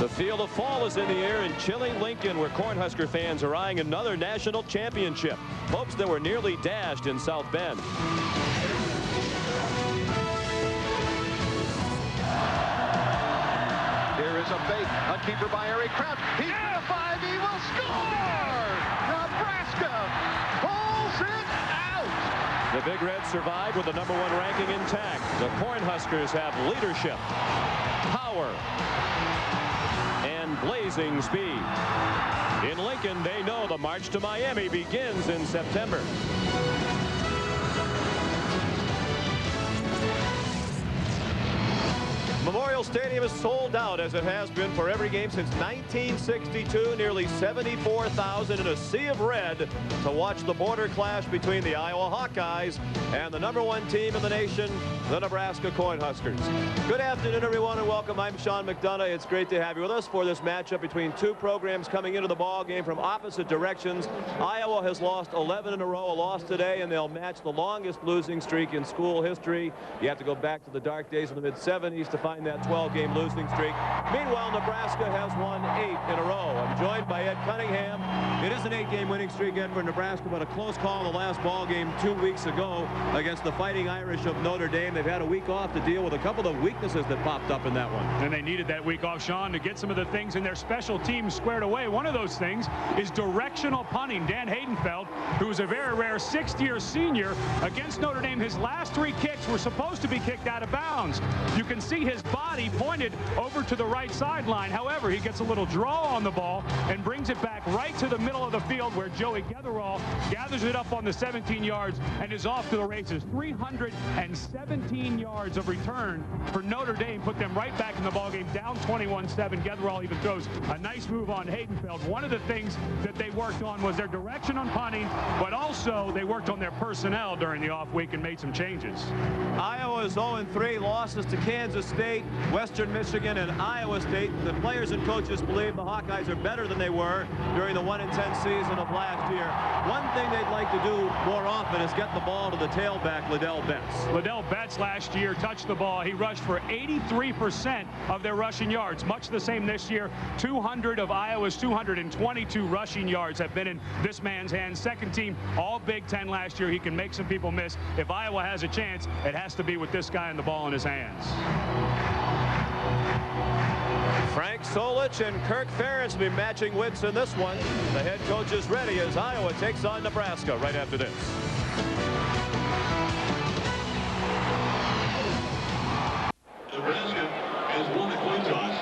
The feel of fall is in the air in chilly Lincoln, where Cornhusker fans are eyeing another national championship. Hopes that were nearly dashed in South Bend. Here is a fake. A keeper by Eric Kraft. He's got a 5. He will score! Nebraska pulls it out! The Big Reds survive with the #1 ranking intact. The Cornhuskers have leadership, power, and blazing speed. In Lincoln, they know the march to Miami begins in September. Memorial Stadium is sold out, as it has been for every game since 1962. Nearly 74,000 in a sea of red to watch the border clash between the Iowa Hawkeyes and the #1 team in the nation, the Nebraska Cornhuskers. Good afternoon, everyone, and welcome. I'm Sean McDonough. It's great to have you with us for this matchup between two programs coming into the ball game from opposite directions. Iowa has lost 11 in a row, a loss today, and they'll match the longest losing streak in school history. You have to go back to the dark days of the mid-'70s to find that 12-game losing streak. Meanwhile, Nebraska has won 8 in a row. I'm joined by Ed Cunningham. It is an 8-game winning streak, Ed, for Nebraska, but a close call in the last ball game 2 weeks ago against the Fighting Irish of Notre Dame. They've had a week off to deal with a couple of weaknesses that popped up in that one. And they needed that week off, Sean, to get some of the things in their special teams squared away. One of those things is directional punting. Dan Haydenfeld, who is a very rare 6th-year senior, against Notre Dame, his last 3 kicks were supposed to be kicked out of bounds. You can see his body pointed over to the right sideline. However, he gets a little draw on the ball and brings it back right to the middle of the field, where Joey Getherall gathers it up on the 17 yards and is off to the races. 317 yards of return for Notre Dame, put them right back in the ballgame, down 21-7. Getherall even throws a nice move on Haydenfeld. One of the things that they worked on was their direction on punting, but also they worked on their personnel during the off week and made some changes. Iowa's 0-3, losses to Kansas State, Western Michigan, and Iowa State. The players and coaches believe the Hawkeyes are better than they were during the 1-10 season of last year. One thing they'd like to do more often is get the ball to the tailback, Liddell Betts. Liddell Betts last year touched the ball. He rushed for 83% of their rushing yards. Much the same this year. 200 of Iowa's 222 rushing yards have been in this man's hands. Second team all Big Ten last year. He can make some people miss. If Iowa has a chance, it has to be with this guy and the ball in his hands. Frank Solich and Kirk Ferentz will be matching wits in this one. The head coach is ready as Iowa takes on Nebraska right after this. Nebraska has won the coin toss.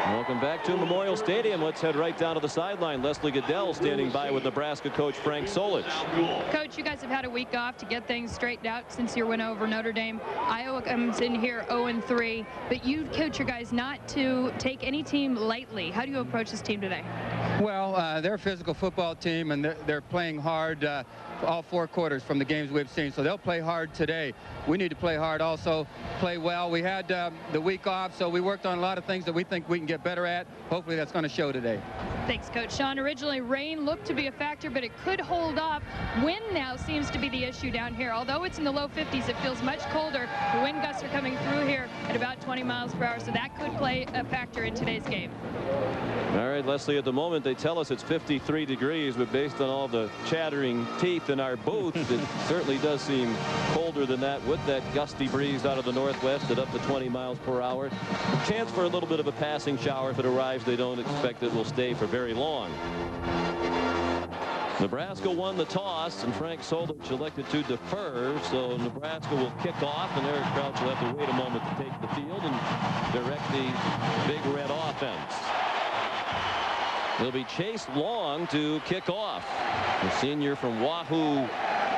Welcome back to Memorial Stadium. Let's head right down to the sideline. Leslie Goodell standing by with Nebraska coach Frank Solich. Coach, you guys have had a week off to get things straightened out since your win over Notre Dame. Iowa comes in here 0-3, but you coach your guys not to take any team lightly. How do you approach this team today? Well, they're a physical football team, and they're playing hard all 4 quarters from the games we've seen. So they'll play hard today. We need to play hard also, play well. We had the week off, so we worked on a lot of things that we think we can get better at. Hopefully that's going to show today. Thanks, Coach. Sean, originally rain looked to be a factor, but it could hold off. Wind now seems to be the issue down here. Although it's in the low 50s, it feels much colder. The wind gusts are coming through here at about 20 miles per hour, so that could play a factor in today's game. All right, Leslie, at the moment they tell us it's 53 degrees, but based on all the chattering teeth in our booth, it certainly does seem colder than that with that gusty breeze out of the northwest at up to 20 miles per hour. A chance for a little bit of a passing shower. If it arrives, they don't expect it will stay for very long. Nebraska won the toss, and Frank Solich elected to defer, so Nebraska will kick off, and Eric Crouch will have to wait a moment to take the field and direct the Big Red offense. It'll be Chase Long to kick off. The senior from Wahoo,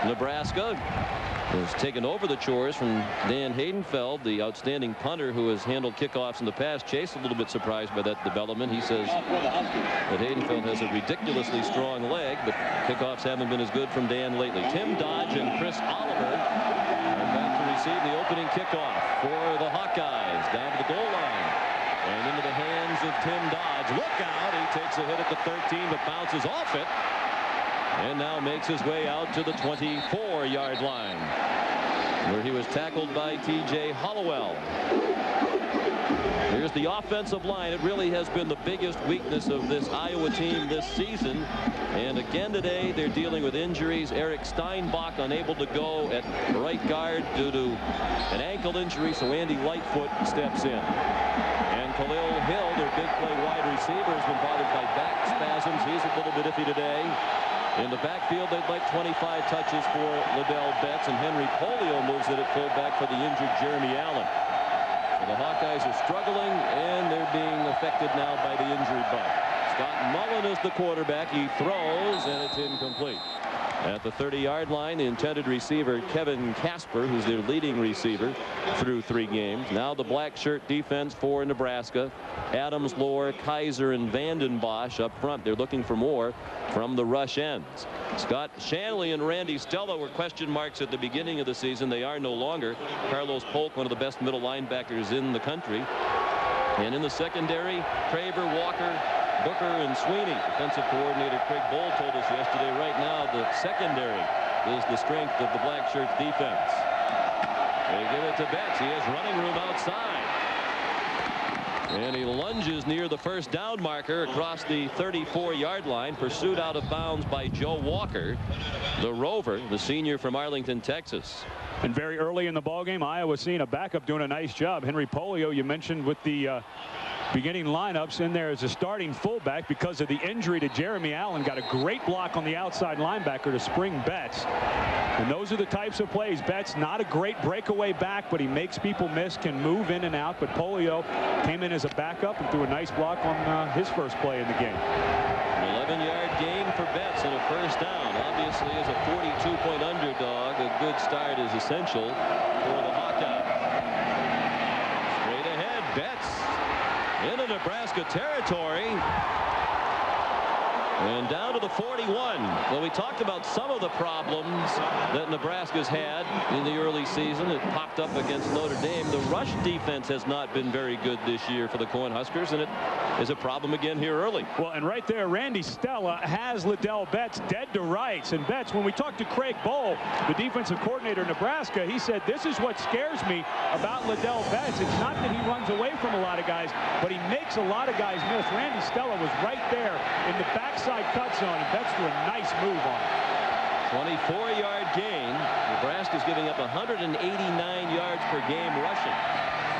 Nebraska, has taken over the chores from Dan Haydenfeld, the outstanding punter who has handled kickoffs in the past. Chase a little bit surprised by that development. He says that Haydenfeld has a ridiculously strong leg, but kickoffs haven't been as good from Dan lately. Tim Dodge and Chris Oliver are back to receive the opening kickoff for the Hawkeyes. Down to the goal line and into the hands of Tim Dodge. Look out! He takes a hit at the 13, but bounces off it, and now makes his way out to the 24-yard line, where he was tackled by T.J. Hollowell. Here's the offensive line. It really has been the biggest weakness of this Iowa team this season. And again today, they're dealing with injuries. Eric Steinbach unable to go at right guard due to an ankle injury, so Andy Lightfoot steps in. And Khalil Hill, their big play wide receiver, has been bothered by back spasms. He's a little bit iffy today. In the backfield, they'd like 25 touches for Liddell Betts, and Henry Polio moves it at fullback for the injured Jeremy Allen. So the Hawkeyes are struggling, and they're being affected now by the injury bug. Scott Mullen is the quarterback. He throws, and it's incomplete. At the 30-yard line, the intended receiver, Kevin Casper, who's their leading receiver through 3 games. Now the black shirt defense for Nebraska. Adams, Lohr, Kaiser, and Vanden Bosch up front. They're looking for more from the rush ends. Scott Shanley and Randy Stella were question marks at the beginning of the season. They are no longer. Carlos Polk, one of the best middle linebackers in the country. And in the secondary, Traber, Walker, Booker, and Sweeney. Defensive coordinator Craig Bohl told us yesterday, right now the secondary is the strength of the black shirts defense. They give it to Betts. He has running room outside. And he lunges near the first down marker across the 34-yard line, pursued out of bounds by Joe Walker, the Rover, the senior from Arlington, Texas. And very early in the ballgame, Iowa seeing a backup doing a nice job. Henry Polio, you mentioned, with the beginning lineups in there as a starting fullback because of the injury to Jeremy Allen. Got a great block on the outside linebacker to spring Betts. And those are the types of plays. Betts, not a great breakaway back, but he makes people miss, can move in and out. But Polio came in as a backup and threw a nice block on his first play in the game. An 11-yard gain for Betts and a first down. Obviously, as a 42-point underdog, a good start is essential for the Hawkeyes. Straight ahead, Betts into Nebraska territory and down to the 41. Well, we talked about some of the problems that Nebraska's had in the early season. It popped up against Notre Dame. The rush defense has not been very good this year for the Cornhuskers, and it is a problem again here early. Well, and right there, Randy Stella has Liddell Betts dead to rights. And Betts, when we talked to Craig Bohl, the defensive coordinator in Nebraska, he said, this is what scares me about Liddell Betts. It's not that he runs away from a lot of guys, but he makes a lot of guys miss. Randy Stella was right there in the backside cut zone, and Betts threw a nice move on it. 24-yard gain. Nebraska's giving up 189 yards per game rushing.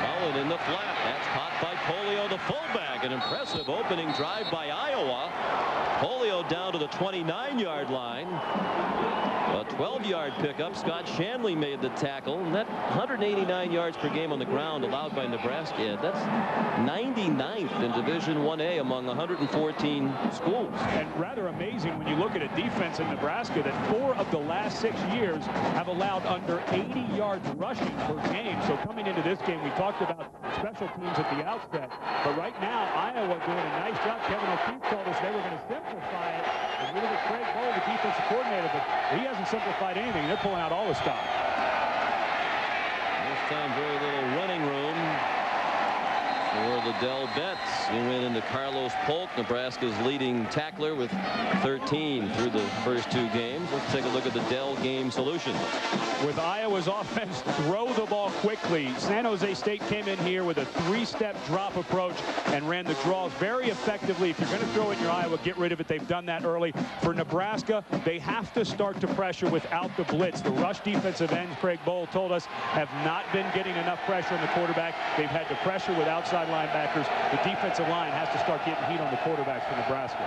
Mullen in the flat. That's caught by Polio, the fullback. An impressive opening drive by Iowa. Polio down to the 29-yard line. A 12-yard pickup. Scott Shanley made the tackle. And that 189 yards per game on the ground allowed by Nebraska, that's 99th in Division 1A among 114 schools. And rather amazing when you look at a defense in Nebraska that 4 of the last 6 years have allowed under 80 yards rushing per game. So coming into this game, we talked about special teams at the outset. But right now, Iowa doing a nice job. Kevin O'Keefe told us they were going to simplify it. And we look at Craig Bohl, the defensive coordinator, but he hasn't simplified anything. They're pulling out all the stops. This time, very little running room for Liddell Betts. He went into Carlos Polk, Nebraska's leading tackler, with 13 through the first 2 games. Let's take a look at the Dell game solutions. With Iowa's offense, throw the ball quickly. San Jose State came in here with a 3-step drop approach and ran the draws very effectively. If you're going to throw in your Iowa, get rid of it. They've done that early. For Nebraska, they have to start to pressure without the blitz. The rush defensive ends, Craig Bohl told us, have not been getting enough pressure on the quarterback. They've had to pressure with outside linebackers. The defensive line has to start getting heat on the quarterbacks for Nebraska.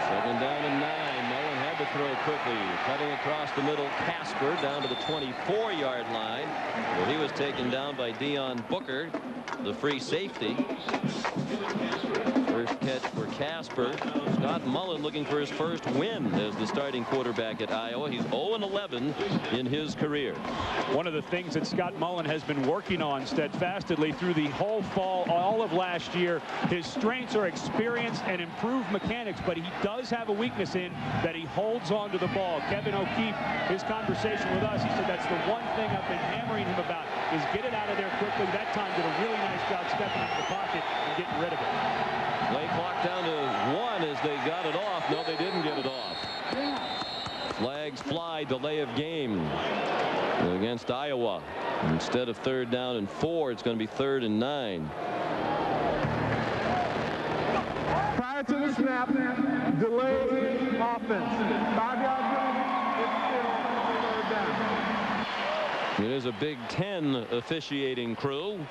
7 down and 9. Mullen had to throw quickly. Cutting across the middle, Casper down to the 24-yard line, where he was taken down by Deion Booker, the free safety. First catch for Casper. Scott Mullen looking for his first win as the starting quarterback at Iowa. He's 0-11 in his career. One of the things that Scott Mullen has been working on steadfastly through the whole fall, all of last year, his strengths are experience and improved mechanics, but he does have a weakness in that he holds on to the ball. Kevin O'Keefe, his conversation with us, he said that's the one thing I've been hammering him about, is get it out of there quickly. That time did a really nice job stepping into the pocket and getting rid of it. Play clock down to 1 as they got it off. No, they didn't get it off. Flags fly, delay of game against Iowa. Instead of 3rd down and 4, it's going to be 3rd and 9. snap delay offense. 5-yard penalty, it's still third down. It is a Big Ten officiating crew.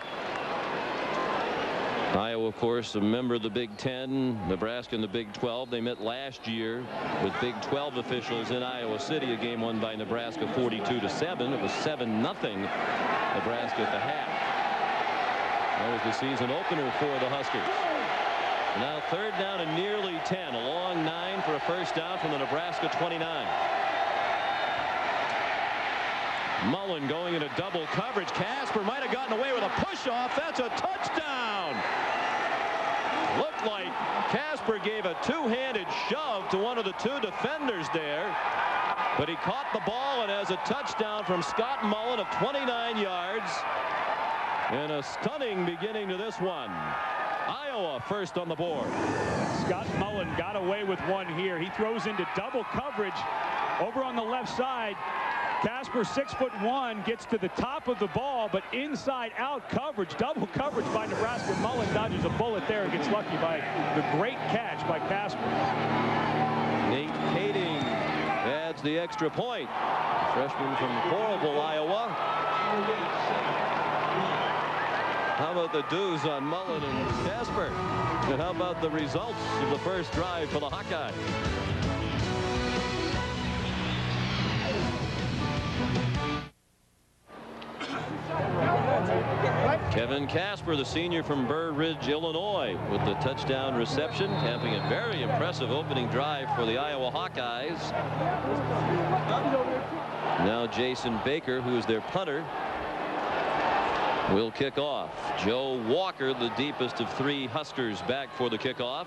Iowa, of course, a member of the Big Ten. Nebraska in the Big 12. They met last year with Big 12 officials in Iowa City. A game won by Nebraska 42-7. It was 7-0 Nebraska at the half. That was the season opener for the Huskers. Now third down and nearly 10. A long 9 for a first down from the Nebraska 29. Mullen going into double coverage. Casper might have gotten away with a push-off. That's a touchdown. Looked like Casper gave a two-handed shove to one of the two defenders there. But he caught the ball and has a touchdown from Scott Mullen of 29 yards. And a stunning beginning to this one. Iowa first on the board. Scott Mullen got away with one here. He throws into double coverage over on the left side. Casper, 6'1", gets to the top of the ball, but inside out coverage, double coverage by Nebraska. Mullen dodges a bullet there and gets lucky by the great catch by Casper. Nate Kading adds the extra point. Freshman from Coralville, Iowa. How about the dues on Mullen and Casper? And how about the results of the first drive for the Hawkeyes? Kevin Casper, the senior from Burr Ridge, Illinois, with the touchdown reception, having a very impressive opening drive for the Iowa Hawkeyes. Now Jason Baker, who is their punter, will kick off. Joe Walker, the deepest of three Huskers, back for the kickoff.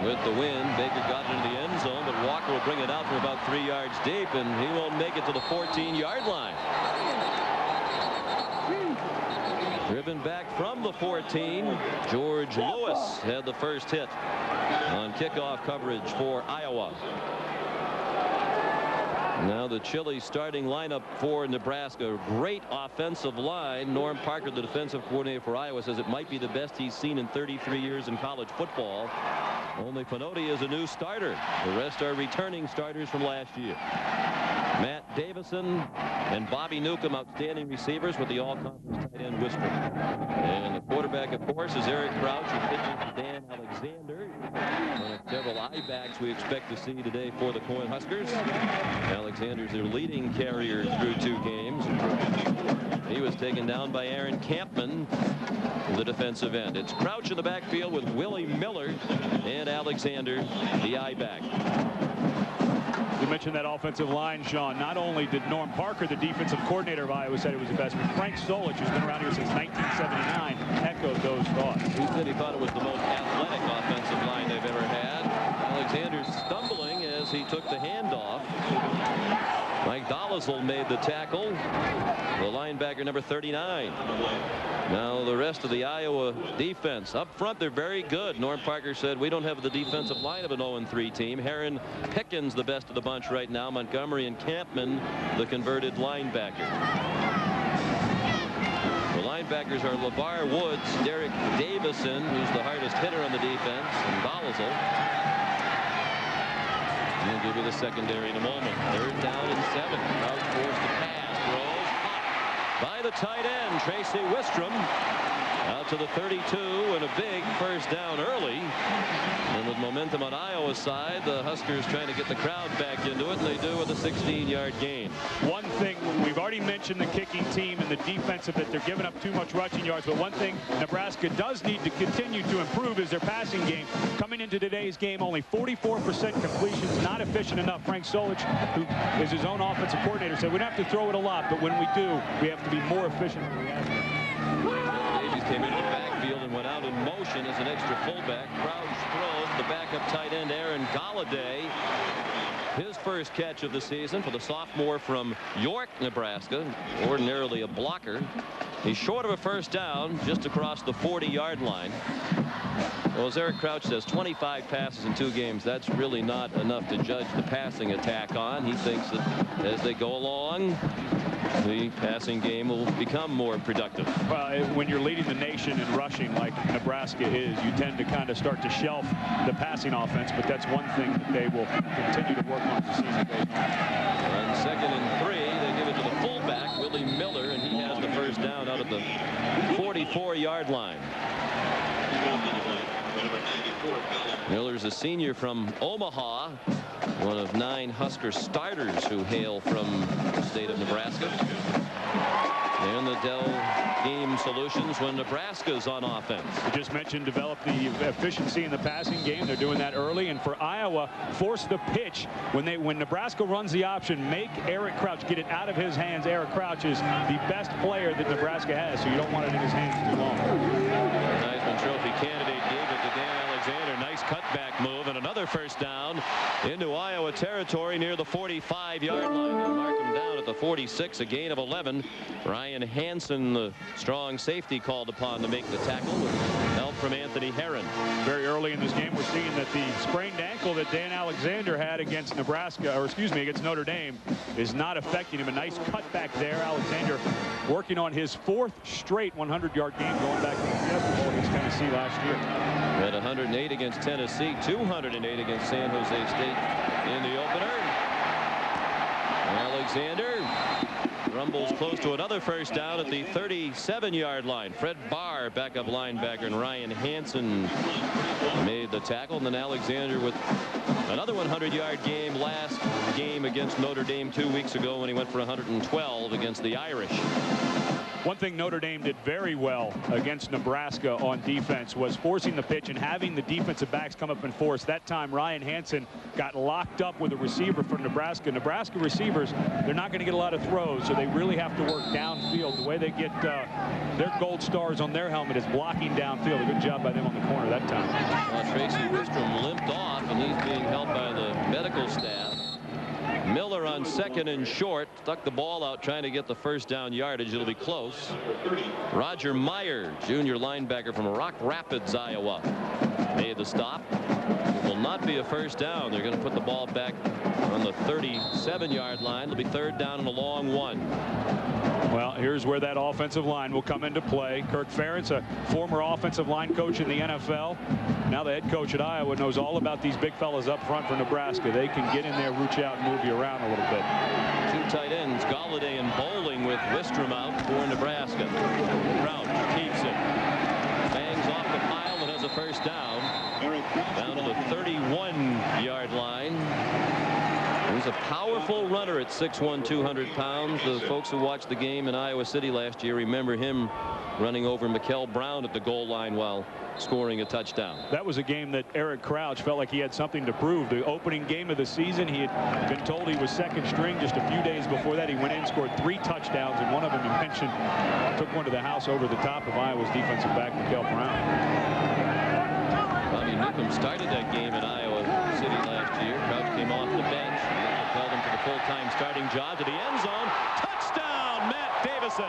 With the wind, Baker got it into the end zone, but Walker will bring it out from about 3 yards deep, and he won't make it to the 14-yard line. Driven back from the 14, George Lewis had the first hit on kickoff coverage for Iowa. Now the chilly starting lineup for Nebraska. Great offensive line. Norm Parker, the defensive coordinator for Iowa, says it might be the best he's seen in 33 years in college football. Only Pinotti is a new starter. The rest are returning starters from last year. Matt Davison and Bobby Newcomb, outstanding receivers, with the all-conference tight end Whisper. And the quarterback, of course, is Eric Crouch, who pitches to Dan Alexander. One of several I-backs we expect to see today for the Cornhuskers. Alexander's their leading carrier through 2 games. He was taken down by Aaron Campman, the defensive end. It's Crouch in the backfield with Willie Miller and Alexander, the I-back. You mentioned that offensive line, Sean. Not only did Norm Parker, the defensive coordinator of Iowa, said it was the best, but Frank Solich, who's been around here since 1979, echoed those thoughts. He said he thought it was the most athletic offensive line they've ever had. Alexander's stumbling as he took the handoff. Mike Dolezal made the tackle. The linebacker, number 39. Now the rest of the Iowa defense. Up front, they're very good. Norm Parker said, we don't have the defensive line of an 0-3 team. Heron Pickens, the best of the bunch right now. Montgomery and Campman, the converted linebacker. The linebackers are LeVar Woods, Derek Davison, who's the hardest hitter on the defense, and Dolezal. We'll give you the secondary in a moment. Third down and 7. Crouch forced to pass. Throws by the tight end, Tracy Wistrom. Out to the 32, and a big first down early. And with momentum on Iowa's side, the Huskers trying to get the crowd back into it, and they do with a 16-yard gain. One thing, we've already mentioned the kicking team and the defensive, that they're giving up too much rushing yards, but one thing Nebraska does need to continue to improve is their passing game. Coming into today's game, only 44% completions, not efficient enough. Frank Solich, who is his own offensive coordinator, said we don't have to throw it a lot, but when we do, we have to be more efficient than we have been. Came into the backfield and went out in motion as an extra fullback. Crouch throws the backup tight end Aaron Galladay. His first catch of the season for the sophomore from York, Nebraska. Ordinarily a blocker. He's short of a first down just across the 40-yard line. Well, as Eric Crouch says, 25 passes in 2 games. That's really not enough to judge the passing attack on. He thinks that as they go along, the passing game will become more productive. Well, when you're leading the nation in rushing like Nebraska is, you tend to kind of start to shelf the passing offense, but that's one thing that they will continue to work on as the season goes on. On 2nd and 3, they give it to the fullback, Willie Miller, and he has the first down out of the 44-yard line. Miller's a senior from Omaha, one of 9 Husker starters who hail from the state of Nebraska. And the Dell game solutions when Nebraska's on offense. We just mentioned develop the efficiency in the passing game. They're doing that early. And for Iowa, force the pitch when Nebraska runs the option, make Eric Crouch get it out of his hands. Eric Crouch is the best player that Nebraska has, so you don't want it in his hands too long. Heisman Trophy candidate gave it to Dan Alexander. Nice cutback move and another first down into Iowa territory near the 45-yard line. They mark him down at the 46, a gain of 11. Ryan Hansen, the strong safety, called upon to make the tackle with help from Anthony Herron. Very early in this game, we're seeing that the sprained ankle that Dan Alexander had against Nebraska, or excuse me, against Notre Dame, is not affecting him. A nice cutback there. Alexander working on his 4th straight 100-yard game going back to the Fiesta Bowl against Tennessee last year. Had 108 against Tennessee, 208 against San Jose State in the opener. Alexander rumbles close to another first down at the 37-yard line. Fred Barr, backup linebacker, and Ryan Hansen made the tackle. And then Alexander with another 100-yard game last game against Notre Dame 2 weeks ago when he went for 112 against the Irish. One thing Notre Dame did very well against Nebraska on defense was forcing the pitch and having the defensive backs come up and force. That time Ryan Hansen got locked up with a receiver for Nebraska. Nebraska receivers, they're not going to get a lot of throws, so they really have to work downfield. The way they get their gold stars on their helmet is blocking downfield. A good job by them on the corner that time. Well, Tracy Wistrom limped off, and he's being held by the medical staff. Miller on 2nd and short, stuck the ball out trying to get the first down yardage. It'll be close. Roger Meyer, junior linebacker from Rock Rapids, Iowa, made the stop. It will not be a first down. They're going to put the ball back on the 37-yard line. It'll be 3rd down and a long one. Well, here's where that offensive line will come into play. Kirk Ferentz, a former offensive line coach in the NFL. Now the head coach at Iowa knows all about these big fellas up front for Nebraska. They can get in there, reach out, and move you around a little bit. 2 tight ends, Galladay and Bowling, with Wistrom out for Nebraska. Crouch keeps it. Bangs off the pile and has a first down. Down to the 31-yard line. He's a powerful runner at 6'1", 200 pounds. The folks who watched the game in Iowa City last year remember him running over Mikel Brown at the goal line while scoring a touchdown. That was a game that Eric Crouch felt like he had something to prove. The opening game of the season, he had been told he was 2nd string. Just a few days before that, he went in, scored 3 touchdowns, and one of them, you mentioned, took one to the house over the top of Iowa's defensive back, Mikel Brown. Bobby Newcomb started that game in Iowa City last year. Crouch came off the bench. Held him to the full-time starting job to the end zone. Touchdown, Matt Davison.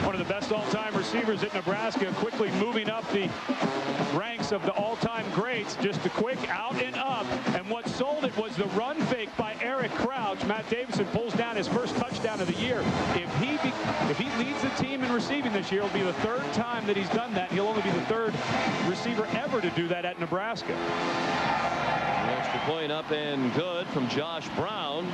One of the best all-time receivers at Nebraska, quickly moving up the ranks of the all-time greats. Just a quick out and up, and what sold it was the run fake by Eric Crouch. Matt Davison pulls down his first touchdown of the year. If he leads the team in receiving this year, it'll be the 3rd time that he's done that. He'll only be the 3rd receiver ever to do that at Nebraska. Extra point up and good from Josh Brown.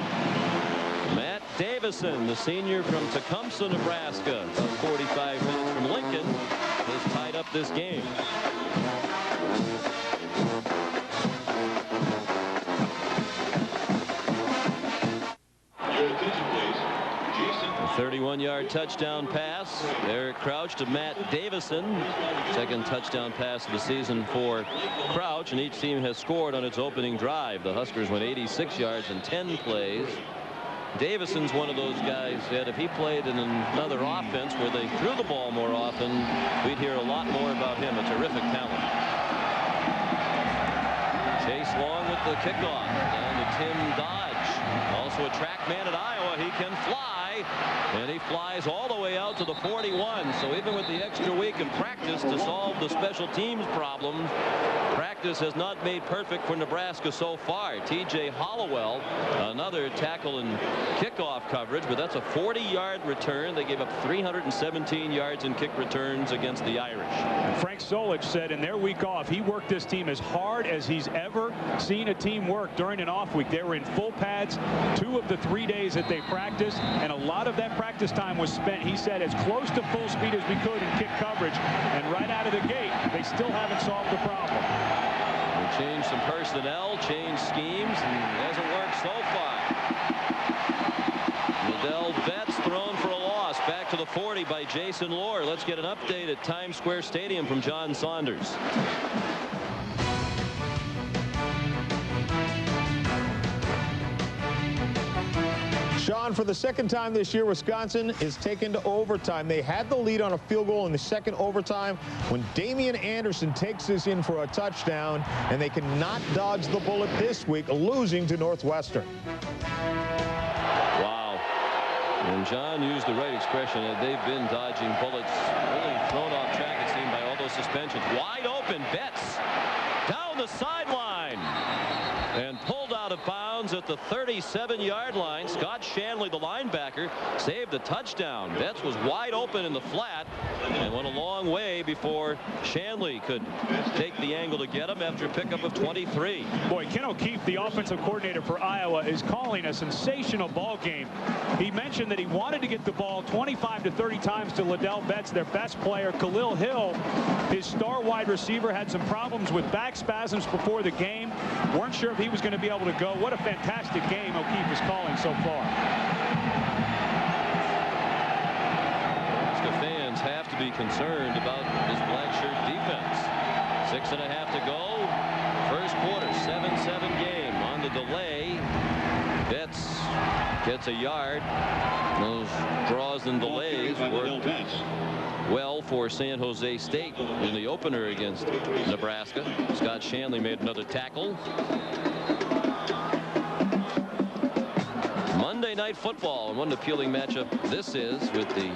Matt Davison, the senior from Tecumseh, Nebraska, about 45 minutes from Lincoln, has tied up this game. A 31-yard touchdown pass. Eric Crouch to Matt Davison. 2nd touchdown pass of the season for Crouch, and each team has scored on its opening drive. The Huskers went 86 yards in 10 plays. Davison's one of those guys that if he played in another offense where they threw the ball more often, we'd hear a lot more about him. A terrific talent. Chase Long with the kickoff. Down to Tim Dodge. Also a track man at Iowa. He can fly. high, and he flies all the way out to the 41. So even with the extra week of practice to solve the special teams problem, practice has not made perfect for Nebraska so far. T.J. Hollowell, another tackle and kickoff coverage, but that's a 40-yard return. They gave up 317 yards in kick returns against the Irish. And Frank Solich said in their week off, he worked this team as hard as he's ever seen a team work during an off week. They were in full pads 2 of the 3 days that they practiced, and a lot of that practice time was spent, he said, as close to full speed as we could in kick coverage. And right out of the gate, they still haven't solved the problem. They changed some personnel, changed schemes, and it hasn't worked so far. Liddell Betts thrown for a loss. Back to the 40 by Jason Lohr. Let's get an update at Times Square Stadium from John Saunders. Sean, for the second time this year, Wisconsin is taken to overtime. They had the lead on a field goal in the second overtime when Damian Anderson takes this in for a touchdown, and they cannot dodge the bullet this week, losing to Northwestern. Wow. And John used the right expression. They've been dodging bullets, really thrown off track, it seemed, by all those suspensions. Wide open, Betts down the sideline and pulled out of bounds at the 37-yard line. Scott Shanley, the linebacker, saved the touchdown. Betts was wide open in the flat and went a long way before Shanley could take the angle to get him after a pickup of 23. Boy, Ken O'Keefe, the offensive coordinator for Iowa, is calling a sensational ball game. He mentioned that he wanted to get the ball 25 to 30 times to Liddell Betts, their best player. Khalil Hill, his star wide receiver, had some problems with back spasms before the game. Weren't sure if he was going to be able to go. What a fantastic game O'Keefe is calling so far. Nebraska fans have to be concerned about this black shirt defense. 6.5 to go. First quarter, 7-7 game. On the delay, Betts gets a yard. Those draws and delays worked well for San Jose State in the opener against Nebraska. Scott Shanley made another tackle. Monday Night Football, and what an appealing matchup this is with the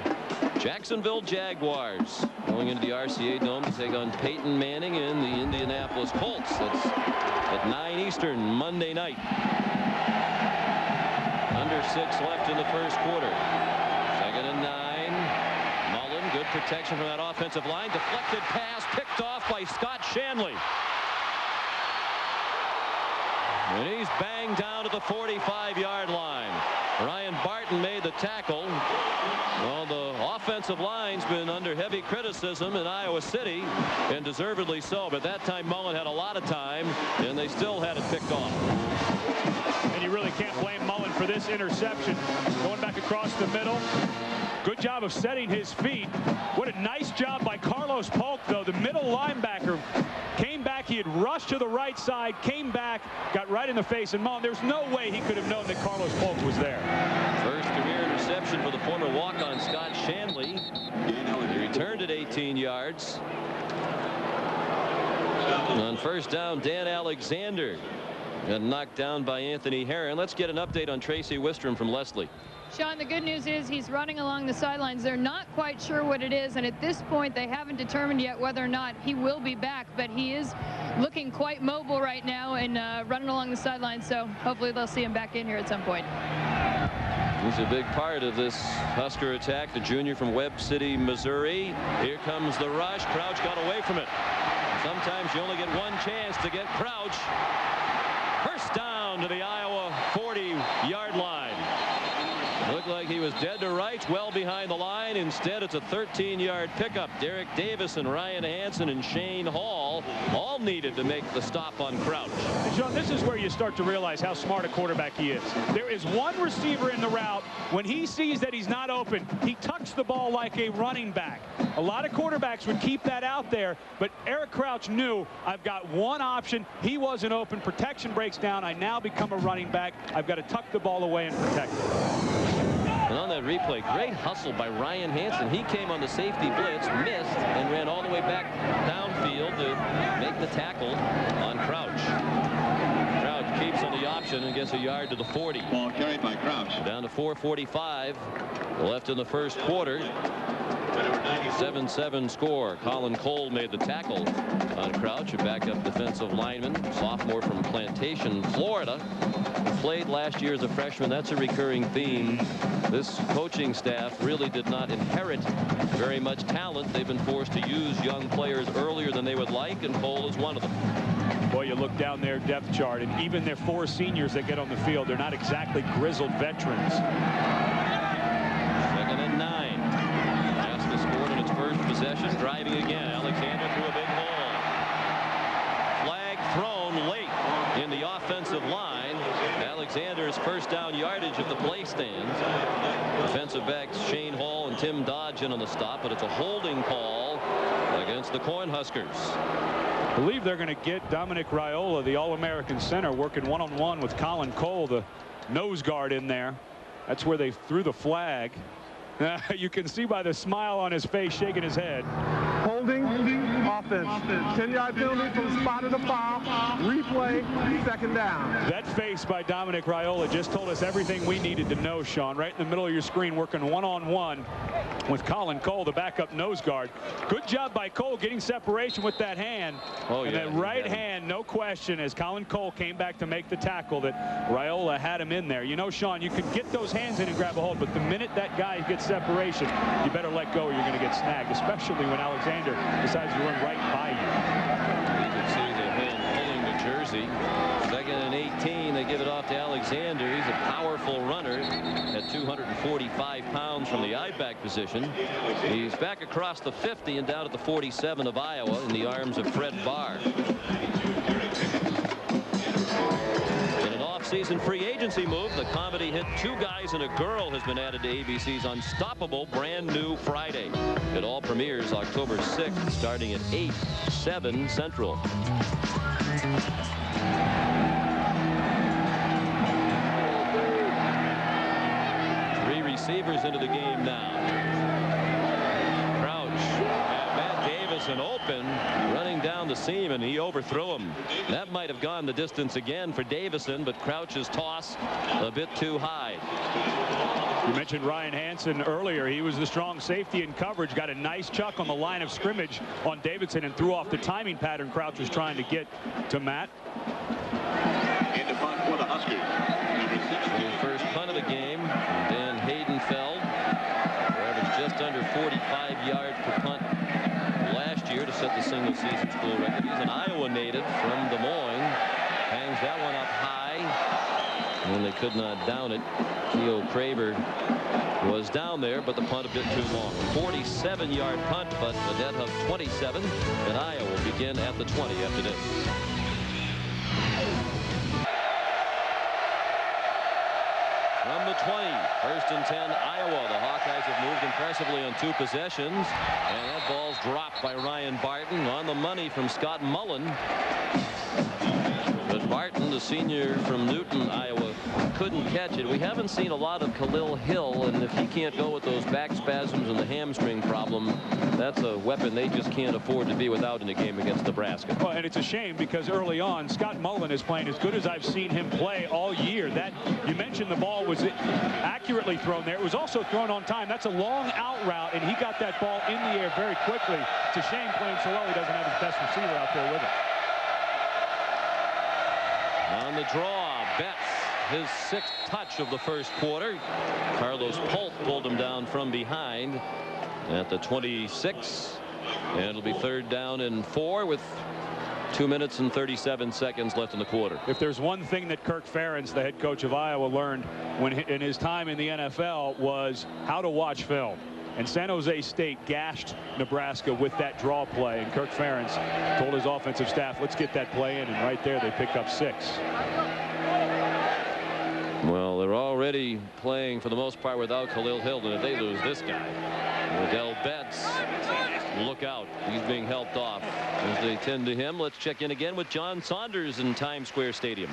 Jacksonville Jaguars going into the RCA Dome to take on Peyton Manning and the Indianapolis Colts. That's at 9 Eastern Monday night. Under 6 left in the first quarter. 2nd and 9. Mullen, good protection from that offensive line. Deflected pass picked off by Scott Shanley. And he's banged down to the 45-yard line. Ryan Barton made the tackle. Well, the offensive line's been under heavy criticism in Iowa City, and deservedly so. But that time Mullen had a lot of time, and they still had it picked off. And you really can't blame Mullen for this interception. Going back across the middle. Good job of setting his feet. What a nice job by Carlos Polk, though. The middle linebacker came back. He had rushed to the right side, came back, got right in the face. And Mullen, there's no way he could have known that Carlos Polk was there. First career interception for the former walk-on Scott Shanley. He returned at 18 yards. On first down, Dan Alexander got knocked down by Anthony Herron. Let's get an update on Tracy Wistrom from Leslie. Sean, the good news is he's running along the sidelines. They're not quite sure what it is, and at this point they haven't determined yet whether or not he will be back, but he is looking quite mobile right now and running along the sidelines, so hopefully they'll see him back in here at some point. He's a big part of this Husker attack, the junior from Webb City, Missouri. Here comes the rush. Crouch got away from it. Sometimes you only get one chance to get Crouch. First down to the Iowa 40-yard line. Looked like he was dead to rights, well behind the line. Instead, it's a 13-yard pickup. Derek Davis and Ryan Hansen and Shane Hall all needed to make the stop on Crouch. And John, this is where you start to realize how smart a quarterback he is. There is one receiver in the route. When he sees that he's not open, he tucks the ball like a running back. A lot of quarterbacks would keep that out there, but Eric Crouch knew, I've got one option. He wasn't open. Protection breaks down. I now become a running back. I've got to tuck the ball away and protect it. And on that replay, great hustle by Ryan Hansen. He came on the safety blitz, missed, and ran all the way back downfield to make the tackle on Crouch. Crouch keeps on the option. reception and gets a yard to the 40. Ball carried by Crouch. Down to 4:45 left in the first quarter. 7-7 score. Colin Cole made the tackle on Crouch, a backup defensive lineman, sophomore from Plantation, Florida. Played last year as a freshman. That's a recurring theme. This coaching staff really did not inherit very much talent. They've been forced to use young players earlier than they would like, and Cole is one of them. Boy, you look down their depth chart, and even their 4 seniors that get on the field, they're not exactly grizzled veterans. 2nd and 9. Nebraska scored in its first possession. Driving again. Alexander threw a big hole. Flag thrown late in the offensive line. Alexander's first down yardage if the play stands. Defensive backs Shane Hall and Tim Dodge in on the stop, but it's a holding call against the Cornhuskers. I believe they're going to get Dominic Raiola, the All-American center, working one-on-one with Colin Cole, the nose guard, in there. That's where they threw the flag. You can see by the smile on his face, shaking his head. Holding offense. 10-yard penalty from spot of the foul. Replay, 2nd down. That face by Dominic Raiola just told us everything we needed to know, Sean. Right in the middle of your screen, working one-on-one with Colin Cole, the backup nose guard. Good job by Cole getting separation with that hand. And that right hand, no question, as Colin Cole came back to make the tackle, that Raiola had him in there. You know, Sean, you can get those hands in and grab a hold, but the minute that guy gets separation, you better let go or you're going to get snagged, especially when Alexander decides to run right by you. You can see the hand pulling the jersey. 2nd and 18. They give it off to Alexander. He's a powerful runner at 245 pounds from the I-back position. He's back across the 50 and down at the 47 of Iowa in the arms of Fred Barr. Season free agency move. The comedy hit Two Guys and a Girl has been added to ABC's Unstoppable brand new Friday. It all premieres October 6th starting at 8/7 Central. Three receivers into the game now. Crouch. Matt Davison open, running down the seam, and he overthrew him. That might have gone the distance again for Davison, but Crouch's toss a bit too high. You mentioned Ryan Hansen earlier. He was the strong safety in coverage, got a nice chuck on the line of scrimmage on Davidson and threw off the timing pattern Crouch was trying to get to Matt. In the punt for the Huskers. The first punt of the game, Dan Haydenfeld averaged just under 45 yards per punt last year to set the single season school record. He's an Iowa native from Des Moines. Hangs that one up high, and they could not down it. Theo Craver was down there, but the punt a bit too long. 47-yard punt, but a net of 27, and Iowa will begin at the 20 after this. From the 20, 1st and 10, Iowa. The Hawkeyes have moved impressively on 2 possessions, and that ball's dropped by Ryan Barton on the money from Scott Mullen. But Barton, the senior from Newton, Iowa, couldn't catch it. We haven't seen a lot of Khalil Hill, and if he can't go with those back spasms and the hamstring problem, that's a weapon they just can't afford to be without in a game against Nebraska. Well, and it's a shame because early on, Scott Mullen is playing as good as I've seen him play all year. That you mentioned the ball was accurately thrown there. It was also thrown on time. That's a long out route, and he got that ball in the air very quickly. It's a shame playing so well he doesn't have his best receiver out there with him. On the draw, Betts, his 6th touch of the first quarter. Carlos Polt pulled him down from behind at the 26, and it'll be 3rd down and 4 with 2 minutes and 37 seconds left in the quarter. If there's one thing that Kirk Ferentz, the head coach of Iowa, learned when in his time in the NFL was how to watch film. And San Jose State gashed Nebraska with that draw play, and Kirk Ferentz told his offensive staff, let's get that play in, and right there they picked up 6. Well, they're already playing for the most part without Khalil Hill, and if they lose this guy, Adell Betts, look out. He's being helped off as they tend to him. Let's check in again with John Saunders in Times Square Stadium.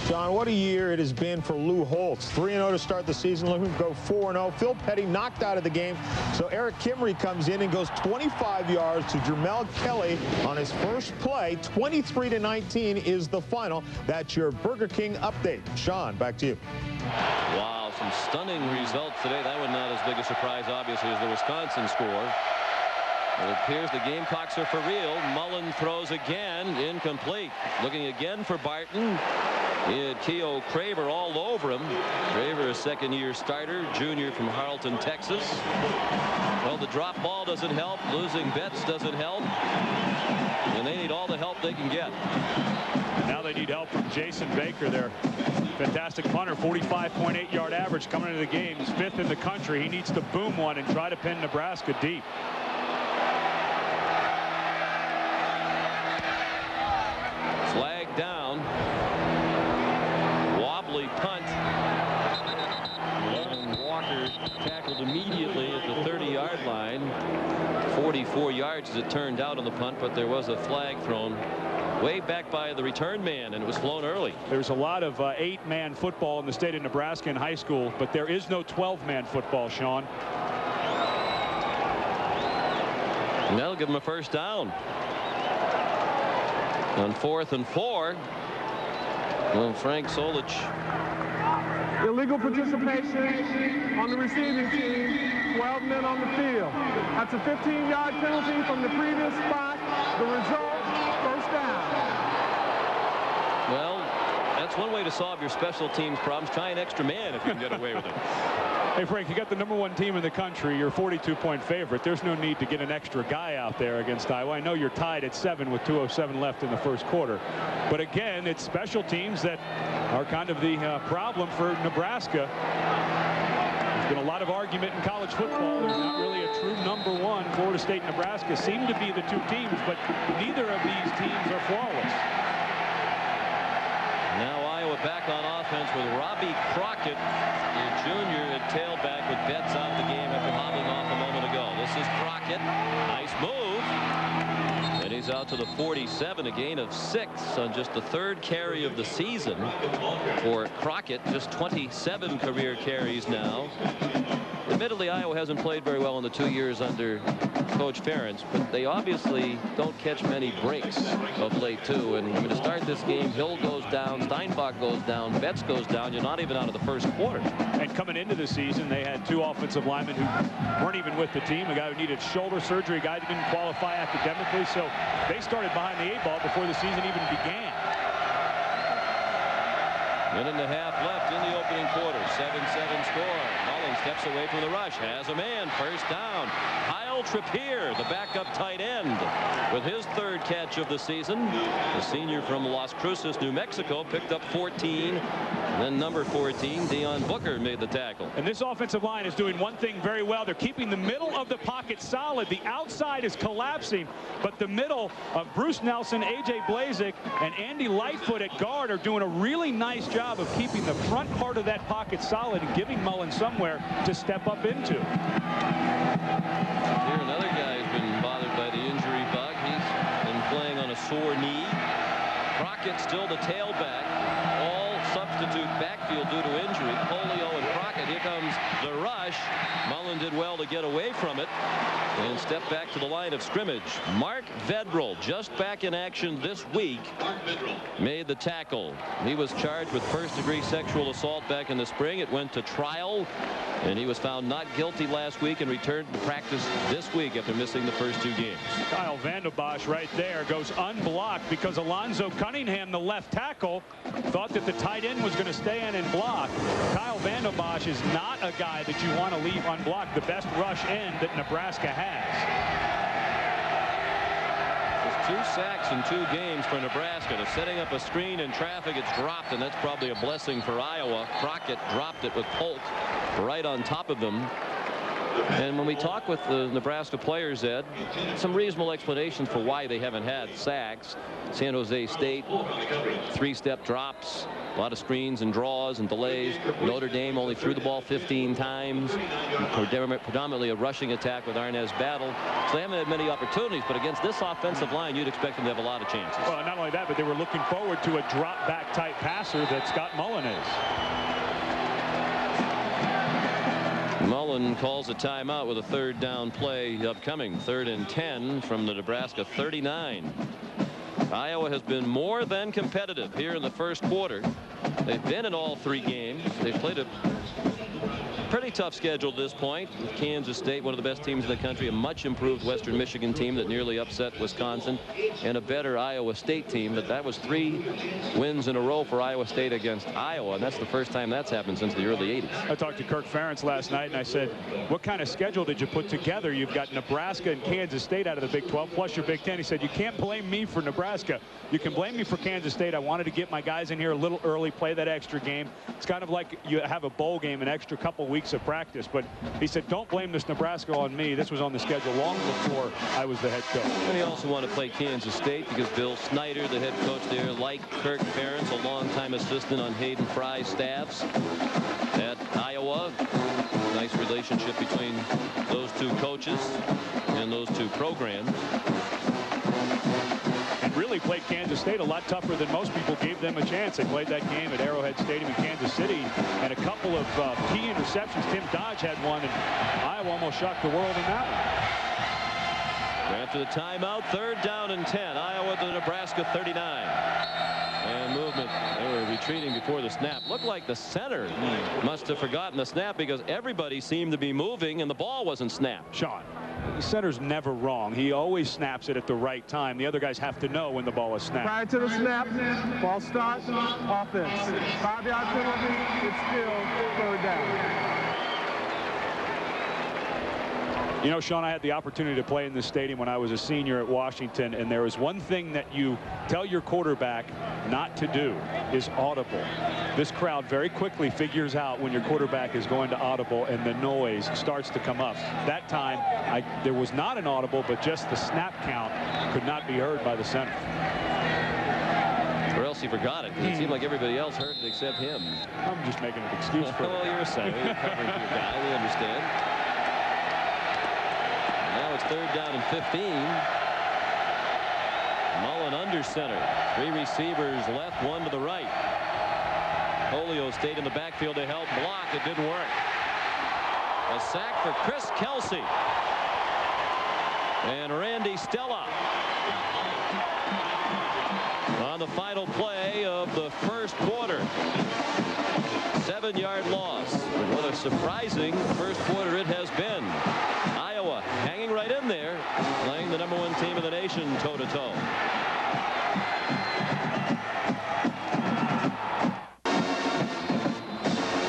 Sean, what a year it has been for Lou Holtz. 3-0 to start the season, looking to go 4-0. Phil Petty knocked out of the game, so Eric Kimry comes in and goes 25 yards to Jermel Kelly on his first play. 23-19 is the final. That's your Burger King update. Sean, back to you. Wow, some stunning results today. That one not as big a surprise, obviously, as the Wisconsin score. It appears the Gamecocks are for real. Mullen throws again, incomplete. Looking again for Barton. He had Keogh Craver all over him. Craver, a second-year starter, junior from Harleton, Texas. Well, the drop ball doesn't help. Losing Betts doesn't help. And they need all the help they can get. Now they need help from Jason Baker, their fantastic punter. 45.8-yard average coming into the game. He's 5th in the country. He needs to boom one and try to pin Nebraska deep. Flag down. Wobbly punt. And Walker tackled immediately at the 30-yard line. 44 yards as it turned out on the punt, but there was a flag thrown way back by the return man, and it was flown early. There's a lot of 8-man football in the state of Nebraska in high school, but there is no 12-man football, Sean. And that'll give him a first down. On 4th and 4. Well, Frank Solich. Illegal participation on the receiving team. 12 men on the field. That's a 15-yard penalty from the previous spot. The result, first down. Well, that's one way to solve your special teams problems. Try an extra man if you can get away with it. Hey, Frank, you got the #1 team in the country. You're 42-point favorite. There's no need to get an extra guy out there against Iowa. I know you're tied at 7 with 2:07 left in the first quarter. But again, it's special teams that are kind of the problem for Nebraska. There's been a lot of argument in college football. There's not really a true #1. Florida State and Nebraska seem to be the two teams, but neither of these teams are flawless. Now Iowa back on offense with Robbie Crockett, the junior at tailback, with Betts out of the game after hobbling off a moment ago. This is Crockett. Nice move. And he's out to the 47, a gain of 6 on just the 3rd carry of the season for Crockett. Just 27 career carries now. Admittedly, Iowa hasn't played very well in the 2 years under Coach Ferentz, but they obviously don't catch many breaks of late, too. And to start this game, Hill goes down, Steinbach goes down, Betts goes down. You're not even out of the first quarter. And coming into the season, they had 2 offensive linemen who weren't even with the team. A guy who needed shoulder surgery, a guy who didn't qualify academically. So they started behind the 8 ball before the season even began. Minute and a half left in the opening quarter. 7-7 score. Mullen steps away from the rush. Has a man. First down. Kyle Trippier, the backup tight end, with his 3rd catch of the season. The senior from Las Cruces, New Mexico, picked up 14. And then number 14, Dion Booker, made the tackle. And this offensive line is doing one thing very well. They're keeping the middle of the pocket solid. The outside is collapsing, but the middle of Bruce Nelson, A.J. Blazik, and Andy Lightfoot at guard are doing a really nice job of keeping the front part of that pocket solid and giving Mullen somewhere to step up into. Here another guy has been bothered by the injury bug. He's been playing on a sore knee. Crockett still the tailback. All substitute backfield due to injury. Polio and Crockett. Here comes the rush. Mullen did well to get away from it and step back to the line of scrimmage. Mark Vedral, just back in action this week, made the tackle. He was charged with first-degree sexual assault back in the spring. It went to trial, and he was found not guilty last week and returned to practice this week after missing the first 2 games. Kyle Vandenbosch right there goes unblocked because Alonzo Cunningham, the left tackle, thought that the tight end was going to stay in and block. Kyle Vandenbosch is not a guy that you want to leave unblocked. The best rush end that Nebraska has. Just 2 sacks in 2 games for Nebraska. They're setting up a screen in traffic. It's dropped, and that's probably a blessing for Iowa. Crockett dropped it with Polk right on top of them. And when we talk with the Nebraska players, Ed, some reasonable explanations for why they haven't had sacks. San Jose State, 3-step drops, a lot of screens and draws and delays. Notre Dame only threw the ball 15 times. Predominantly a rushing attack with Arnaz Battle. So they haven't had many opportunities, but against this offensive line, you'd expect them to have a lot of chances. Well, not only that, but they were looking forward to a drop-back type passer that Scott Mullen is. Mullen calls a timeout with a 3rd down play upcoming. 3rd and 10 from the Nebraska 39. Iowa has been more than competitive here in the first quarter. They've been in all 3 games. They've played a pretty tough schedule at this point. With Kansas State, one of the best teams in the country, a much improved Western Michigan team that nearly upset Wisconsin, and a better Iowa State team. But that was 3 wins in a row for Iowa State against Iowa, and that's the first time that's happened since the early 80s. I talked to Kirk Ferentz last night, and I said, what kind of schedule did you put together? You've got Nebraska and Kansas State out of the Big 12 plus your Big 10. He said, you can't blame me for Nebraska. You can blame me for Kansas State. I wanted to get my guys in here a little early, play that extra game. It's kind of like you have a bowl game, an extra couple weeks of practice. But he said, don't blame this Nebraska on me. This was on the schedule long before I was the head coach. And he also wanted to play Kansas State because Bill Snyder, the head coach there, like Kirk Ferentz, a longtime assistant on Hayden Fry's staffs at Iowa. Nice relationship between those 2 coaches and those 2 programs. Really played Kansas State a lot tougher than most people gave them a chance. They played that game at Arrowhead Stadium in Kansas City, and a couple of key interceptions. Tim Dodge had one, and Iowa almost shocked the world in that one. After the timeout, 3rd down and 10. Iowa to Nebraska 39. And movement. They were retreating before the snap. Looked like the center must have forgotten the snap because everybody seemed to be moving and the ball wasn't snapped. Sean, the center's never wrong. He always snaps it at the right time. The other guys have to know when the ball is snapped. Prior to the snap, ball start, offense. 5-yard penalty, it's still 3rd down. You know, Sean, I had the opportunity to play in this stadium when I was a senior at Washington, and there is one thing that you tell your quarterback not to do is audible. This crowd very quickly figures out when your quarterback is going to audible and the noise starts to come up. That time, there was not an audible, but just the snap count could not be heard by the center. Or else he forgot it. It seemed like everybody else heard it except him. I'm just making an excuse for it. Well, you're a center. You're covering for your guy. We understand. Now it's 3rd down and 15. Mullen under center. 3 receivers left, 1 to the right. Holio stayed in the backfield to help block. It didn't work. A sack for Chris Kelsey. And Randy Stella on the final play of the first quarter. 7-yard loss. What a surprising first quarter it has been. Iowa hanging right in there, playing the #1 team in the nation toe-to-toe.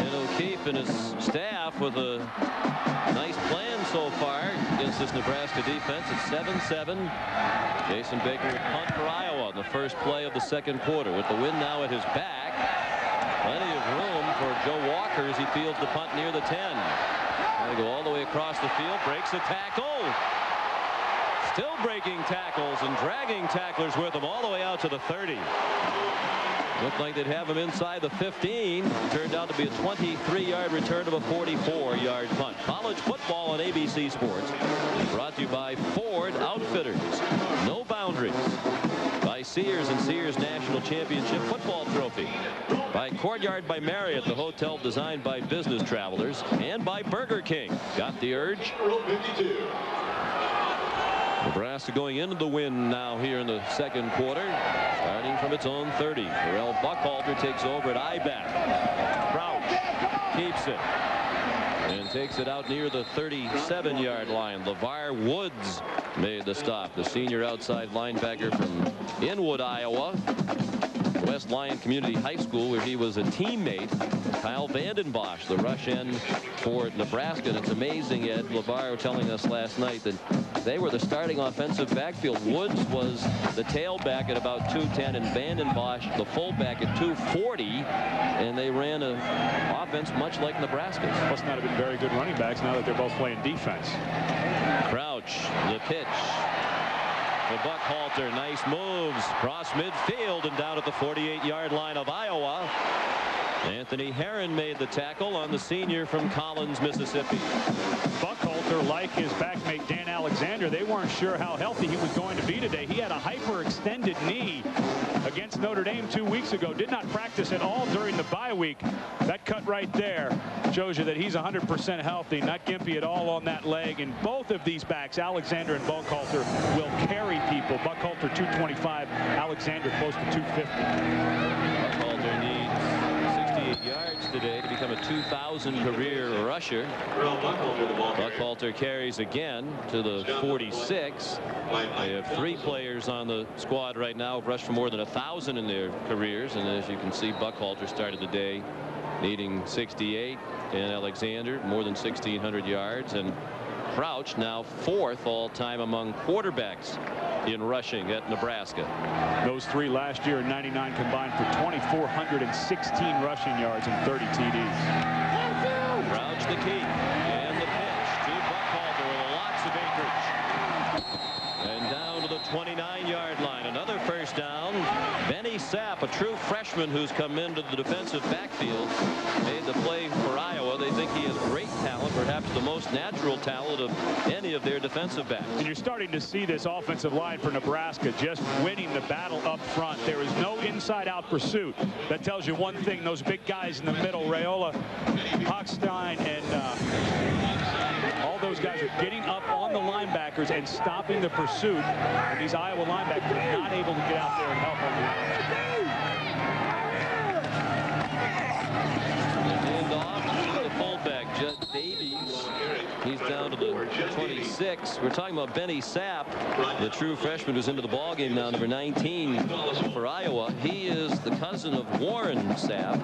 And O'Keefe and his staff with a nice plan so far against this Nebraska defense. It's 7-7. Jason Baker will punt for Iowa on the first play of the second quarter. With the wind now at his back, plenty of room for Joe Walker as he fields the punt near the 10. Going to go all the way across the field, breaks a tackle. Still breaking tackles and dragging tacklers with him all the way out to the 30. Looked like they'd have him inside the 15. Turned out to be a 23-yard return of a 44-yard punt. College football on ABC Sports is brought to you by Ford Outfitters. No boundaries. By Sears and Sears National Championship Football Trophy. By Courtyard by Marriott, the hotel designed by business travelers. And by Burger King. Got the urge? Nebraska going into the win now here in the second quarter, starting from its own 30. Terrell Buckhalter takes over at I-back. Crouch keeps it and takes it out near the 37-yard line. LeVar Woods made the stop, the senior outside linebacker from Inwood, Iowa. West Lyon Community High School, where he was a teammate. Kyle Vanden Bosch, the rush end for Nebraska. And it's amazing, Ed LeVar telling us last night that they were the starting offensive backfield. Woods was the tailback at about 210 and Vanden Bosch the fullback at 240, and they ran an offense much like Nebraska's. Must not have been very good running backs now that they're both playing defense. Crouch, the pitch. The Buckhalter, nice moves, cross midfield and down at the 48-yard line of Iowa. Anthony Herron made the tackle on the senior from Collins, Mississippi. Buckhalter, like his backmate Dan Alexander, they weren't sure how healthy he was going to be today. He had a hyperextended knee against Notre Dame 2 weeks ago. Did not practice at all during the bye week. That cut right there shows you that he's 100% healthy, not gimpy at all on that leg. And both of these backs, Alexander and Buckhalter, will carry people. Buckhalter 225, Alexander close to 250. Buckhalter needs 68 yards today to become a 2,000 career rusher. Buckhalter carries again to the 46. They have 3 players on the squad right now who've rushed for more than 1,000 in their careers, and as you can see, Buckhalter started the day needing 68, and Alexander more than 1,600 yards, and Crouch now 4th all-time among quarterbacks in rushing at Nebraska. Those 3 last year in 99 combined for 2,416 rushing yards and 30 TDs. Crouch the key and the pitch to Buckhalter with lots of acreage. And down to the 29-yard line. Another first down. Benny Sept, a true freshman who's come into the defensive backfield, made the play for Iowa. They think he has great talent, perhaps the most natural talent of any of their defensive backs. And you're starting to see this offensive line for Nebraska just winning the battle up front. There is no inside-out pursuit. That tells you one thing. Those big guys in the middle, Raiola, Hochstein, and all those guys are getting up on the linebackers and stopping the pursuit. And these Iowa linebackers are not able to get out there and help on the The fullback, Judd Davies. He's down to the 26. We're talking about Benny Sept, the true freshman who's into the ball game now, number 19 for Iowa. He is the cousin of Warren Sept,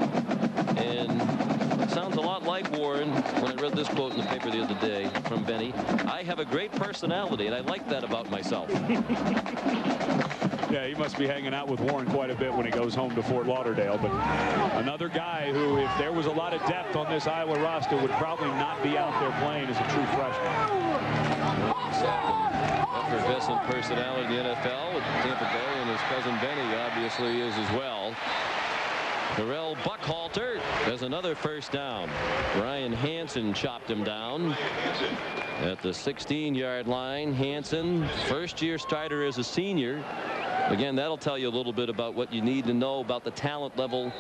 and sounds a lot like Warren. When I read this quote in the paper the other day from Benny, I have a great personality, and I like that about myself. Yeah, he must be hanging out with Warren quite a bit when he goes home to Fort Lauderdale. But another guy who, if there was a lot of depth on this Iowa roster, would probably not be out there playing as a true freshman. Effervescent personality in the NFL with Tampa Bay, and his cousin Benny obviously is as well. Terrell Buckhalter has another first down. Brian Hansen chopped him down at the 16-yard line. Hansen, first-year starter as a senior. Again, that'll tell you a little bit about what you need to know about the talent level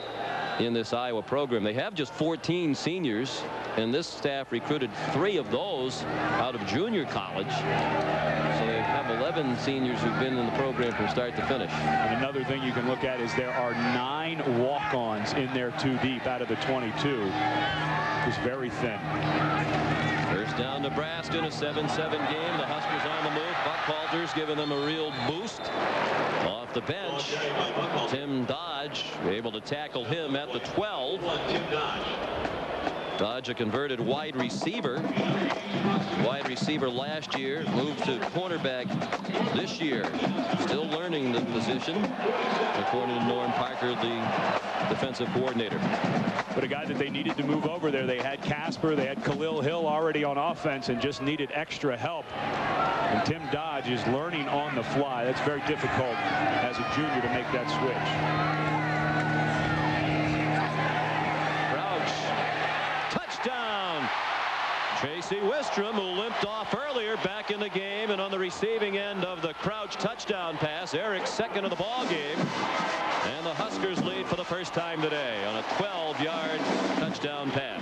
in this Iowa program. They have just 14 seniors, and this staff recruited 3 of those out of junior college. So they have 11 seniors who've been in the program from start to finish. And another thing you can look at is there are 9 walk-ons in there 2 deep out of the 22. It's very thin. First down, Nebraska in a 7-7 game. The Huskers on the move. Buckhalter's giving them a real boost. Off the bench, Tim Dodge able to tackle him at the 12. Dodge, a converted wide receiver. Wide receiver last year, moved to cornerback this year. Still learning the position, according to Norm Parker, the defensive coordinator. But a guy that they needed to move over there. They had Casper, they had Khalil Hill already on offense and just needed extra help. And Tim Dodge is learning on the fly. That's very difficult as a junior to make that switch. Touchdown! Tracy Wistrom, who limped off earlier, back in the game, and on the receiving end of the Crouch touchdown pass. Eric's second of the ball game, and the Huskers lead for the first time today on a 12-yard touchdown pass.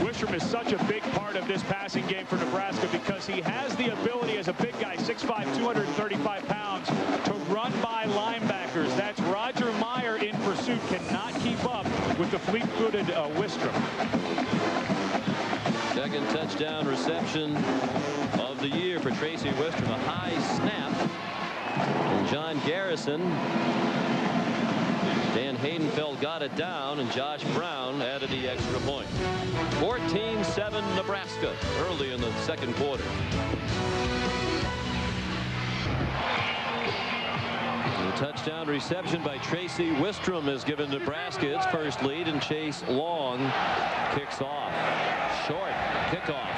Wistrom is such a big part of this passing game for Nebraska because he has the ability as a big guy, 6'5", 235 pounds, to run by linebackers. That's Roger Meyer in pursuit, cannot keep up with the fleet-footed Wistrom. Second touchdown reception of the year for Tracy Wistrom. A high snap from John Garrison. Dan Haydenfeld got it down, and Josh Brown added the extra point. 14-7 Nebraska early in the second quarter. The touchdown reception by Tracy Wistrom has given Nebraska its first lead, and Chase Long kicks off. Short kickoff.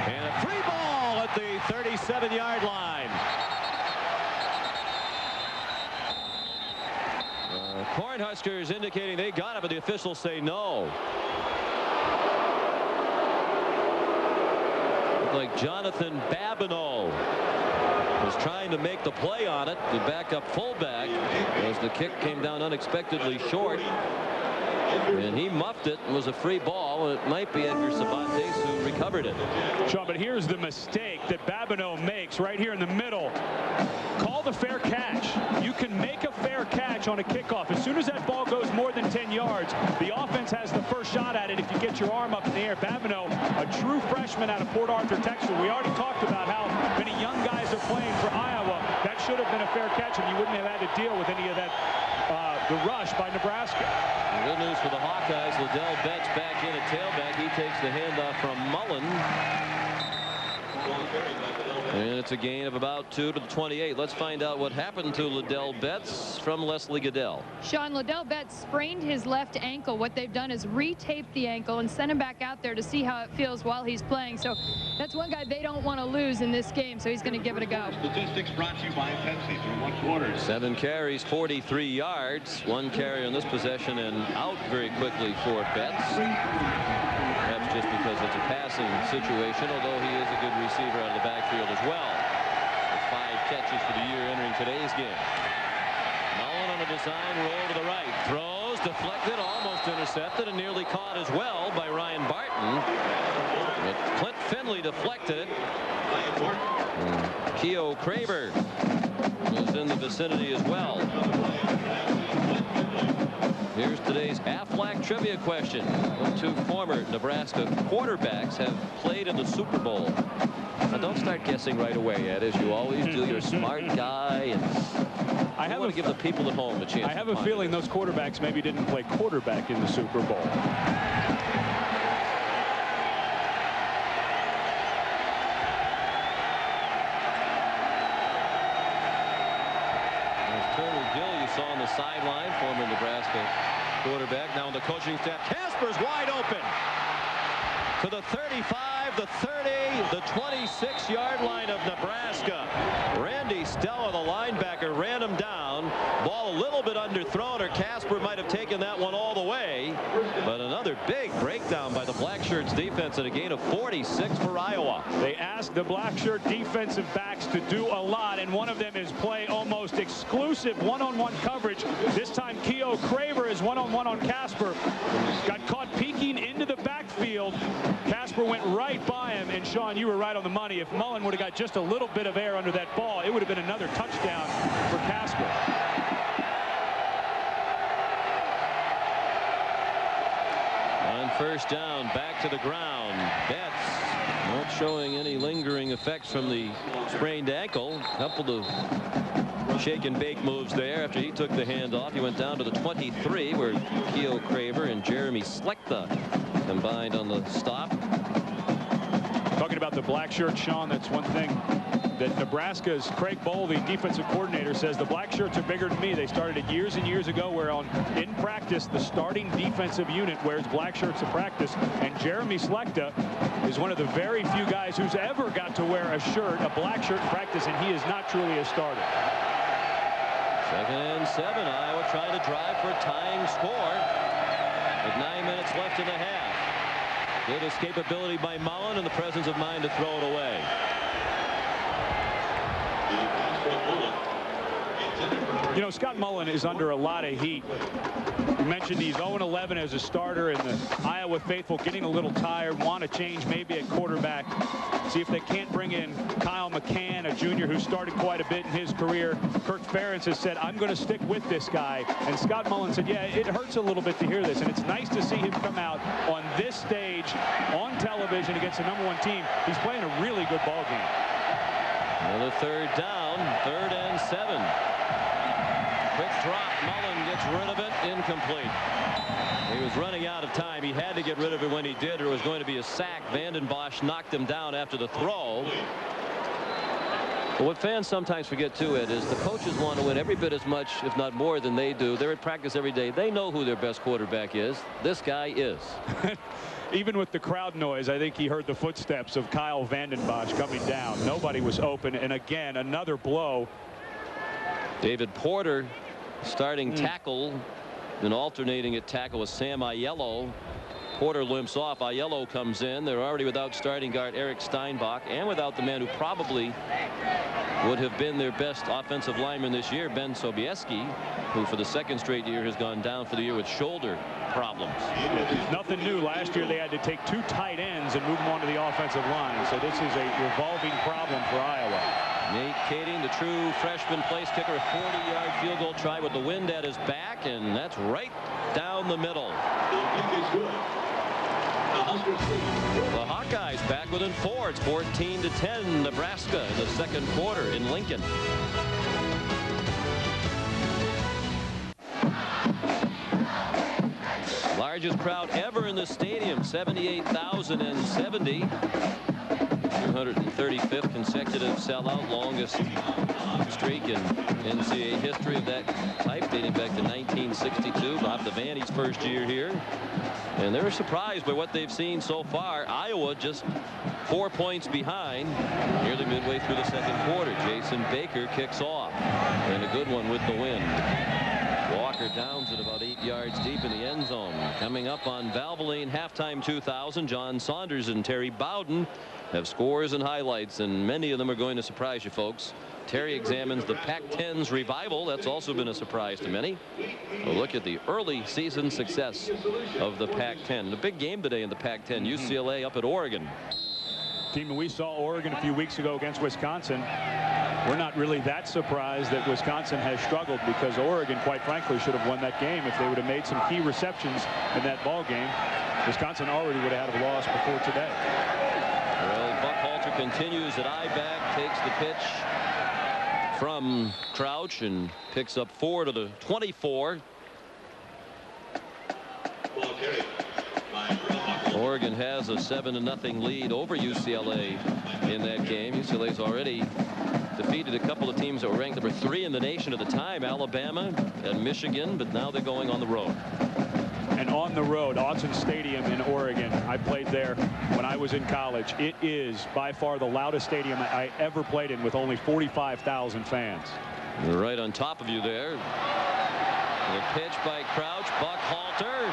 And a free ball at the 37-yard line. Cornhuskers indicating they got it, but the officials say no. Looked like Jonathan Babineau was trying to make the play on it, the backup fullback, as the kick came down unexpectedly short. And he muffed it. It was a free ball, and it might be Edgar Cervantes who recovered it. Sean, but here's the mistake that Babineau makes right here in the middle. Call the fair catch. You can make a fair catch on a kickoff. As soon as that ball goes more than 10 yards, the offense has the first shot at it if you get your arm up in the air. Babineau, a true freshman out of Port Arthur, Texas. We already talked about how many young guys are playing for Iowa. That should have been a fair catch, and you wouldn't have had to deal with any of that, the rush by Nebraska. Good news for the Hawkeyes. Liddell Betts back in at tailback. He takes the handoff from Mullen. And it's a gain of about 2 to the 28. Let's find out what happened to Liddell Betts from Leslie Goodell. Sean, Liddell Betts sprained his left ankle. What they've done is re-tape the ankle and send him back out there to see how it feels while he's playing. So that's one guy they don't want to lose in this game, so he's going to give it a go. Statistics brought to you by Pepsi through 1 quarter. 7 carries, 43 yards. 1 carry on this possession and out very quickly for Betts. Perhaps just because it's a passing situation, although he is a good receiver out of the backfield as well. With 5 catches for the year entering today's game. Mullen on a design roll to the right. Throws, deflected, almost intercepted, and nearly caught as well by Ryan Barton. But Clint Finley deflected it. Keo Craver was in the vicinity as well. Here's today's Aflac trivia question. What 2 former Nebraska quarterbacks have played in the Super Bowl? Now don't start guessing right away, Ed, as you always do. You're a smart guy, and I want to give the people at home a chance. I have a feeling those quarterbacks maybe didn't play quarterback in the Super Bowl. Saw on the sideline, former Nebraska quarterback. Now in the coaching staff, Casper's wide open to the 35, the 30, the 26-yard line of Nebraska. Randy Stella, the linebacker, ran him down. Ball a little bit underthrown, or Casper might have taken that one all the way. But another big breakdown by the Black Shirts defense and a gain of 46 for Iowa. They asked the Black Shirt defensive backs to do a lot, and one of them is play almost exclusive one-on-one coverage. This time Keo Craver is one-on-one on Casper. Got caught peeking into the backfield. Casper went right by him, and Sean, you were right on the money. If Mullen would have got just a little bit of air under that ball, it would have been another touchdown for Casper. On first down, back to the ground. Betts not showing any lingering effects from the sprained ankle. Couple of shake and bake moves there after he took the handoff. He went down to the 23, where Keo Craver and Jeremy Slechta combined on the stop. Talking about the Black Shirts, Sean, that's one thing that Nebraska's Craig Bohl, the defensive coordinator, says the Black Shirts are bigger than me. They started it years and years ago, where in practice the starting defensive unit wears Black Shirts to practice, and Jeremy Slechta is one of the very few guys who's ever got to wear a shirt, a black shirt in practice, and he is not truly a starter. 2nd and 7. Iowa trying to drive for a tying score with 9 minutes left in the half. Good escapability by Mullen and the presence of mind to throw it away. You know, Scott Mullen is under a lot of heat. You mentioned he's 0-11 as a starter, and the Iowa faithful getting a little tired, want to change maybe at quarterback. See if they can't bring in Kyle McCann, a junior who started quite a bit in his career. Kirk Ferentz has said, I'm going to stick with this guy. And Scott Mullen said, yeah, it hurts a little bit to hear this. And it's nice to see him come out on this stage on television against the #1 team. He's playing a really good ball game. Another 3rd down. down. 3rd and 7. Quick drop. Mullen gets rid of it. Incomplete. He was running out of time. He had to get rid of it when he did, or it was going to be a sack. Vanden Bosch knocked him down after the throw. But what fans sometimes forget too, Ed, is the coaches want to win every bit as much, if not more, than they do. They're at practice every day. They know who their best quarterback is. This guy is. Even with the crowd noise, I think he heard the footsteps of Kyle Vanden Bosch coming down. Nobody was open, and again, another blow. David Porter starting tackle, and alternating at tackle with Sam Aiello. Porter limps off. Aiello comes in. They're already without starting guard Eric Steinbach, and without the man who probably would have been their best offensive lineman this year, Ben Sobieski, who for the 2nd straight year has gone down for the year with shoulder problems. Nothing new. Last year they had to take 2 tight ends and move them onto the offensive line. So this is a revolving problem for Iowa. Nate Kading, the true freshman place kicker, a 40-yard field goal try with the wind at his back, and that's right down the middle. The Hawkeyes back within 4. It's 14-10 Nebraska in the 2nd quarter in Lincoln. Largest crowd ever in the stadium, 78,070. 235th consecutive sellout, longest streak in NCAA history of that type, dating back to 1962. Bob Devaney's first year here, and they're surprised by what they've seen so far. Iowa just 4 points behind, nearly midway through the 2nd quarter. Jason Baker kicks off, and a good one with the wind. Walker downs it about 8 yards deep in the end zone. Coming up on Valvoline Halftime 2000, John Saunders and Terry Bowden have scores and highlights, and many of them are going to surprise you folks. Terry examines the Pac-10's revival. That's also been a surprise to many. A look at the early season success of the Pac-10. The big game today in the Pac-10, UCLA up at Oregon. Team we saw Oregon a few weeks ago against Wisconsin. We're not really that surprised that Wisconsin has struggled, because Oregon, quite frankly, should have won that game if they would have made some key receptions in that ball game. Wisconsin already would have had a loss before today. Well, Buckhalter continues at I-back, takes the pitch from Crouch and picks up 4 to the 24. Oregon has a 7-0 lead over UCLA in that game. UCLA's already defeated a couple of teams that were ranked number 3 in the nation at the time, Alabama and Michigan, but now they're going on the road. And on the road, Autzen Stadium in Oregon. I played there when I was in college. It is by far the loudest stadium I ever played in, with only 45,000 fans. They're right on top of you there. The pitch by Crouch. Buckhalter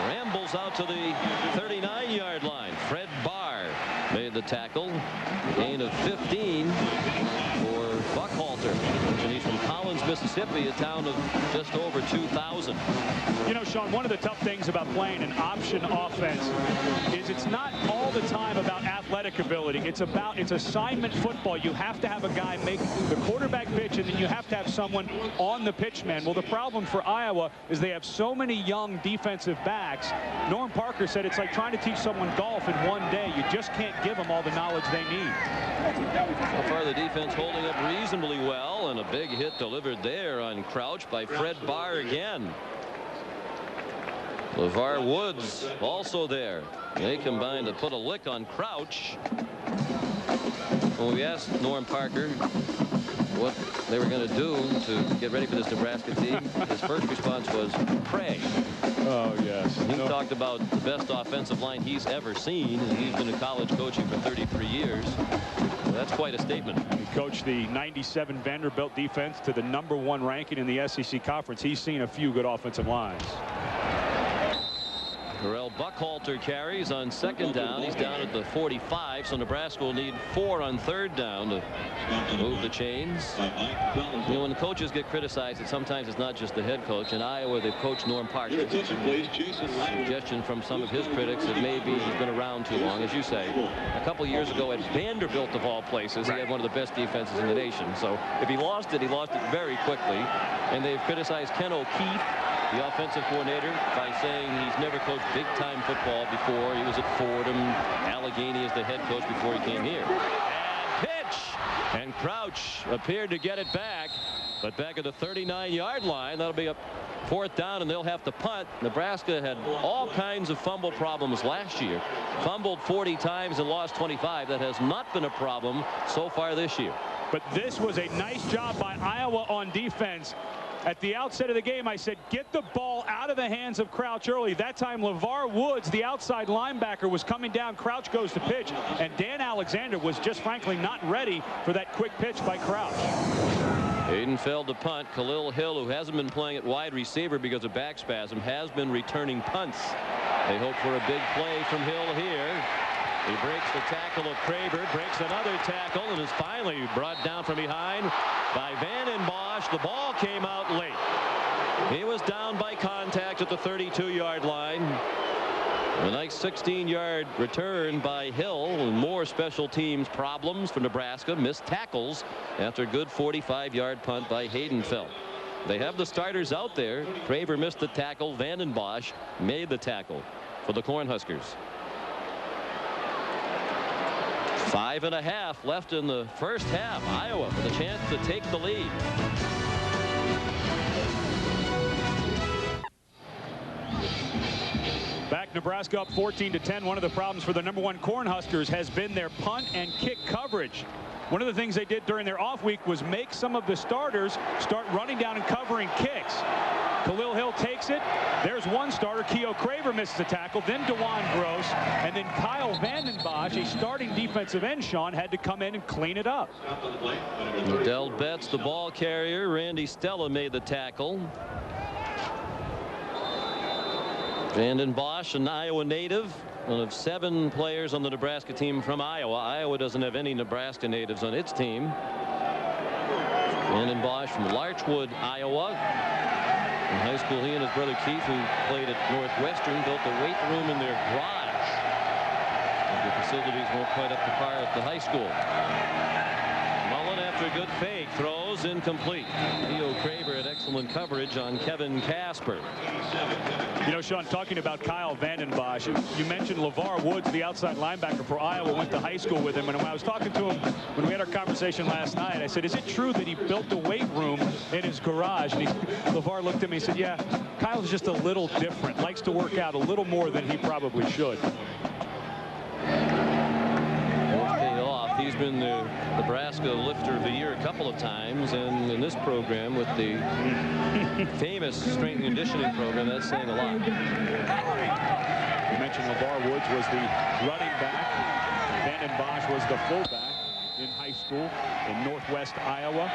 rambles out to the 39-yard line. Fred Barr made the tackle. Gain of 15 for Buckhalter. And he's from Collins, Mississippi, a town of just over 2,000. You know, Sean, one of the tough things about playing an option offense is it's not all the time about athletic ability. It's assignment football. You have to have a guy make the quarterback pitch, and then you have to have someone on the pitch man. Well, the problem for Iowa is they have so many young defensive backs. Norm Parker said it's like trying to teach someone golf in one day. You just can't give them all the knowledge they need. So far, the defense holding up reasonably well, and a big hit delivered there on Crouch by Fred Barr again. LeVar Woods also there. They combined to put a lick on Crouch. When we asked Norm Parker what they were going to do to get ready for this Nebraska team, his first response was pray. Oh, yes. He talked about the best offensive line he's ever seen, and he's been in college coaching for 33 years. So that's quite a statement. He coached the 97 Vanderbilt defense to the #1 ranking in the SEC conference. He's seen a few good offensive lines. Terrell Buckhalter carries on 2nd down. He's down at the 45, so Nebraska will need 4 on 3rd down to move the chains. You know, when the coaches get criticized, sometimes it's not just the head coach. In Iowa, they've coached Norm Parker. Suggestion from some of his critics that maybe he's been around too long, as you say. A couple years ago at Vanderbilt, of all places, he had one of the best defenses in the nation. So if he lost it very quickly. And they've criticized Ken O'Keefe, the offensive coordinator, by saying he's never coached big-time football before. He was at Fordham. Allegheny as the head coach before he came here. And pitch And Crouch appeared to get it back, but back at the 39-yard line. That'll be a 4th down, and they'll have to punt. Nebraska had all kinds of fumble problems last year. Fumbled 40 times and lost 25. That has not been a problem so far this year. But this was a nice job by Iowa on defense. At the outset of the game, I said, get the ball out of the hands of Crouch early. That time, LeVar Woods, the outside linebacker, was coming down. Crouch goes to pitch, and Dan Alexander was just frankly not ready for that quick pitch by Crouch. Hayden failed to punt. Khalil Hill, who hasn't been playing at wide receiver because of back spasm, has been returning punts. They hope for a big play from Hill here. He breaks the tackle of Craver, breaks another tackle, and is finally brought down from behind by Vanden Bosch. The ball came out late. He was down by contact at the 32-yard line. A nice 16-yard return by Hill, and more special teams problems for Nebraska. Missed tackles after a good 45-yard punt by Haydenfeld. They have the starters out there. Craver missed the tackle. Vanden Bosch made the tackle for the Cornhuskers. 5.5 left in the first half. Iowa with a chance to take the lead. Back Nebraska up 14-10. One of the problems for the #1 Cornhuskers has been their punt and kick coverage. One of the things they did during their off week was make some of the starters start running down and covering kicks. Khalil Hill takes it. There's one starter. Keo Craver misses a tackle. Then DeJuan Gross. And then Kyle Vanden Bosch, a starting defensive end, Sean, had to come in and clean it up. Dell Betts, the ball carrier. Randy Stella made the tackle. Vanden Bosch, an Iowa native. One of 7 players on the Nebraska team from Iowa. Iowa doesn't have any Nebraska natives on its team. Vanden Bosch from Larchwood, Iowa. In high school, he and his brother Keith, who played at Northwestern, built a weight room in their garage. The facilities weren't quite up to par at the high school. Mullen, after a good fake, throws incomplete. Keo Craver had excellent coverage on Kevin Casper. You know, Sean, talking about Kyle Vanden Bosch, you mentioned LeVar Woods, the outside linebacker for Iowa, went to high school with him. And when I was talking to him when we had our conversation last night, I said, is it true that he built the weight room in his garage? And LeVar looked at me and said, yeah, Kyle's just a little different, likes to work out a little more than he probably should. He's been the Nebraska lifter of the year a couple of times, and in this program with the famous strength and conditioning program, that's saying a lot. You mentioned LeVar Woods was the running back. Vanden Bosch was the fullback in high school in Northwest Iowa.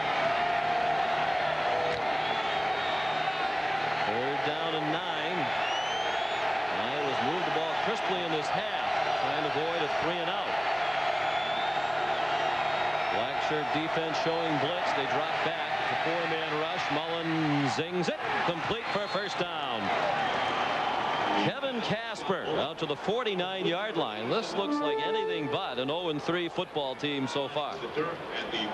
3rd down and 9. Iowa's moved the ball crisply in this half, trying to avoid a 3-and-out. Black shirt defense showing blitz. They drop back. The 4-man rush. Mullen zings it. Complete for a first down. Kevin Casper out to the 49-yard line. This looks like anything but an 0-3 football team so far.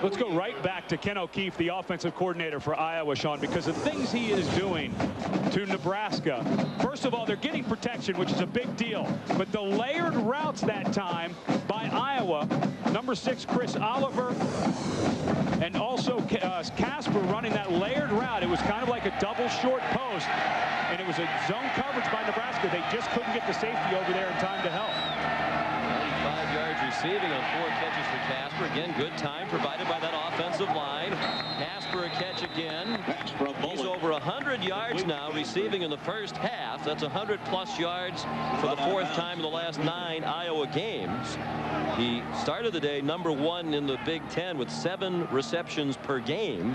Let's go right back to Ken O'Keefe, the offensive coordinator for Iowa, Sean, because the things he is doing to Nebraska. First of all, they're getting protection, which is a big deal. But the layered routes that time by Iowa, number 6 Chris Oliver, and also Casper running that layered route. It was kind of like a double short post, and it was a zone coverage by Nebraska. They just couldn't get the safety over there in time to help. 95 yards receiving on 4 catches for Casper. Again, good time provided by that offensive line. Casper a catch again. He's over 100 yards now receiving in the first half. That's 100+ yards for the 4th time in the last 9 Iowa games. He started the day #1 in the Big Ten with 7 receptions per game,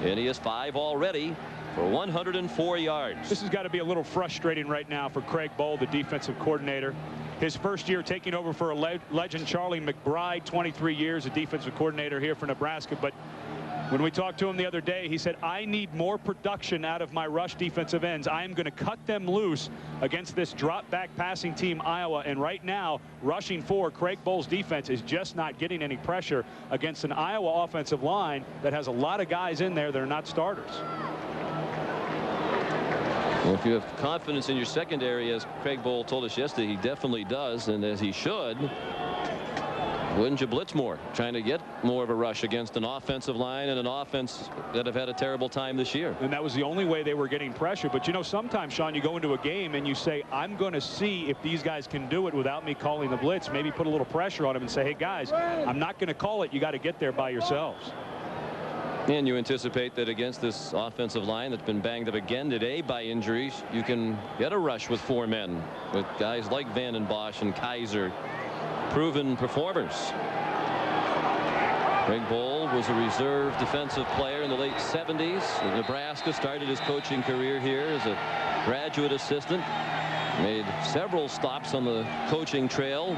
and he has 5 already for 104 yards. This has got to be a little frustrating right now for Craig Bohl, the defensive coordinator. His first year taking over for a legend, Charlie McBride, 23 years, a defensive coordinator here for Nebraska. But when we talked to him the other day, he said, I need more production out of my rush defensive ends. I am going to cut them loose against this drop-back passing team, Iowa. And right now, rushing for Craig Bohl's defense is just not getting any pressure against an Iowa offensive line that has a lot of guys in there that are not starters. Well, if you have confidence in your secondary, as Craig Bohl told us yesterday, he definitely does, and as he should. Wouldn't you blitz more, trying to get more of a rush against an offensive line and an offense that have had a terrible time this year? And that was the only way they were getting pressure. But you know, sometimes, Sean, you go into a game and you say, I'm going to see if these guys can do it without me calling the blitz. Maybe put a little pressure on them and say, hey guys, I'm not going to call it. You got to get there by yourselves. And you anticipate that against this offensive line that's been banged up again today by injuries, you can get a rush with 4 men, with guys like Van den Bosch and Kaiser, proven performers. Greg Bohl was a reserve defensive player in the late 70s. Nebraska started his coaching career here as a graduate assistant. Made several stops on the coaching trail.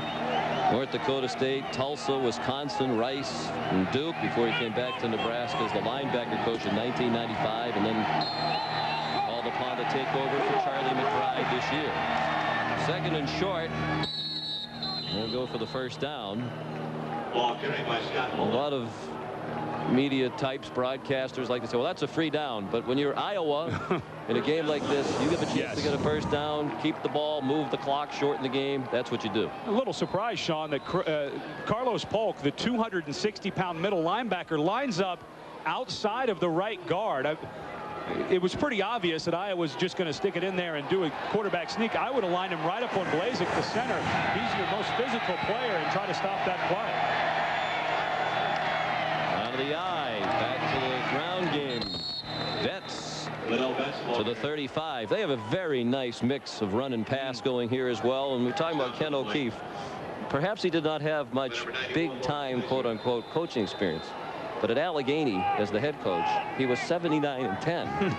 North Dakota State, Tulsa, Wisconsin, Rice, and Duke before he came back to Nebraska as the linebacker coach in 1995, and then called upon to take over for Charlie McBride this year. 2nd and short. They'll go for the first down. A lot of media types, broadcasters like to say, well, that's a free down. But when you're Iowa in a game like this, you get a chance to get a first down, keep the ball, move the clock, shorten the game. That's what you do. A little surprised, Sean, that Carlos Polk, the 260-pound middle linebacker, lines up outside of the right guard. It was pretty obvious that Iowa was just going to stick it in there and do a quarterback sneak. I would have lined him right up on Blazek, the center. He's your most physical player, and try to stop that play. Out of the eye, back to the ground game. Betts to the 35. They have a very nice mix of run and pass going here as well. And we're talking about Ken O'Keefe. Perhaps he did not have much big-time, quote-unquote, coaching experience. But at Allegheny, as the head coach, he was 79-10.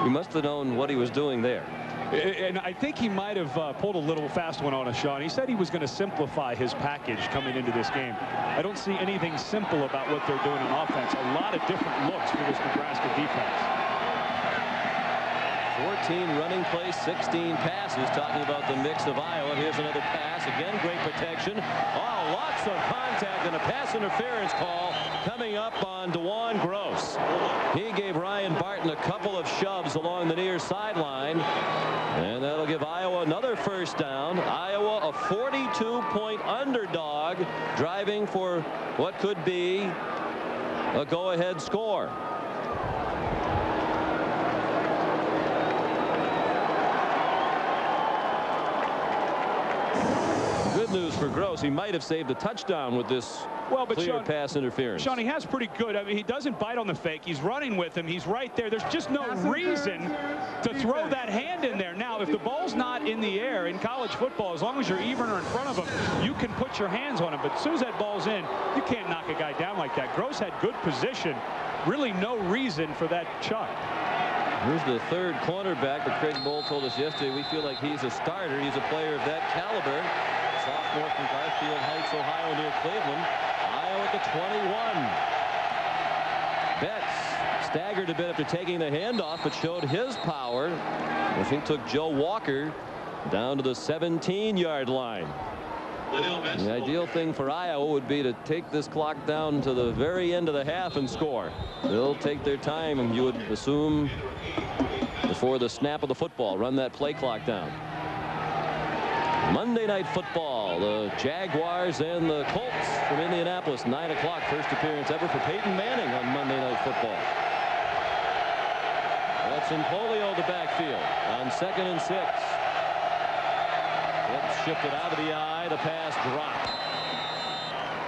He must have known what he was doing there. And I think he might have pulled a little fast one on us, Sean. He said he was going to simplify his package coming into this game. I don't see anything simple about what they're doing on offense. A lot of different looks for this Nebraska defense. 14 running plays, 16 passes. Talking about the mix of Iowa. Here's another pass. Again, great protection. Oh, lots of contact and a pass interference call coming up on DeJuan Gross. He gave Ryan Barton a couple of shoves along the near sideline. And that'll give Iowa another first down. Iowa, a 42-point underdog, driving for what could be a go-ahead score. Good news for Gross. He might have saved a touchdown with this clear pass interference. Sean, he has pretty good. I mean, he doesn't bite on the fake. He's running with him. He's right there. There's just no reason to throw that hand in there. Now, if the ball's not in the air in college football, as long as you're even or in front of him, you can put your hands on him. But as soon as that ball's in, you can't knock a guy down like that. Gross had good position. Really no reason for that chuck. Here's the 3rd cornerback, but Craig Bohl told us yesterday we feel like he's a starter. He's a player of that caliber. Sophomore from Garfield Heights, Ohio, near Cleveland. Iowa at the 21. Betts staggered a bit after taking the handoff, but showed his power. I think took Joe Walker down to the 17-yard line. The ideal thing for Iowa would be to take this clock down to the very end of the half and score. They'll take their time, and you would assume, before the snap of the football, run that play clock down. Monday Night Football, the Jaguars and the Colts from Indianapolis. 9 o'clock, first appearance ever for Peyton Manning on Monday Night Football. That's in Polio, the backfield, on 2nd and 6. It's shifted out of the eye. The pass dropped.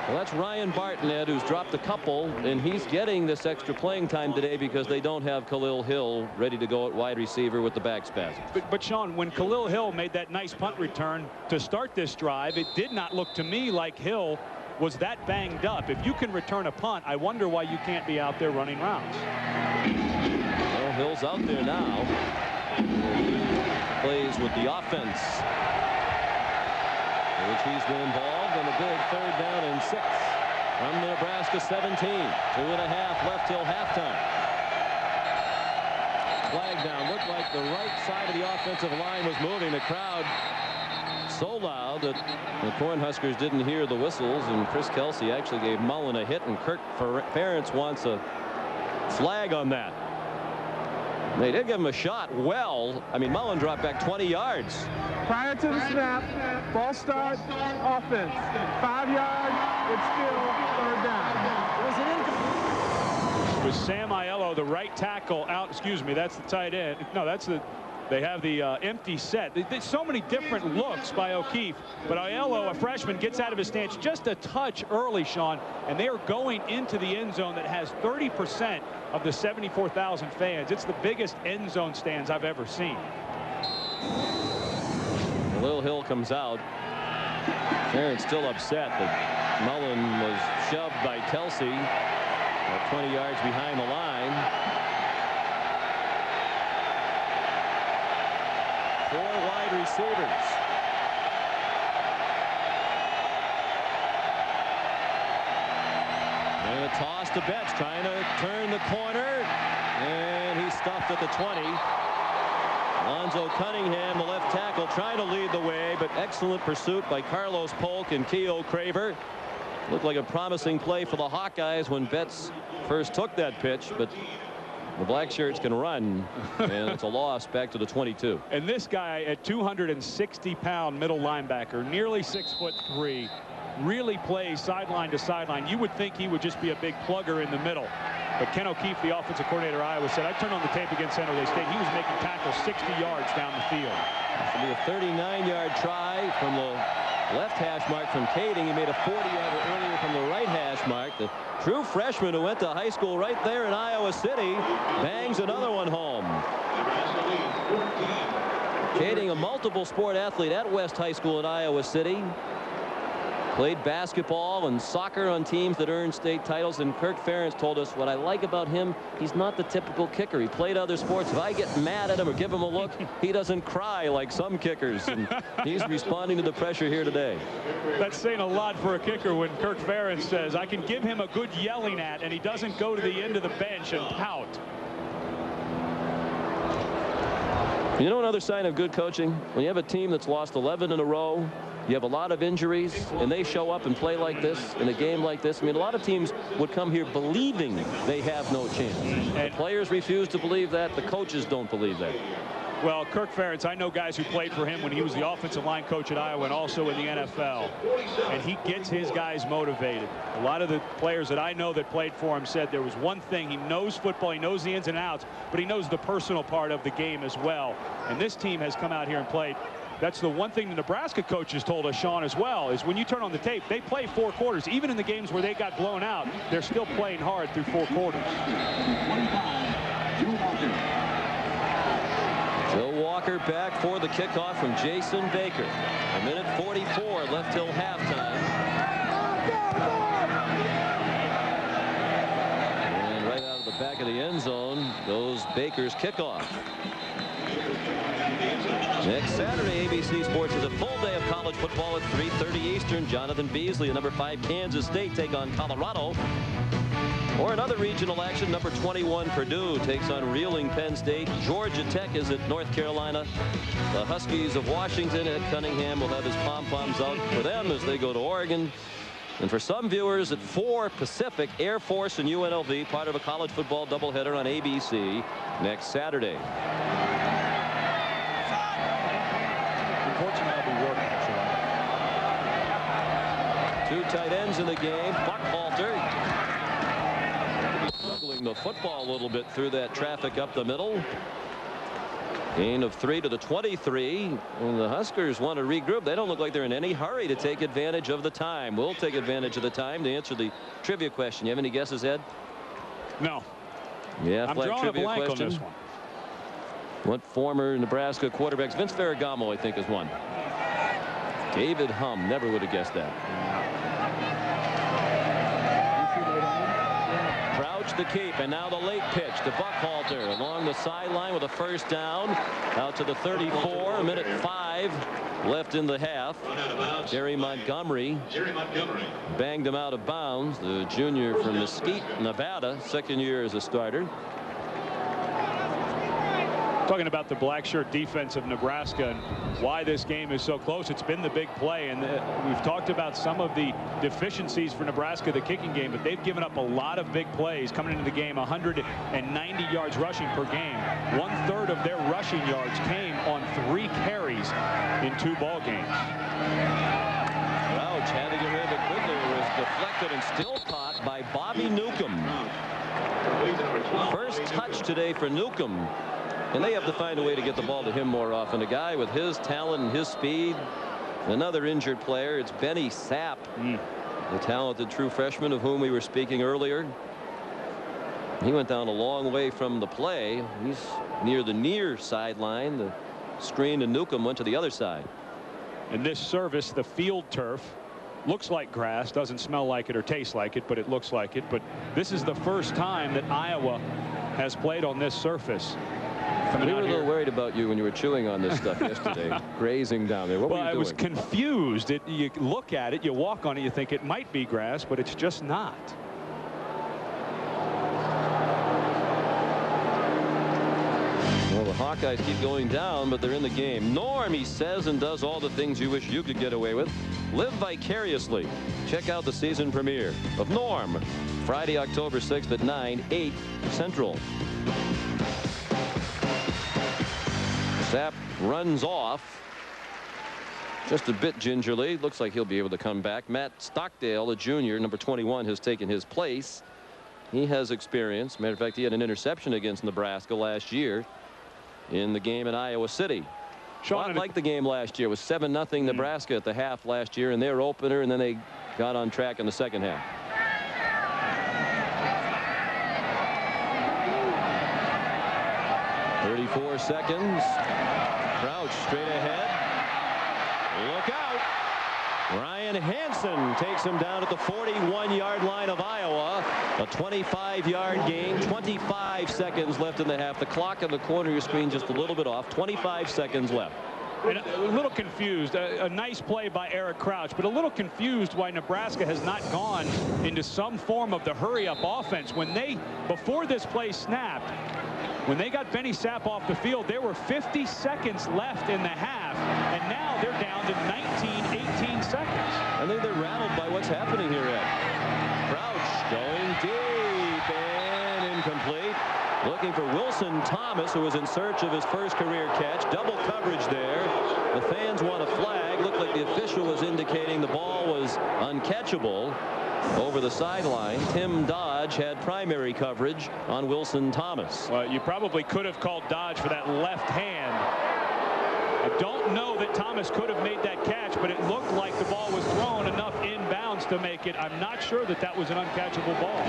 Well, that's Ryan Barton, Ed, who's dropped a couple, and he's getting this extra playing time today because they don't have Khalil Hill ready to go at wide receiver with the back spasms. But Sean, when Khalil Hill made that nice punt return to start this drive, it did not look to me like Hill was that banged up. If you can return a punt, I wonder why you can't be out there running routes. Well, Hill's out there now. Plays with the offense, which he's been involved in a big 3rd down and 6 from the Nebraska 17. 2.5 left till halftime. Flag down. Looked like the right side of the offensive line was moving. The crowd so loud that the Cornhuskers didn't hear the whistles, and Chris Kelsey actually gave Mullen a hit, and Kirk Ferentz wants a flag on that. They did give him a shot. Well, I mean, Mullen dropped back 20 yards. Prior to the snap, false start, offense. 5 yards, it's still third down. With Sam Aiello, the right tackle, out. Excuse me, that's the tight end. No, that's the. They have the empty set. There's so many different looks by O'Keefe, but Aiello, a freshman, gets out of his stance just a touch early, Sean, and they are going into the end zone that has 30% of the 74,000 fans. It's the biggest end zone stands I've ever seen. Lil Hill comes out. Aaron's still upset that Mullen was shoved by Kelsey 20 yards behind the line. 4 wide receivers. And a toss to Betts, trying to turn the corner, and he's stuffed at the 20. Alonzo Cunningham, the left tackle, trying to lead the way, but excellent pursuit by Carlos Polk and Keo Craver. Looked like a promising play for the Hawkeyes when Betts first took that pitch, but the black shirts can run, and it's a loss back to the 22. And this guy, at 260-pound middle linebacker, nearly 6'3", really plays sideline to sideline. You would think he would just be a big plugger in the middle. But Ken O'Keefe, the offensive coordinator of Iowa, said, I turned on the tape against San Jose State. He was making tackles 60 yards down the field. This will be a 39-yard try from the left hash mark from Kading. He made a 40-yarder earlier from the right hash mark. The true freshman who went to high school right there in Iowa City bangs another one home. Kading, a multiple sport athlete at West High School in Iowa City. Played basketball and soccer on teams that earned state titles, and Kirk Ferentz told us, what I like about him, he's not the typical kicker. He played other sports. If I get mad at him or give him a look, he doesn't cry like some kickers, and he's responding to the pressure here today. That's saying a lot for a kicker when Kirk Ferentz says, I can give him a good yelling at, and he doesn't go to the end of the bench and pout. You know another sign of good coaching? When you have a team that's lost 11 in a row, you have a lot of injuries, and they show up and play like this in a game like this. I mean, a lot of teams would come here believing they have no chance. The players refuse to believe that. The coaches don't believe that. Well, Kirk Ferentz, I know guys who played for him when he was the offensive line coach at Iowa and also in the NFL. And he gets his guys motivated. A lot of the players that I know that played for him said there was one thing. He knows football, he knows the ins and outs, but he knows the personal part of the game as well. And this team has come out here and played. That's the one thing the Nebraska coaches told us, Sean, as well, is when you turn on the tape, they play 4 quarters. Even in the games where they got blown out, they're still playing hard through 4 quarters. Joe Walker back for the kickoff from Jason Baker. 1:44 left till halftime. And right out of the back of the end zone goes Baker's kickoff. Next Saturday, ABC Sports is a full day of college football at 3:30 Eastern. Jonathan Beasley and number 5 Kansas State take on Colorado. Or another regional action, number 21 Purdue takes on reeling Penn State. Georgia Tech is at North Carolina. The Huskies of Washington at Cunningham will have his pom-poms out for them as they go to Oregon. And for some viewers at 4 Pacific, Air Force and UNLV, part of a college football doubleheader on ABC next Saturday. Two tight ends in the game. Buckhalter juggling the football a little bit through that traffic up the middle. Gain of 3 to the 23. And the Huskers want to regroup. They don't look like they're in any hurry to take advantage of the time. We'll take advantage of the time to answer the trivia question. You have any guesses, Ed? No. Yeah, I'm drawing a blank question on this one. What former Nebraska quarterbacks? Vince Ferragamo, I think, is one. David Humm, never would have guessed that. Crouch the keep, and now the late pitch to Buckhalter along the sideline with a first down out to the 34. 1:05 left in the half. Jerry Montgomery banged him out of bounds. The junior from Mesquite, Nevada, second year as a starter. Talking about the black shirt defense of Nebraska and why this game is so close. It's been the big play, and we've talked about some of the deficiencies for Nebraska, the kicking game, but they've given up a lot of big plays coming into the game. 190 yards rushing per game. 1/3 of their rushing yards came on 3 carries in 2 ball games. Crouch had to get rid of it quickly. It was deflected and still caught by Bobby Newcomb. First touch today for Newcomb. And they have to find a way to get the ball to him more often. A guy with his talent and his speed. Another injured player. It's Benny Sept, the talented true freshman of whom we were speaking earlier. He went down a long way from the play. He's near the near sideline. The screen to Newcomb went to the other side. In this service, the field turf looks like grass, doesn't smell like it or taste like it, but it looks like it. But this is the first time that Iowa has played on this surface. We were a little worried about you when you were chewing on this stuff yesterday, grazing down there. What were you doing? I was confused. You look at it, you walk on it, you think it might be grass, but it's just not. Well, the Hawkeyes keep going down, but they're in the game. Norm, he says and does all the things you wish you could get away with. Live vicariously. Check out the season premiere of Norm, Friday, October 6th at 9, 8 Central. Sept runs off just a bit gingerly. Looks like he'll be able to come back. Matt Stockdale, a junior, number 21, has taken his place. He has experience. Matter of fact, he had an interception against Nebraska last year in the game in Iowa City. Sean, like the game last year, it was 7-0 Nebraska at the half last year in their opener, and then they got on track in the second half. 34 seconds. Crouch straight ahead. Look out. Ryan Hansen takes him down at the 41-yard line of Iowa. A 25-yard gain. 25 seconds left in the half. The clock on the corner of your screen just a little bit off. 25 seconds left. And a little confused. A nice play by Eric Crouch, but a little confused why Nebraska has not gone into some form of the hurry-up offense. Before this play snapped, when they got Benny Sept off the field, there were 50 seconds left in the half, and now they're down to 19, 18 seconds. I think they're rattled by what's happening here, Ed. Crouch going deep and incomplete. Looking for Wilson Thomas, who was in search of his first career catch. Double coverage there. The fans want a flag. Looked like the official was indicating the ball was uncatchable over the sideline. Tim Dodge had primary coverage on Wilson Thomas. Well, you probably could have called Dodge for that left hand. I don't know that Thomas could have made that catch, but it looked like the ball was thrown enough inbounds to make it. I'm not sure that that was an uncatchable ball.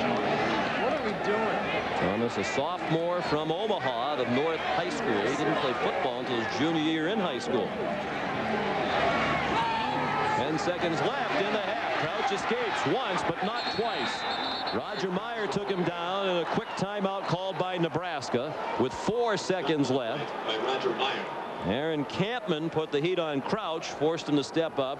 What are we doing? Thomas, a sophomore from Omaha of North High School. He didn't play football until his junior year in high school. 10 seconds left in the half. Crouch escapes once, but not twice. Roger Meyer took him down in a quick timeout called by Nebraska with 4 seconds left. Aaron Campman put the heat on Crouch, forced him to step up,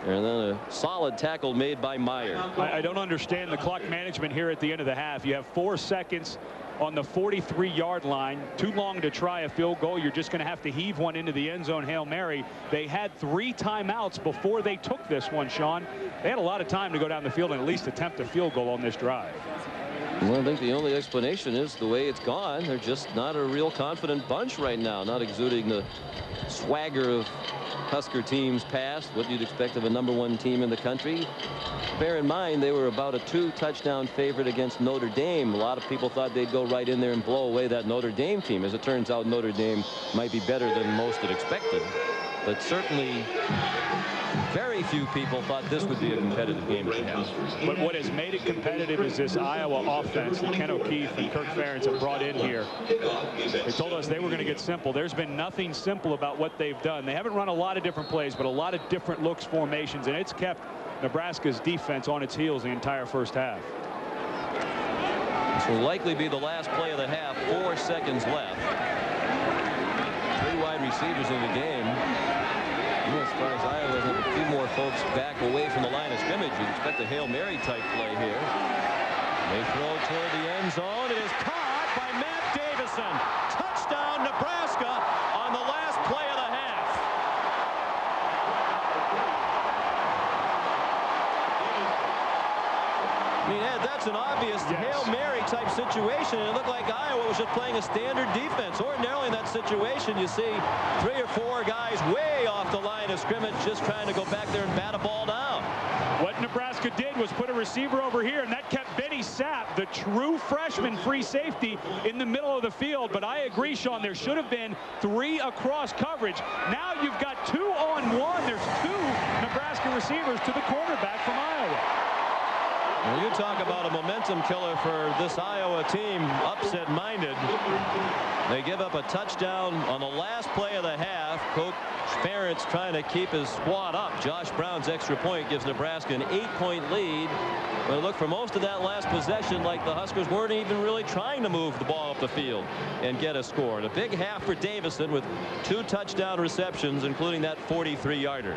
and then a solid tackle made by Meyer. I don't understand the clock management here at the end of the half. You have 4 seconds on the 43-yard line. Too long to try a field goal. You're just going to have to heave one into the end zone. Hail Mary. They had 3 timeouts before they took this one, Sean. They had a lot of time to go down the field and at least attempt a field goal on this drive. Well, I think the only explanation is the way it's gone. They're just not a real confident bunch right now, not exuding the swagger of Husker teams past, what you'd expect of a #1 team in the country. Bear in mind, they were about a 2-touchdown favorite against Notre Dame. A lot of people thought they'd go right in there and blow away that Notre Dame team. As it turns out, Notre Dame might be better than most had expected. But certainly, very few people thought this would be a competitive game at the half. But what has made it competitive is this Iowa offense that Ken O'Keefe and Kirk Ferentz have brought in here. They told us they were going to get simple. There's been nothing simple about what they've done. They haven't run a lot of different plays, but a lot of different looks, formations, and it's kept Nebraska's defense on its heels the entire first half. This will likely be the last play of the half. 4 seconds left. 3 wide receivers in the game. As far as Iowa, a few more folks back away from the line of scrimmage. You'd expect a Hail Mary type play here. They throw toward the end zone. It is caught by Matt Davison. Touchdown, Nebraska. situation, and it looked like Iowa was just playing a standard defense. Ordinarily in that situation, you see 3 or 4 guys way off the line of scrimmage just trying to go back there and bat a ball down. What Nebraska did was put a receiver over here, and that kept Benny Sept, the true freshman free safety, in the middle of the field. But I agree, Sean, there should have been 3 across coverage. Now you've got 2 on 1. There's 2 Nebraska receivers to the quarterback from Iowa. Well, you talk about a momentum killer for this Iowa team, upset-minded. They give up a touchdown on the last play of the half. Coach Ferentz trying to keep his squad up. Josh Brown's extra point gives Nebraska an 8-point lead. But it looked for most of that last possession like the Huskers weren't even really trying to move the ball up the field and get a score. And a big half for Davison with 2 touchdown receptions, including that 43-yarder.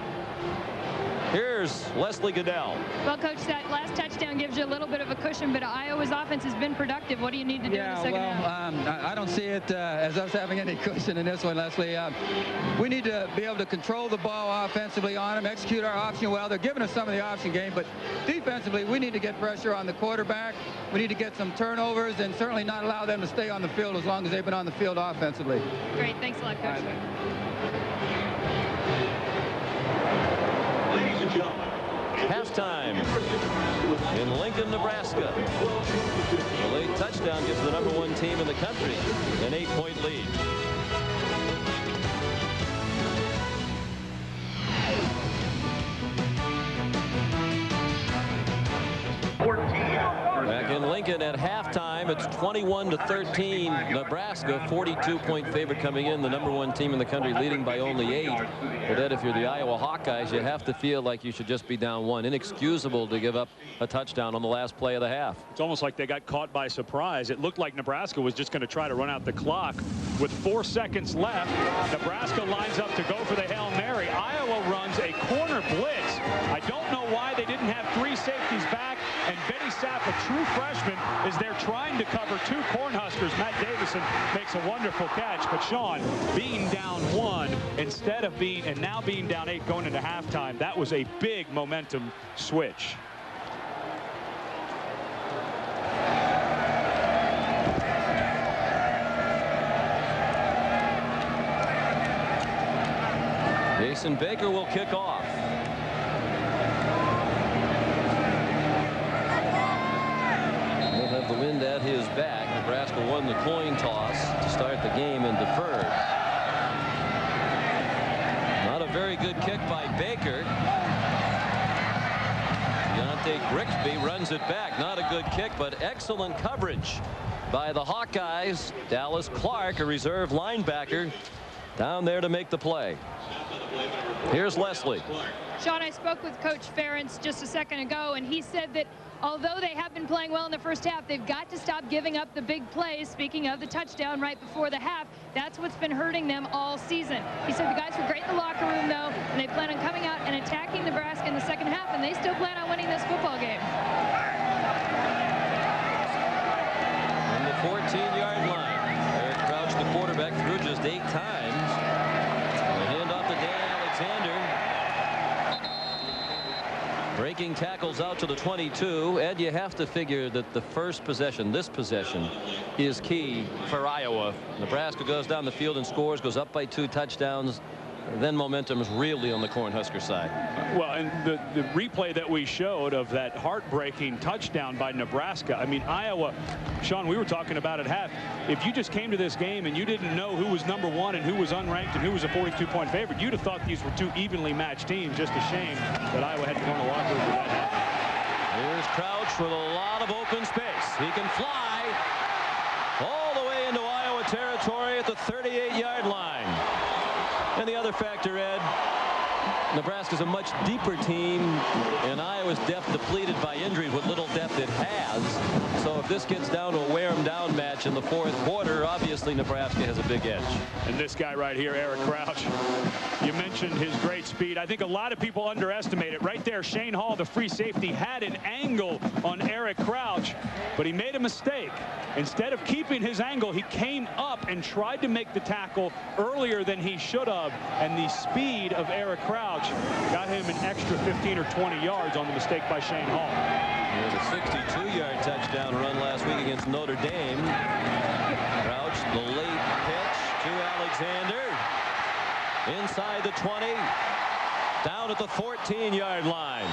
Here's Leslie Goodell. Well, Coach, that last touchdown gives you a little bit of a cushion, but Iowa's offense has been productive. What do you need to do in the second half? I don't see it as us having any cushion in this one, Leslie. We need to be able to control the ball offensively on them, execute our option well. They're giving us some of the option game, but defensively, we need to get pressure on the quarterback. We need to get some turnovers and certainly not allow them to stay on the field as long as they've been on the field offensively. Great. Thanks a lot, Coach. Halftime in Lincoln, Nebraska. The late touchdown gives the #1 team in the country an 8-point lead. Back in Lincoln at halftime, it's 21-13. Nebraska, 42-point favorite coming in. The #1 team in the country leading by only 8. But Ed, if you're the Iowa Hawkeyes, you have to feel like you should just be down 1. Inexcusable to give up a touchdown on the last play of the half. It's almost like they got caught by surprise. It looked like Nebraska was just going to try to run out the clock. With 4 seconds left, Nebraska lines up to go for the Hail Mary. Iowa runs a corner blitz. I don't know why they didn't have 3 safeties back, and Benny Sept, a true freshman, is there trying to cover 2 Cornhuskers. Matt Davison makes a wonderful catch, but Sean, being down 1 instead of being, and now being down 8 going into halftime, that was a big momentum switch. Jason Baker will kick off. He'll have the wind at his back. Nebraska won the coin toss to start the game and deferred. Not a very good kick by Baker. Deontay Grigsby runs it back. Not a good kick, but excellent coverage by the Hawkeyes. Dallas Clark, a reserve linebacker, down there to make the play. Here's Leslie. Sean, I spoke with Coach Ferentz just a second ago, and he said that although they have been playing well in the first half, they've got to stop giving up the big plays. Speaking of the touchdown right before the half, that's what's been hurting them all season. He said the guys were great in the locker room, though, and they plan on coming out and attacking Nebraska in the second half, and they still plan on winning this football game. On the 14-yard line, Eric Crouch, the quarterback, threw just 8 times. The handoff to Dan Alexander. Breaking tackles out to the 22. Ed, you have to figure that the first possession, this possession, is key for Iowa. Nebraska goes down the field and scores, goes up by 2 touchdowns. Then momentum is really on the Cornhusker side. Well, and the replay that we showed of that heartbreaking touchdown by Nebraska. I mean, Iowa, Sean, we were talking about at half. If you just came to this game and you didn't know who was #1 and who was unranked and who was a 42-point favorite, you'd have thought these were 2 evenly matched teams. Just a shame that Iowa had to go in the locker room for that happen. Here's Crouch with a lot of open space. He can fly all the way into Iowa territory at the 38-yard line. And the other factor, Ed, Nebraska's a much deeper team, and Iowa's depth depleted by injuries with little depth it has. So if this gets down to a wear-em-down match in the 4th quarter, obviously Nebraska has a big edge. And this guy right here, Eric Crouch, you mentioned his great speed. I think a lot of people underestimate it. Right there, Shane Hall, the free safety, had an angle on Eric Crouch, but he made a mistake. Instead of keeping his angle, he came up and tried to make the tackle earlier than he should have, and the speed of Eric Crouch got him an extra 15 or 20 yards on the mistake by Shane Hall. With a 62-yard touchdown run last week against Notre Dame. Crouch, the late pitch to Alexander. Inside the 20. Down at the 14-yard line.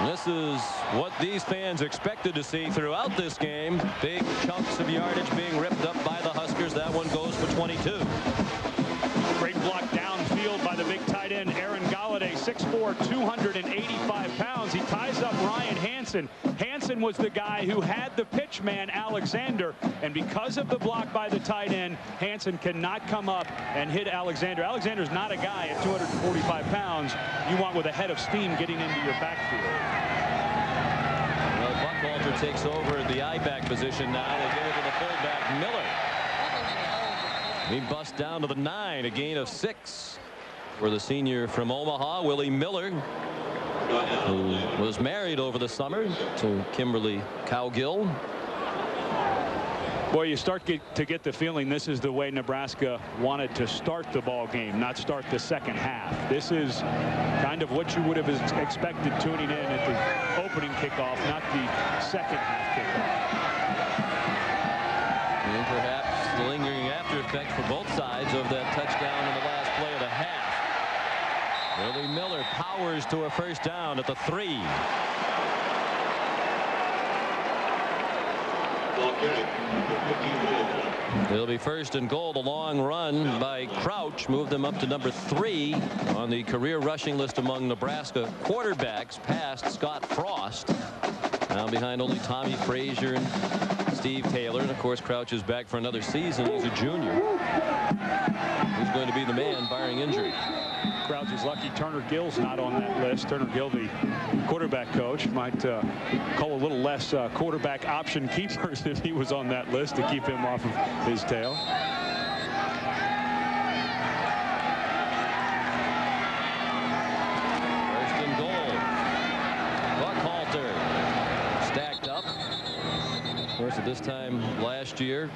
This is what these fans expected to see throughout this game. Big chunks of yardage being ripped up by the Huskers. That one goes for 22. Great block downfield by the big tight end Aaron Galladay, 6'4", 285 pounds. He ties up Ryan Hansen. Hansen was the guy who had the pitch man Alexander, and because of the block by the tight end, Hansen cannot come up and hit Alexander. Alexander's not a guy at 245 pounds you want with a head of steam getting into your backfield. Well, Buchalter takes over at the I-back position now. They give it to the fullback Miller. He busts down to the 9, a gain of 6 for the senior from Omaha, Willie Miller, who was married over the summer to Kimberly Cowgill. Boy, you start to get the feeling this is the way Nebraska wanted to start the ball game, not start the second half. This is kind of what you would have expected tuning in at the opening kickoff, not the second half kickoff. And perhaps the lingering after effect for both sides of that touchdown in the last play of the half. Willie Miller powers to a first down at the 3. It'll be first and goal. The long run by Crouch moved them up to number 3 on the career rushing list among Nebraska quarterbacks, past Scott Frost. Now behind only Tommy Frazier and Steve Taylor, and of course Crouch is back for another season. He's a junior. Who's going to be the man barring injury? Crouch is lucky Turner Gill's not on that list. Turner Gill, the quarterback coach, might call a little less quarterback option keepers if he was on that list to keep him off of his tail. First and goal. Buchalter stacked up. Of course, at this time last year,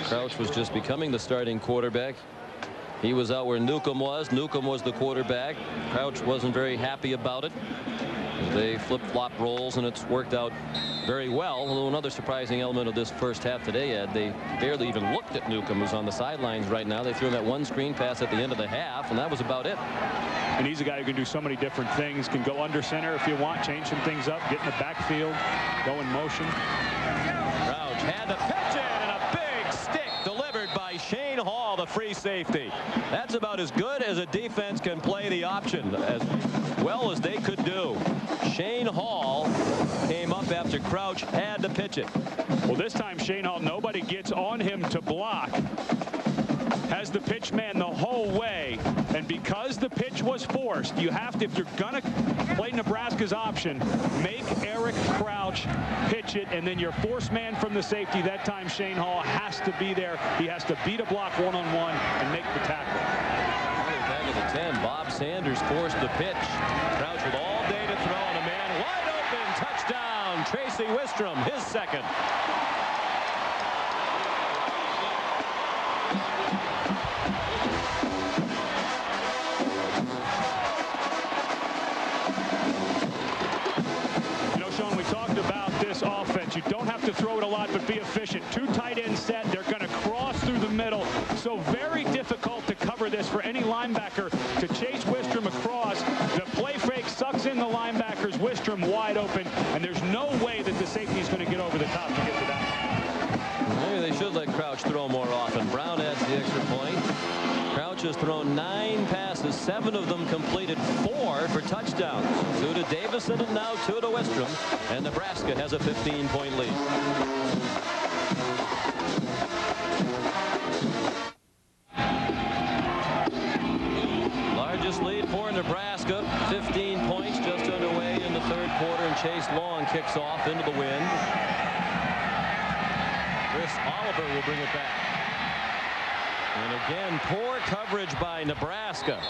Crouch was just becoming the starting quarterback. He was out where Newcomb was. Newcomb was the quarterback. Crouch wasn't very happy about it. They flip-flop roles, and it's worked out very well. Although another surprising element of this first half today, Ed, they barely even looked at Newcomb, who's on the sidelines right now. They threw him that one screen pass at the end of the half, and that was about it. And he's a guy who can do so many different things. Can go under center if you want, change some things up, get in the backfield, go in motion. Crouch had the pitch in, and a big stick delivered by Shane Hall, the free safety. That's about as good as a defense can play the option, as well as they could do. Shane Hall came up after Crouch had to pitch it. Well, this time Shane Hall, nobody gets on him to block. Has the pitch man the whole way, and because the pitch was forced, you have to, if you're gonna play Nebraska's option, make Eric Crouch pitch it, and then your force man from the safety, that time Shane Hall has to be there. He has to beat a block one-on-one and make the tackle. Back at the 10, Bob Sanders forced the pitch. Crouch with all day to throw, and a man wide open, touchdown, Tracy Wistrom, his second. You don't have to throw it a lot, but be efficient. 2 tight ends set. They're going to cross through the middle. So very difficult to cover this for any linebacker to chase Wistrom across. The play fake sucks in the linebackers. Wistrom wide open, and there's no way that the safety is going to get over the top to get to that. Maybe they should let Crouch throw more often. Brown adds the extra point. Crouch has thrown 9 passes, 7 of them completed, 4 for touchdowns. 2 to Davison and now 2 to Wistrom, and Nebraska has a 15-point lead. Largest lead for Nebraska, 15 points just underway in the third quarter, and Chase Long kicks off into the wind. Chris Oliver will bring it back. And again, poor coverage by Nebraska.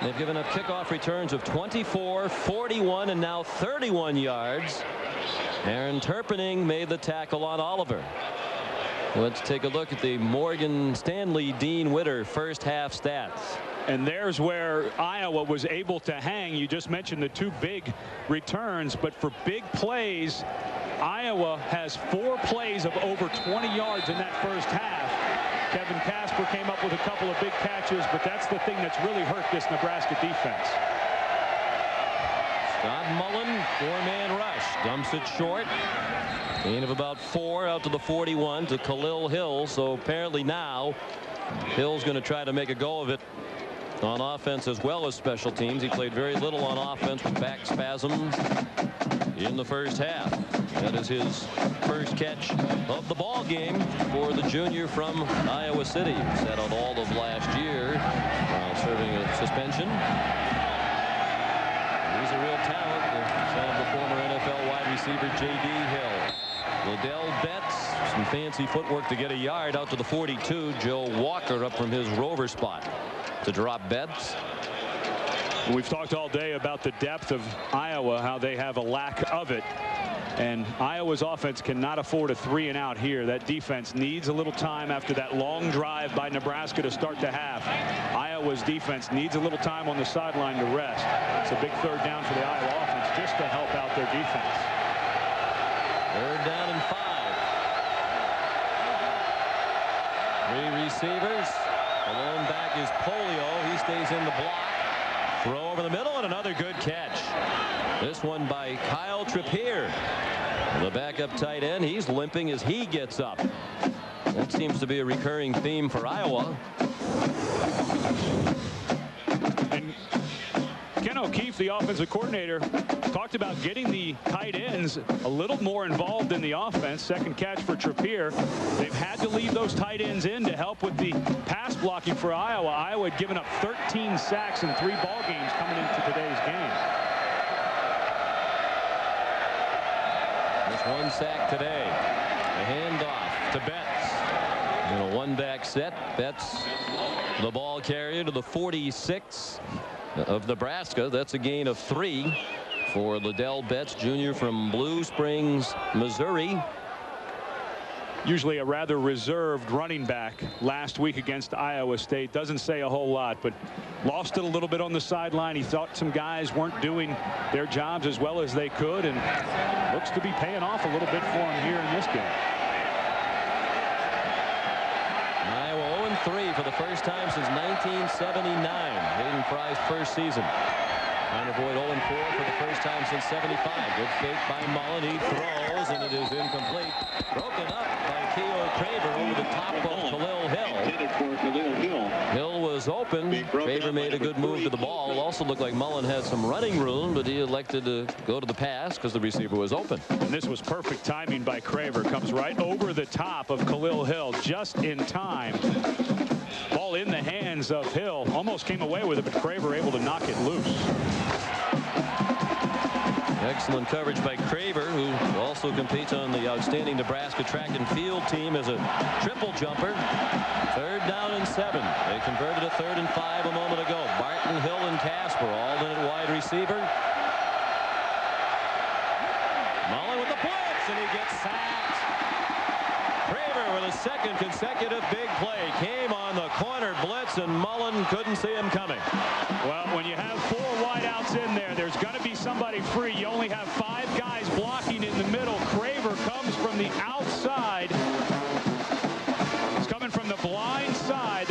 They've given up kickoff returns of 24, 41, and now 31 yards. Aaron Turpening made the tackle on Oliver. Let's take a look at the Morgan Stanley Dean Witter first half stats. And there's where Iowa was able to hang. You just mentioned the 2 big returns, but for big plays, Iowa has 4 plays of over 20 yards in that first half. Kevin Casper came up with a couple of big catches, but that's the thing that's really hurt this Nebraska defense. Scott Mullen, 4-man rush, dumps it short. Gain of about 4 out to the 41 to Khalil Hill. So apparently now Hill's going to try to make a go of it on offense as well as special teams. He played very little on offense with back spasms in the first half. That is his first catch of the ball game for the junior from Iowa City. He sat out all of last year while serving a suspension. He's a real talent, the son of the former NFL wide receiver J.D. Hill. Liddell Betts, some fancy footwork to get a yard out to the 42. Joe Walker up from his rover spot to drop Betts. We've talked all day about the depth of Iowa, how they have a lack of it. And Iowa's offense cannot afford a 3-and-out here. That defense needs a little time after that long drive by Nebraska to start the half. Iowa's defense needs a little time on the sideline to rest. It's a big 3rd down for the Iowa offense just to help out their defense. 3rd down and 5. 3 receivers. The lone back is Polio. He stays in the block. Throw over the middle and another good catch. This one by Kyle Trippier. The backup tight end. He's limping as he gets up. That seems to be a recurring theme for Iowa. And Ken O'Keefe, the offensive coordinator, talked about getting the tight ends a little more involved in the offense. Second catch for Trippier. They've had to leave those tight ends in to help with the pass blocking for Iowa. Iowa had given up 13 sacks in 3 ball games coming into today's game. Just 1 sack today. A handoff to Betts. In a 1-back set. Betts, the ball carrier to the 46 of Nebraska. That's a gain of 3 for Liddell Betts, junior from Blue Springs, Missouri. Usually a rather reserved running back last week against Iowa State. Doesn't say a whole lot, but lost it a little bit on the sideline. He thought some guys weren't doing their jobs as well as they could, and looks to be paying off a little bit for him here in this game. Iowa 0-3 for the first time since 1979. Hayden Fry's first season. Trying to avoid 0-4 for the first time since 75. Good fake by Mullen. He throws, and it is incomplete. Broken up by Keo Craver over the top of Khalil Hill. Hill was open. Craver made a good move to the ball. It also looked like Mullen had some running room, but he elected to go to the pass because the receiver was open. And this was perfect timing by Craver. Comes right over the top of Khalil Hill just in time. Ball in the hands of Hill. Almost came away with it, but Craver able to knock it loose. Excellent coverage by Craver, who also competes on the outstanding Nebraska track and field team as a triple jumper. 3rd down and 7. They converted a 3rd and 5 a moment ago. Barton, Hill, and Casper all in at wide receiver. Mullen with the blitz, and he gets sacked. Craver with a 2nd consecutive big play. Came on the corner blitz, and Mullen couldn't see him coming. Well, when you have 4 wideouts in there, there's going to be somebody free. You only have 5 guys blocking in the middle. Craver comes from the outside. He's coming from the blind side.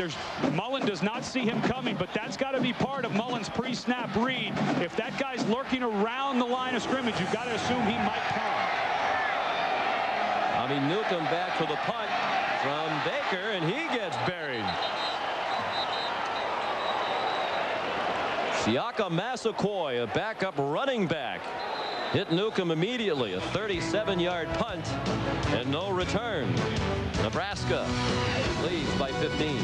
Mullen does not see him coming, but that's got to be part of Mullen's pre-snap read. If that guy's lurking around the line of scrimmage, you've got to assume he might come. Newcomb back for the punt from Baker, and he gets buried. Siaka Massaquoi, a backup running back, hit Newcomb immediately. A 37-yard punt and no return. Nebraska leads by 15.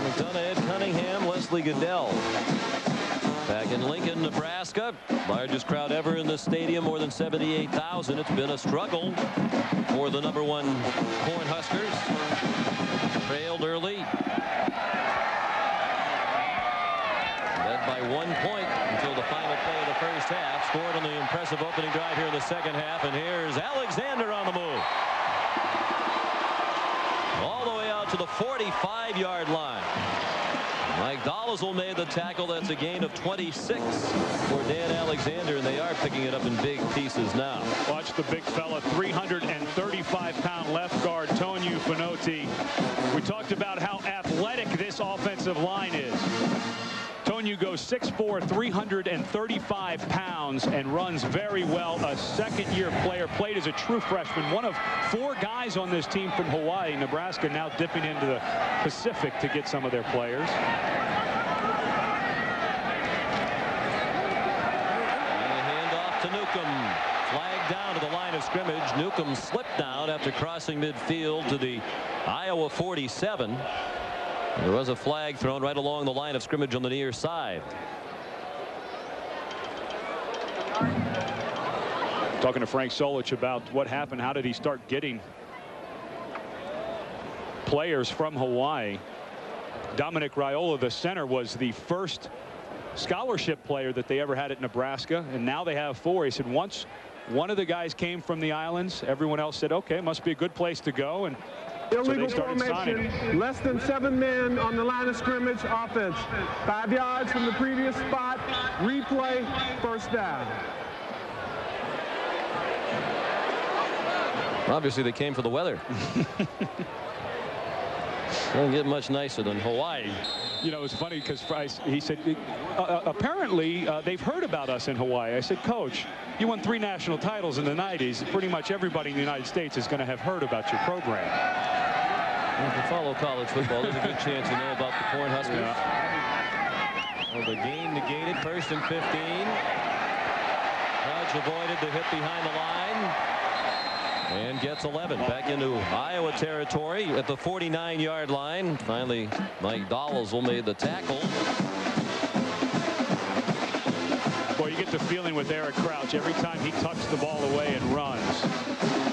McDonough, Ed Cunningham, Leslie Goodell. Back in Lincoln, Nebraska, largest crowd ever in the stadium, more than 78,000. It's been a struggle for the #1 Cornhuskers. Trailed early. Led by 1 point until the final play of the first half. Scored on the impressive opening drive here in the second half. And here's Alexander on the move. All the way out to the 45-yard line. Mike Dollizel made the tackle. That's a gain of 26 for Dan Alexander, and they are picking it up in big pieces now. Watch the big fella, 335-pound left guard, Toniu Finoti. We talked about how athletic this offensive line is. Toniu goes 6'4", 335 pounds, and runs very well. A second-year player, played as a true freshman. One of 4 guys on this team from Hawaii. Nebraska now dipping into the Pacific to get some of their players. And a handoff to Newcomb. Flag down to the line of scrimmage. Newcomb slipped down after crossing midfield to the Iowa 47. There was a flag thrown right along the line of scrimmage on the near side. Talking to Frank Solich about what happened. How did he start getting players from Hawaii? Dominic Raiola, the center, was the first scholarship player that they ever had at Nebraska, and now they have 4. He said once one of the guys came from the islands, everyone else said, okay, must be a good place to go. And illegal so formation, less than 7 men on the line of scrimmage, offense. 5 yards from the previous spot, replay, first down. Obviously, they came for the weather. Doesn't get much nicer than Hawaii. You know, it's funny because he said, apparently they've heard about us in Hawaii. I said, Coach, you won 3 national titles in the 90s. Pretty much everybody in the United States is going to have heard about your program. If you follow college football, there's a good chance you know about the Cornhuskers. Yeah. Well, the gain negated, 1st and 15. Crouch avoided the hit behind the line. And gets 11 back into Iowa territory at the 49-yard line. Finally, Mike Dollizel made the tackle. Boy, you get the feeling with Eric Crouch every time he tucks the ball away and runs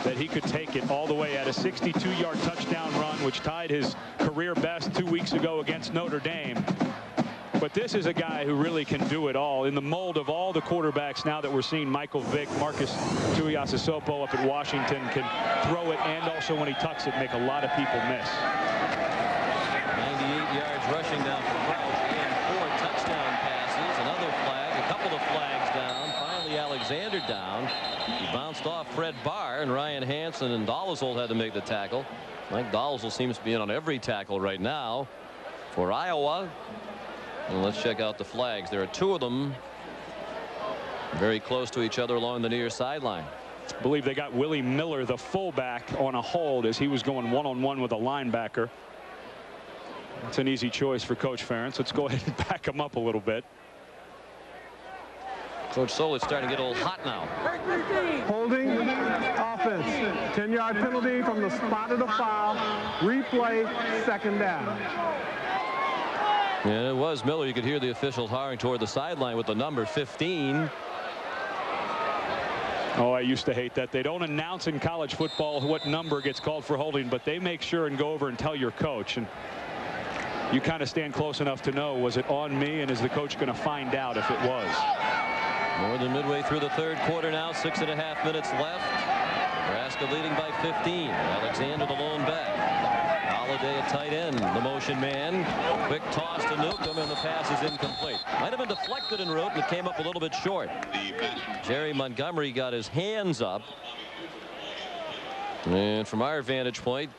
that he could take it all the way at a 62-yard touchdown run, which tied his career best 2 weeks ago against Notre Dame. But this is a guy who really can do it all in the mold of all the quarterbacks now that we're seeing. Michael Vick, Marcus Tuiasosopo up at Washington can throw it, and also when he tucks it, make a lot of people miss. 98 yards rushing down from Crouch and 4 touchdown passes. Another flag, a couple of flags down. Finally, Alexander down. He bounced off Fred Barr, and Ryan Hansen and Dollizel had to make the tackle. Mike Dollizel seems to be in on every tackle right now for Iowa. And let's check out the flags. There are 2 of them very close to each other along the near sideline. I believe they got Willie Miller, the fullback, on a hold as he was going one-on-one with a linebacker. That's an easy choice for Coach Ferentz. Let's go ahead and back him up a little bit. Coach Solich starting to get a little hot now. Holding offense. 10-yard penalty from the spot of the foul. Replay, second down. And it was Miller. You could hear the officials hurrying toward the sideline with the number 15. Oh, I used to hate that. They don't announce in college football what number gets called for holding, but they make sure and go over and tell your coach. And you kind of stand close enough to know, was it on me, and is the coach going to find out if it was? More than midway through the 3rd quarter now, 6.5 minutes left. Nebraska leading by 15. Alexander the lone back. Holiday at tight end, the motion man. Quick toss to Newcomb, and the pass is incomplete. Might have been deflected en route, and it came up a little bit short. Jerry Montgomery got his hands up. And from our vantage point,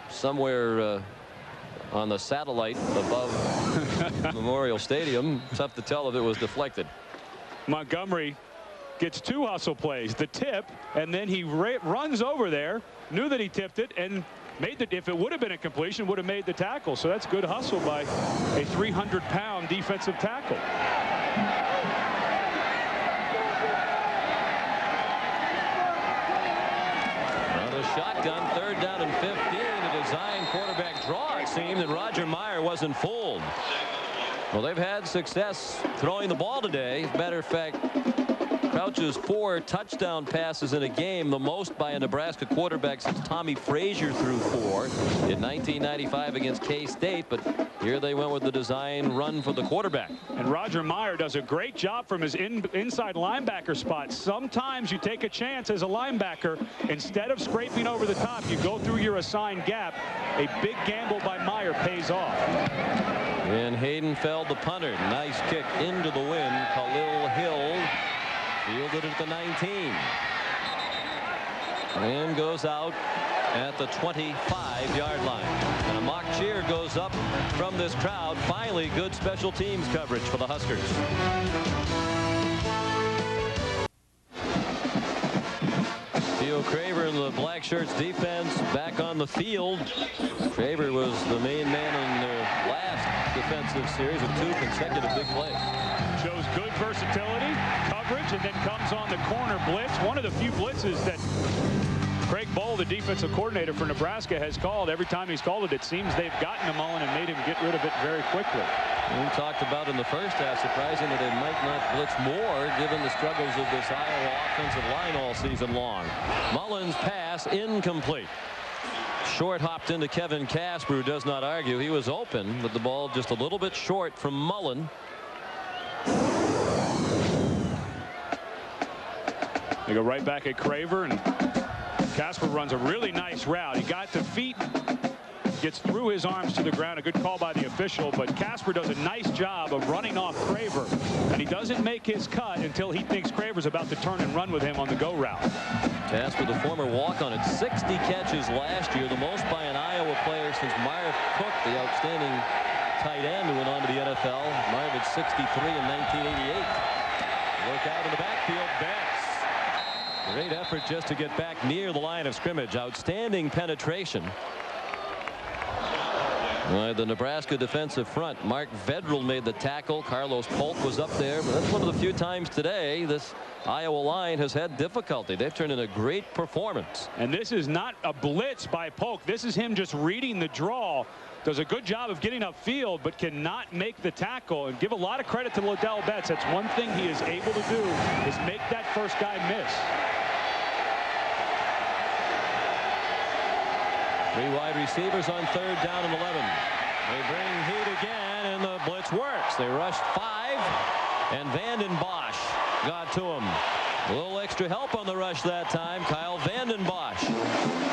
somewhere on the satellite above Memorial Stadium, tough to tell if it was deflected. Montgomery gets 2 hustle plays, the tip, and then he runs over there, knew that he tipped it, and made the, if it would have been a completion, would have made the tackle. So that's good hustle by a 300-pound defensive tackle. Another shotgun, 3rd down and 15. A design quarterback draw, it seemed, and Roger Meyer wasn't fooled. Well, they've had success throwing the ball today. As a matter of fact, Crouch's 4 touchdown passes in a game, the most by a Nebraska quarterback since Tommy Frazier threw 4 in 1995 against K-State. But here they went with the design run for the quarterback. And Roger Meyer does a great job from his inside linebacker spot. Sometimes you take a chance as a linebacker. Instead of scraping over the top, you go through your assigned gap. A big gamble by Meyer pays off. And Haydenfeld, the punter. Nice kick into the wind. Khalil Hill fielded it at the 19. And goes out at the 25-yard line. And a mock cheer goes up from this crowd. Finally, good special teams coverage for the Huskers. Theo Craver in the black shirts defense back on the field. Craver was the main man in their last defensive series with 2 consecutive big plays. Shows good versatility, coverage, and then comes on the corner blitz. One of the few blitzes that Craig Bohl, the defensive coordinator for Nebraska, has called. Every time he's called it, it seems they've gotten to Mullen and made him get rid of it very quickly. We talked about in the first half, surprising that they might not blitz more given the struggles of this Iowa offensive line all season long. Mullen's pass incomplete. Short hopped into Kevin Casper, who does not argue. He was open, but the ball just a little bit short from Mullen. They go right back at Craver, and Casper runs a really nice route. He got to feet, gets through his arms to the ground. A good call by the official, but Casper does a nice job of running off Craver, and he doesn't make his cut until he thinks Craver's about to turn and run with him on the go route. Casper, the former walk-on, at 60 catches last year, the most by an Iowa player since Marv Cook, the outstanding tight end who went on to the NFL. Marv at 63 in 1988. Look out in the backfield. Betts. Great effort just to get back near the line of scrimmage. Outstanding penetration. The Nebraska defensive front. Mark Vedral made the tackle. Carlos Polk was up there. But that's one of the few times today this Iowa line has had difficulty. They've turned in a great performance. And this is not a blitz by Polk. This is him just reading the draw. Does a good job of getting upfield, but cannot make the tackle. And give a lot of credit to Liddell Betts. That's one thing he is able to do, is make that first guy miss. 3 wide receivers on 3rd down and 11. They bring heat again, and the blitz works. They rushed 5, and Vanden Bosch got to him. A little extra help on the rush that time. Kyle Vanden Bosch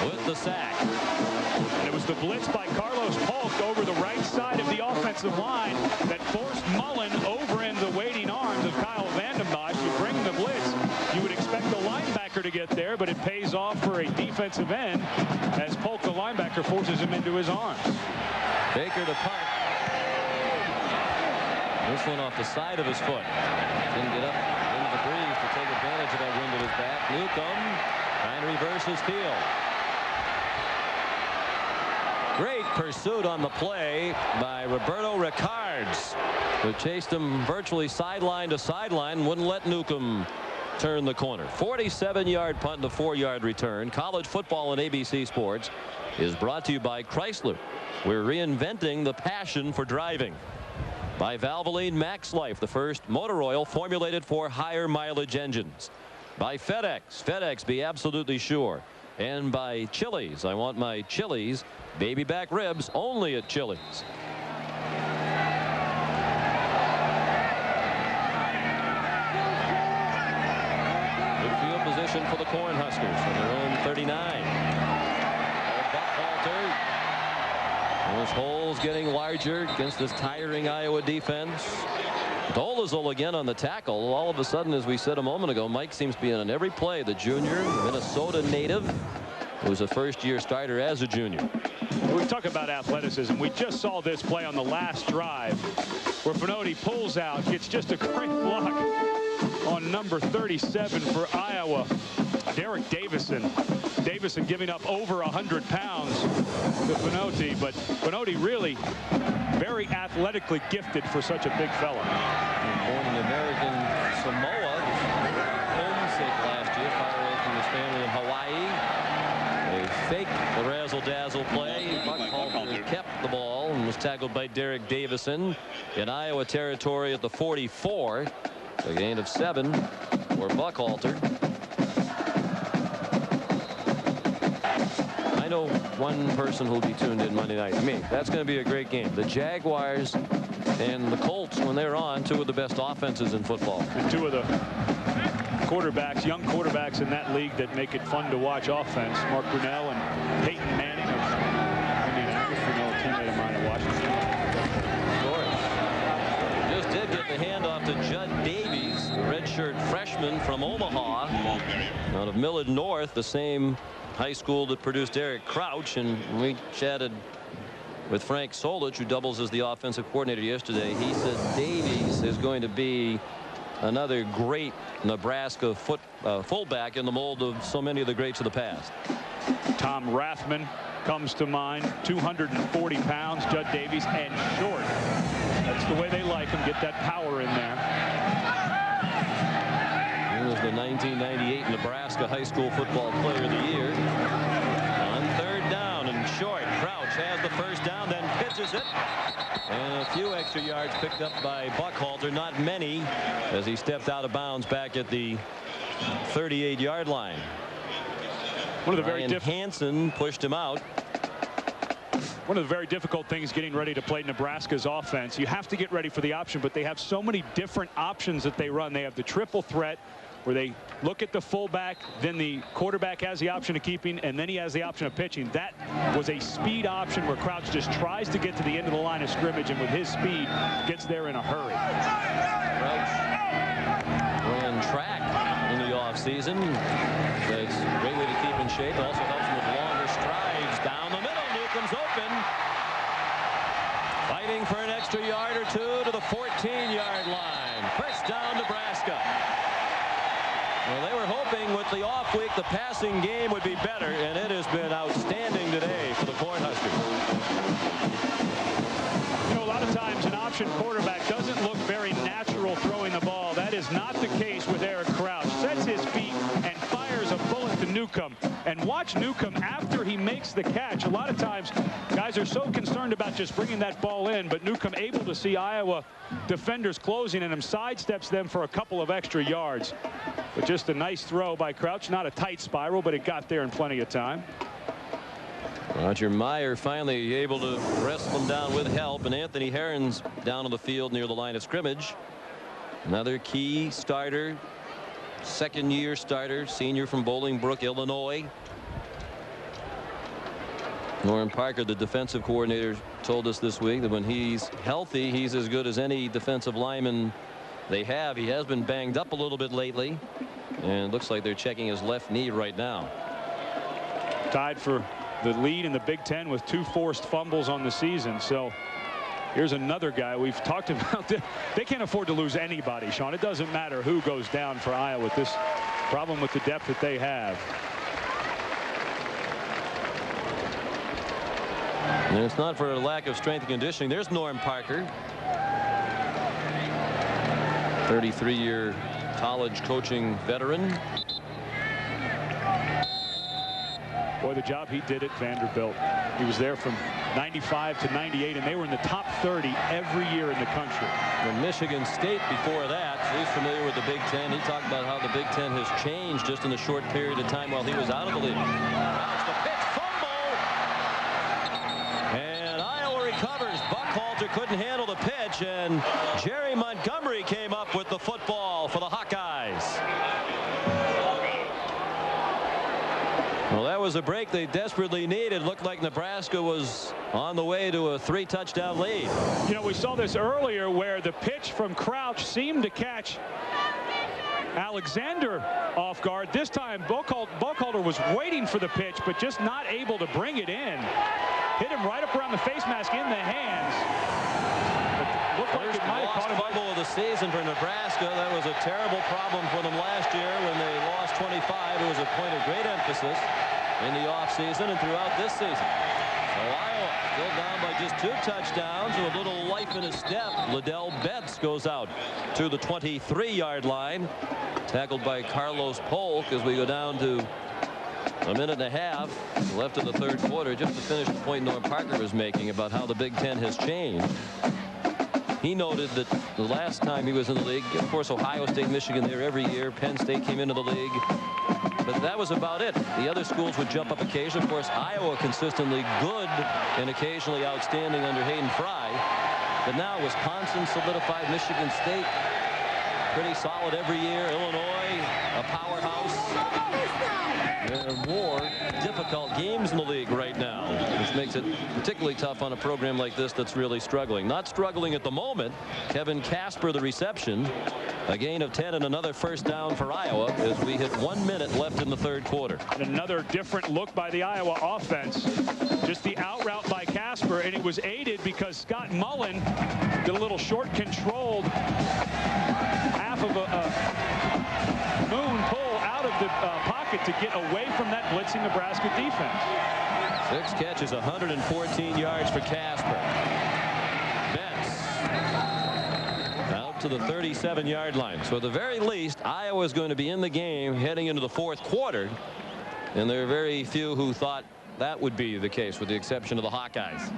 with the sack. And it was the blitz by Carlos Polk over the right side of the offensive line that forced Mullen over in the waiting arms of Kyle Vanden Bosch. You bring the blitz, you would expect the linebacker to get there, but it pays off for a defensive end as Polk, the linebacker, forces him into his arms. Baker to punt. This one off the side of his foot. Didn't get up into the breeze to take advantage of that wind at his back. Newcomb trying to reverse his field. Great pursuit on the play by Roberto Ricards, who chased him virtually sideline to sideline, wouldn't let Newcomb turn the corner. 47-yard punt and a 4-yard return. College football on ABC Sports is brought to you by Chrysler. We're reinventing the passion for driving. By Valvoline Max Life, the first motor oil formulated for higher mileage engines. By FedEx. FedEx, be absolutely sure. And by Chili's. I want my Chili's baby back ribs only at Chili's. Good field position for the Cornhuskers on their own 39. Buckhalter. Those holes getting larger against this tiring Iowa defense. Dolezal again on the tackle. All of a sudden, as we said a moment ago, Mike seems to be in on every play. The junior, Minnesota native, who was a first-year starter as a junior. We talk about athleticism. We just saw this play on the last drive where Finotti pulls out, gets just a great block on number 37 for Iowa, Derek Davison. Davison giving up over 100 pounds to Finotti, but Finotti really very athletically gifted for such a big fella. Born in American Samoa, homesick last year, far away from his family in Hawaii. A fake razzle-dazzle play. Buckhalter kept the ball and was tackled by Derek Davison in Iowa territory at the 44. A gain of 7. for Buckhalter. I know one person who'll be tuned in Monday night. Me. That's going to be a great game. The Jaguars and the Colts, when they're on, two of the best offenses in football. And two of the quarterbacks, young quarterbacks in that league that make it fun to watch offense. Mark Brunell and Peyton Manning of Indianapolis. Brunell, a teammate of mine in Washington. Just did get the handoff to Judd Davies, the redshirt freshman from Omaha, out of Millard North, the same high school that produced Eric Crouch. And we chatted with Frank Solich, who doubles as the offensive coordinator yesterday. He said Davies is going to be another great Nebraska fullback in the mold of so many of the greats of the past. Tom Rathman comes to mind. 240 pounds. Judd Davies, and short. That's the way they like him. Get that power in there. He was the 1998 Nebraska High School Football Player of the Year. On third down and short, Crouch has the first down, then pitches it. And a few extra yards picked up by Buckhalter. Not many, as he stepped out of bounds back at the 38-yard line. One of the Ryan Hansen pushed him out. One of the very difficult things getting ready to play Nebraska's offense. You have to get ready for the option, but they have so many different options that they run. They have the triple threat, where they look at the fullback, then the quarterback has the option of keeping, and then he has the option of pitching. That was a speed option where Crouch just tries to get to the end of the line of scrimmage, and with his speed gets there in a hurry. Crouch ran track in the offseason. That's a great way to keep in shape. It also helps him with longer strides down the middle. Newcomb's open. Fighting for an extra yard or two to the 14-yard line. First down, Nebraska. Well, they were hoping with the off week the passing game would be better, and it has been outstanding today for the Cornhuskers. You know, a lot of times an option quarterback doesn't look very natural throwing the ball. That is not the case with Eric Crouch. Sets his feet and fires a bullet to Newcomb. And watch Newcomb after he makes the catch. A lot of times guys are so concerned about just bringing that ball in, but Newcomb able to see Iowa defenders closing and him sidesteps them for a couple of extra yards. But just a nice throw by Crouch. Not a tight spiral, but it got there in plenty of time. Roger Meyer finally able to wrestle him down with help, and Anthony Herron's down on the field near the line of scrimmage. Another key starter, second-year starter, senior from Bolingbrook, Illinois. Norm Parker, the defensive coordinator, told us this week that when he's healthy, he's as good as any defensive lineman they have. He has been banged up a little bit lately, and it looks like they're checking his left knee right now. Tied for the lead in the Big Ten with 2 forced fumbles on the season. So here's another guy we've talked about. They can't afford to lose anybody, Sean. It doesn't matter who goes down for Iowa with this problem with the depth that they have. And it's not for a lack of strength and conditioning. There's Norm Parker, 33-year college coaching veteran. Boy, the job he did at Vanderbilt. He was there from 95 to 98, and they were in the top 30 every year in the country. And Michigan State before that. He's familiar with the Big Ten. He talked about how the Big Ten has changed just in a short period of time while he was out of the league. That's the pitch, fumble, and Iowa recovers. Buckhalter couldn't handle the pitch, and Jerry Montgomery came up with the football for the Hawkeyes. Well, that was a break they desperately needed. Looked like Nebraska was on the way to a 3-touchdown lead. You know, we saw this earlier where the pitch from Crouch seemed to catch Alexander off guard. This time, Buckhalter was waiting for the pitch, but just not able to bring it in. Hit him right up around the face mask in the hands. Looked like it might have caught him. Fumble of the season for Nebraska. That was a terrible problem for them last year when they lost 25. It was a point of great emphasis in the offseason and throughout this season. So Iowa still down by just 2 touchdowns with a little life in his step. Liddell Betts goes out to the 23-yard line. Tackled by Carlos Polk as we go down to a minute and a half left in the third quarter, just to finish the point Norm Parker was making about how the Big Ten has changed. He noted that the last time he was in the league, of course, Ohio State, Michigan there every year. Penn State came into the league. But that was about it. The other schools would jump up occasionally. Of course, Iowa consistently good and occasionally outstanding under Hayden Fry. But now Wisconsin solidified, Michigan State pretty solid every year. Illinois, a powerhouse. There are more difficult games in the league right now, which makes it particularly tough on a program like this that's really struggling. Not struggling at the moment. Kevin Casper, the reception. A gain of 10 and another first down for Iowa as we hit 1 minute left in the third quarter. And another different look by the Iowa offense. Just the out route by Casper, and it was aided because Scott Mullen did a little short controlled half of a moon pull out of the pocket to get away from that blitzing Nebraska defense. 6 catches, 114 yards for Casper. Out to the 37-yard line. So at the very least, Iowa is going to be in the game heading into the fourth quarter. And there are very few who thought that would be the case, with the exception of the Hawkeyes.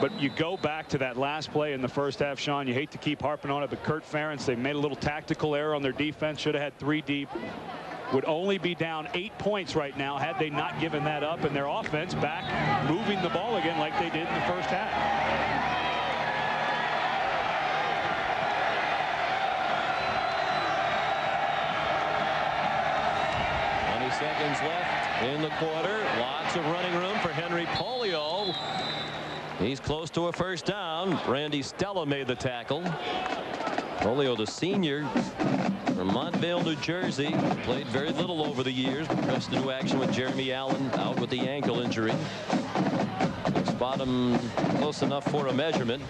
But you go back to that last play in the first half, Sean. You hate to keep harping on it, but Kurt Ferentz, they made a little tactical error on their defense. Should have had 3 deep. Would only be down 8 points right now had they not given that up, and their offense back moving the ball again like they did in the first half. 20 seconds left in the quarter. Lots of running room for Henry Polio. He's close to a first down. Randy Stella made the tackle. Polio, the senior from Montvale, New Jersey, played very little over the years. Pressed into action with Jeremy Allen out with the ankle injury. Spot him close enough for a measurement.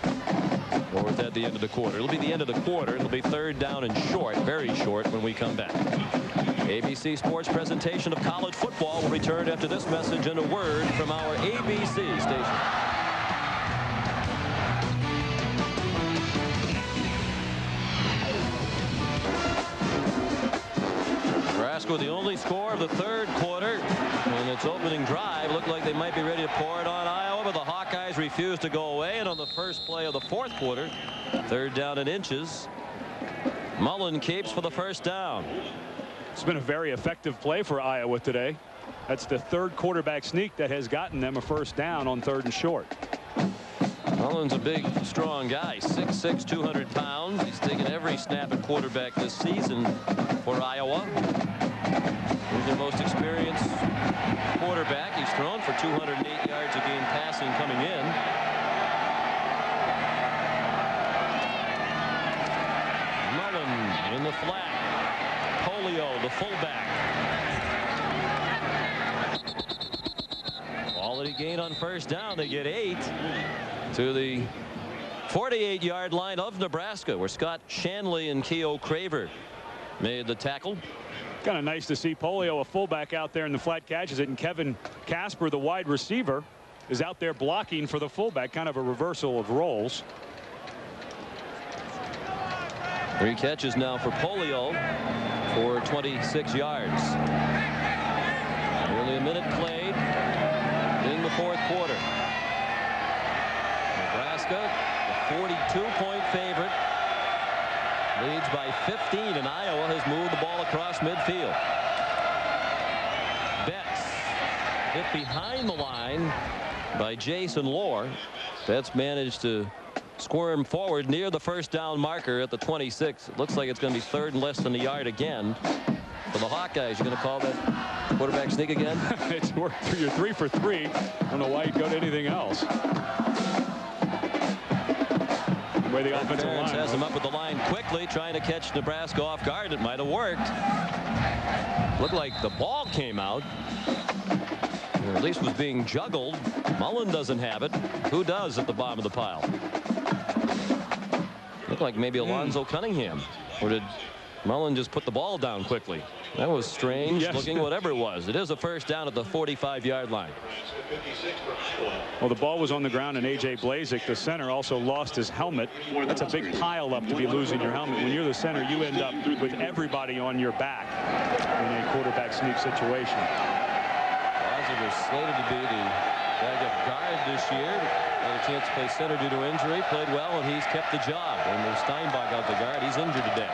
Or at the end of the quarter. It'll be the end of the quarter. It'll be third down and short, very short, when we come back. ABC Sports presentation of college football will return after this message and a word from our ABC station. Nebraska, the only score of the third quarter in its opening drive, looked like they might be ready to pour it on Iowa, but the Hawkeyes refused to go away. And on the first play of the fourth quarter, third down and inches, Mullen keeps for the first down. It's been a very effective play for Iowa today. That's the third quarterback sneak that has gotten them a first down on 3rd and short. Mullen's a big, strong guy, 6'6", 200 pounds. He's taken every snap at quarterback this season for Iowa. He's their most experienced quarterback. He's thrown for 208 yards a game passing coming in. Mullen in the flat. Polio, the fullback. Quality gain on first down. They get 8 to the 48-yard line of Nebraska, where Scott Shanley and Keo Craver made the tackle. Kind of nice to see Polio, a fullback, out there in the flat, catches it, and Kevin Casper, the wide receiver, is out there blocking for the fullback. Kind of a reversal of roles. 3 catches now for Polio for 26 yards. Nearly a minute played in the fourth quarter. Nebraska, the 42-point favorite, leads by 15, and Iowa has moved the ball across midfield. Betts hit behind the line by Jason Lohr. Betts managed to squirm forward near the first down marker at the 26. It looks like it's going to be 3rd and less than a yard again for the Hawkeyes. You're going to call that quarterback sneak again? It's worked. You're 3 for 3. I don't know why you'd go to anything else. The way the offensive line has him up with the line quickly, trying to catch Nebraska off guard. It might have worked. Looked like the ball came out, or at least was being juggled. Mullen doesn't have it. Who does at the bottom of the pile? Looked like maybe Alonzo Cunningham. Or did Mullen just put the ball down quickly? That was strange looking, whatever it was. It is a first down at the 45-yard line. Well, the ball was on the ground, and A.J. Blazik, the center, also lost his helmet. That's a big pile up to be losing your helmet. When you're the center, you end up with everybody on your back in a quarterback sneak situation. Blazik was slated to be the Back up guard this year. Had a chance to play center due to injury. Played well, and he's kept the job. And there's Steinbach out the guard. He's injured today.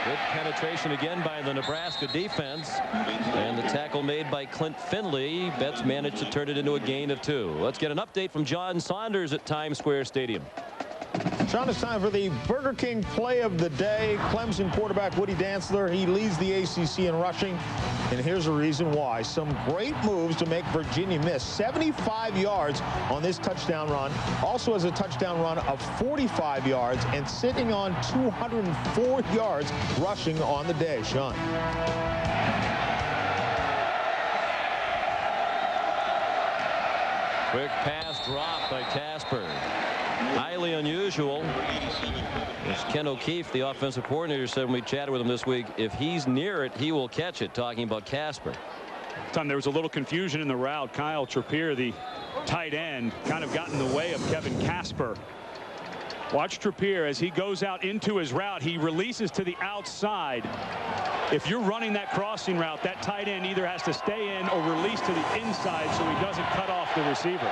Good penetration again by the Nebraska defense. And the tackle made by Clint Finley. Betts managed to turn it into a gain of 2. Let's get an update from John Saunders at Times Square Stadium. Sean, it's time for the Burger King play of the day. Clemson quarterback Woody Dantzler, he leads the ACC in rushing, and here's the reason why. Some great moves to make Virginia miss. 75 yards on this touchdown run. Also has a touchdown run of 45 yards and sitting on 204 yards rushing on the day. Sean. Quick pass dropped by Casper. Highly unusual. As Ken O'Keefe, the offensive coordinator, said when we chatted with him this week, if he's near it, he will catch it, talking about Casper. Tom, there was a little confusion in the route. Kyle Trappier, the tight end, kind of got in the way of Kevin Casper. Watch Trappier as he goes out into his route. He releases to the outside. If you're running that crossing route, that tight end either has to stay in or release to the inside so he doesn't cut off the receiver.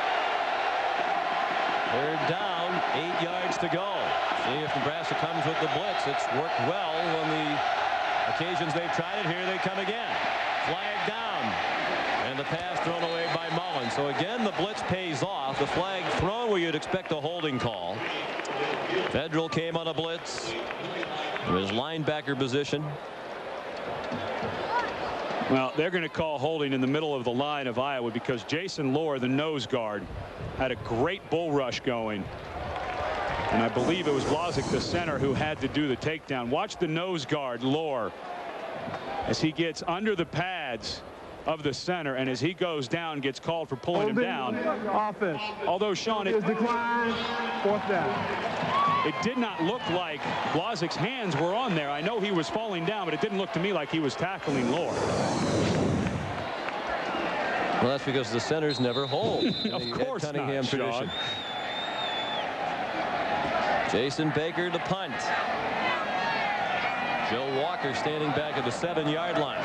Third down, 8 yards to go. See if Nebraska comes with the blitz. It's worked well on the occasions they've tried it. Here they come again. Flag down. And the pass thrown away by Mullen. So again, the blitz pays off. The flag thrown where you'd expect a holding call. Federal came on a blitz. In his linebacker position. Well, they're going to call holding in the middle of the line of Iowa because Jason Lohr, the nose guard, had a great bull rush going. And I believe it was Blazik, the center, who had to do the takedown. Watch the nose guard, Lohr, as he gets under the pads of the center, and as he goes down, gets called for pulling him down. Offense. Although, Sean, it declined. 4th down. It did not look like Blazik's hands were on there. I know he was falling down, but it didn't look to me like he was tackling Lohr. Well, that's because the centers never hold. Of course Cunningham not, tradition. Sean. Jason Baker to punt. Joe Walker standing back at the 7-yard line.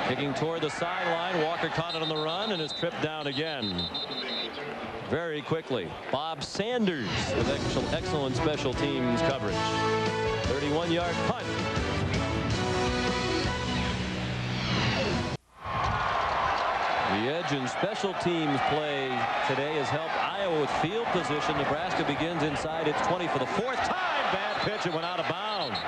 Kicking toward the sideline. Walker caught it on the run and is tripped down again. Very quickly. Bob Sanders with excellent special teams coverage. 31-yard punt. The edge in special teams play today has helped Iowa with field position. Nebraska begins inside its 20 for the 4th time. Bad pitch. It went out of bounds.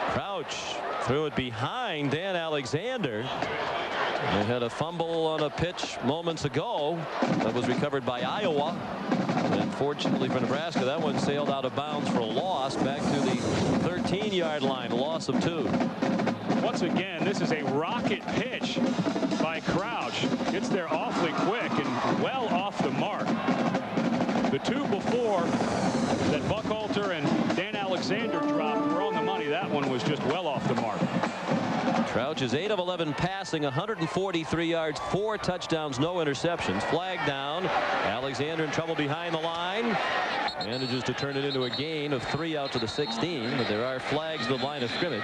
Crouch threw it behind Dan Alexander. They had a fumble on a pitch moments ago that was recovered by Iowa. And fortunately for Nebraska, that one sailed out of bounds for a loss back to the 13-yard line. A loss of 2. Once again, this is a rocket pitch by Crouch. Gets there awfully quick and well off the mark. The 2 before that Buckhalter and Dan Alexander dropped were on the money. That one was just well off the mark. Crouch is 8 of 11 passing, 143 yards, 4 touchdowns, no interceptions. Flag down. Alexander in trouble behind the line. Manages to turn it into a gain of 3 out to the 16, but there are flags at the line of scrimmage.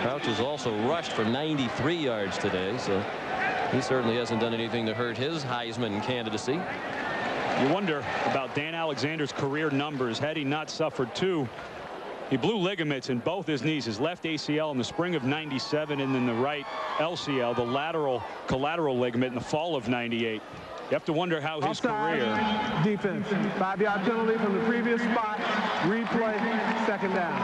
Crouch has also rushed for 93 yards today, so he certainly hasn't done anything to hurt his Heisman candidacy. You wonder about Dan Alexander's career numbers had he not suffered 2. He blew ligaments in both his knees, his left ACL in the spring of '97 and then the right LCL, the lateral collateral ligament, in the fall of '98. You have to wonder how his career. Defense. 5-yard penalty from the previous spot. Replay. 2nd down.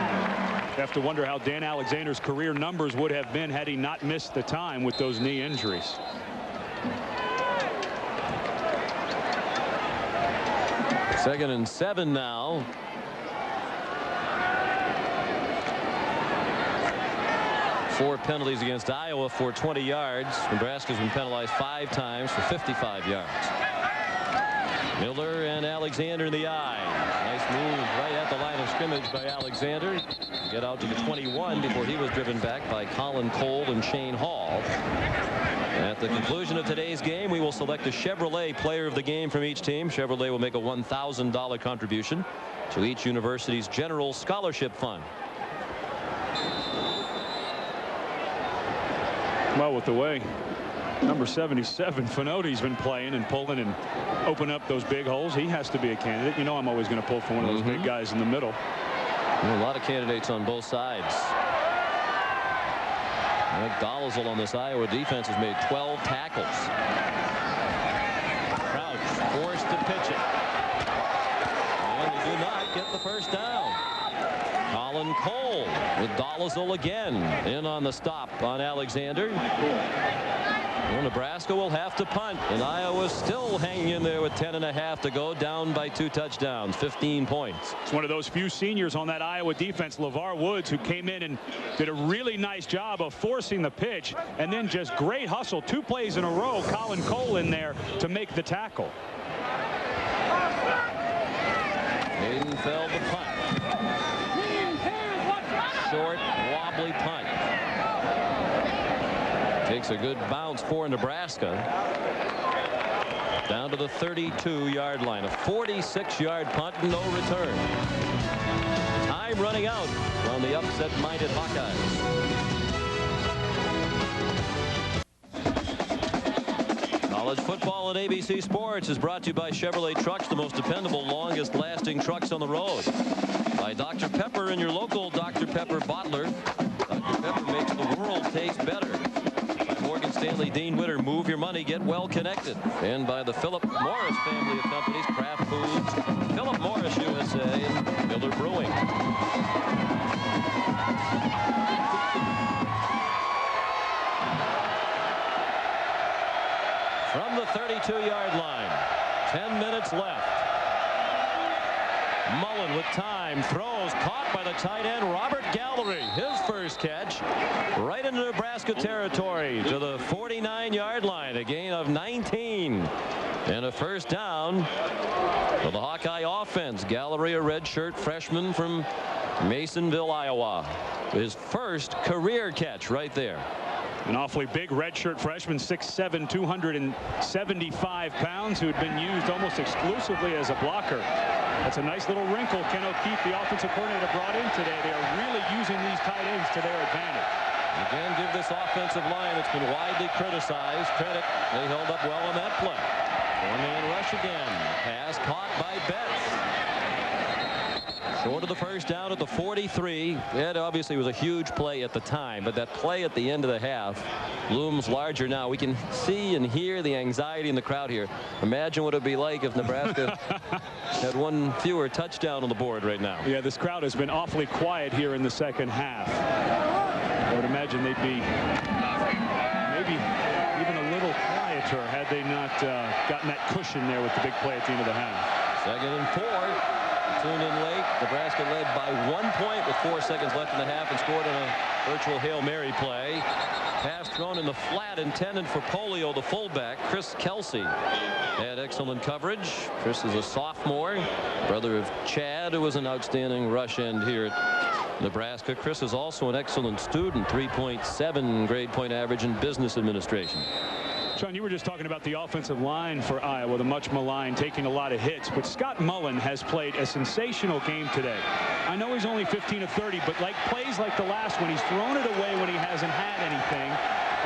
You have to wonder how Dan Alexander's career numbers would have been had he not missed the time with those knee injuries. Second and 7 now. Four penalties against Iowa for 20 yards. Nebraska's been penalized 5 times for 55 yards. Miller and Alexander in the eye. Nice move right at the line of scrimmage by Alexander. Get out to the 21 before he was driven back by Colin Cole and Shane Hall. At the conclusion of today's game, we will select a Chevrolet player of the game from each team. Chevrolet will make a $1,000 contribution to each university's general scholarship fund. Well, with the way Number 77, Finotti's been playing and pulling and open up those big holes. He has to be a candidate. You know I'm always going to pull for one of those big guys in the middle. A lot of candidates on both sides. Dolezal on this Iowa defense has made 12 tackles. Crouch forced to pitch it. And they do not get the first down. Colin Cole with Dolezal again in on the stop on Alexander. Well, Nebraska will have to punt, and Iowa's still hanging in there with 10.5 to go, down by 2 touchdowns, 15 points. It's one of those few seniors on that Iowa defense, LeVar Woods, who came in and did a really nice job of forcing the pitch, and then just great hustle. 2 plays in a row, Colin Cole in there to make the tackle. Hayden fell the punt. Short, wobbly punt. Takes a good bounce for Nebraska. Down to the 32-yard line. A 46-yard punt, no return. Time running out on the upset-minded Hawkeyes. College football on ABC Sports is brought to you by Chevrolet Trucks, the most dependable, longest-lasting trucks on the road. By Dr. Pepper and your local Dr. Pepper bottler. Dr. Pepper makes the world taste better. Morgan Stanley, Dean Witter, move your money, get well connected. And by the Philip Morris family of companies, Kraft Foods, Philip Morris USA, and Miller Brewing. From the 32-yard line, 10 minutes left. Mullen with time, throws, caught by the tight end Robert Gallery. His first catch right into Nebraska territory to the 49-yard line. A gain of 19 and a first down for the Hawkeye offense. Gallery, a redshirt freshman from Masonville, Iowa. His first career catch right there. An awfully big redshirt freshman, 6'7", 275 pounds, who had been used almost exclusively as a blocker. That's a nice little wrinkle Ken O'Keefe, the offensive coordinator, brought in today. They are really using these tight ends to their advantage. Again, give this offensive line that's been widely criticized credit. They held up well on that play. 4-man rush again. Pass caught by Betts. Short of the first down at the 43. It obviously was a huge play at the time, but that play at the end of the half looms larger now. We can see and hear the anxiety in the crowd here. Imagine what it would be like if Nebraska had one fewer touchdown on the board right now. Yeah, this crowd has been awfully quiet here in the second half. I would imagine they'd be maybe even a little quieter had they not gotten that cushion there with the big play at the end of the half. 2nd and 4. Tuned in late. Nebraska led by 1 point with 4 seconds left in the half and scored on a virtual Hail Mary play. Pass thrown in the flat intended for Polio, the fullback. Chris Kelsey had excellent coverage. Chris is a sophomore, brother of Chad, who was an outstanding rush end here at Nebraska. Chris is also an excellent student, 3.7 grade point average in business administration. Sean, you were just talking about the offensive line for Iowa, the much maligned, taking a lot of hits. But Scott Mullen has played a sensational game today. I know he's only 15 of 30, but like plays like the last one, he's thrown it away when he hasn't had anything.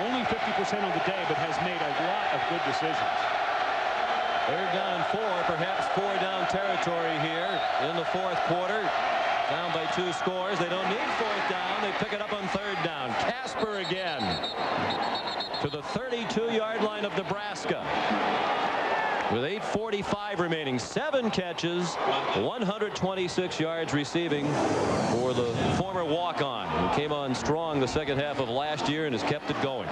Only 50% on the day, but has made a lot of good decisions. 3rd down 4, perhaps 4-down territory here in the 4th quarter. Down by 2 scores. They don't need 4th down. They pick it up on 3rd down. Casper again to the 32-yard line of Nebraska. With 8:45 remaining, 7 catches, 126 yards receiving for the former walk-on, who came on strong the second half of last year and has kept it going.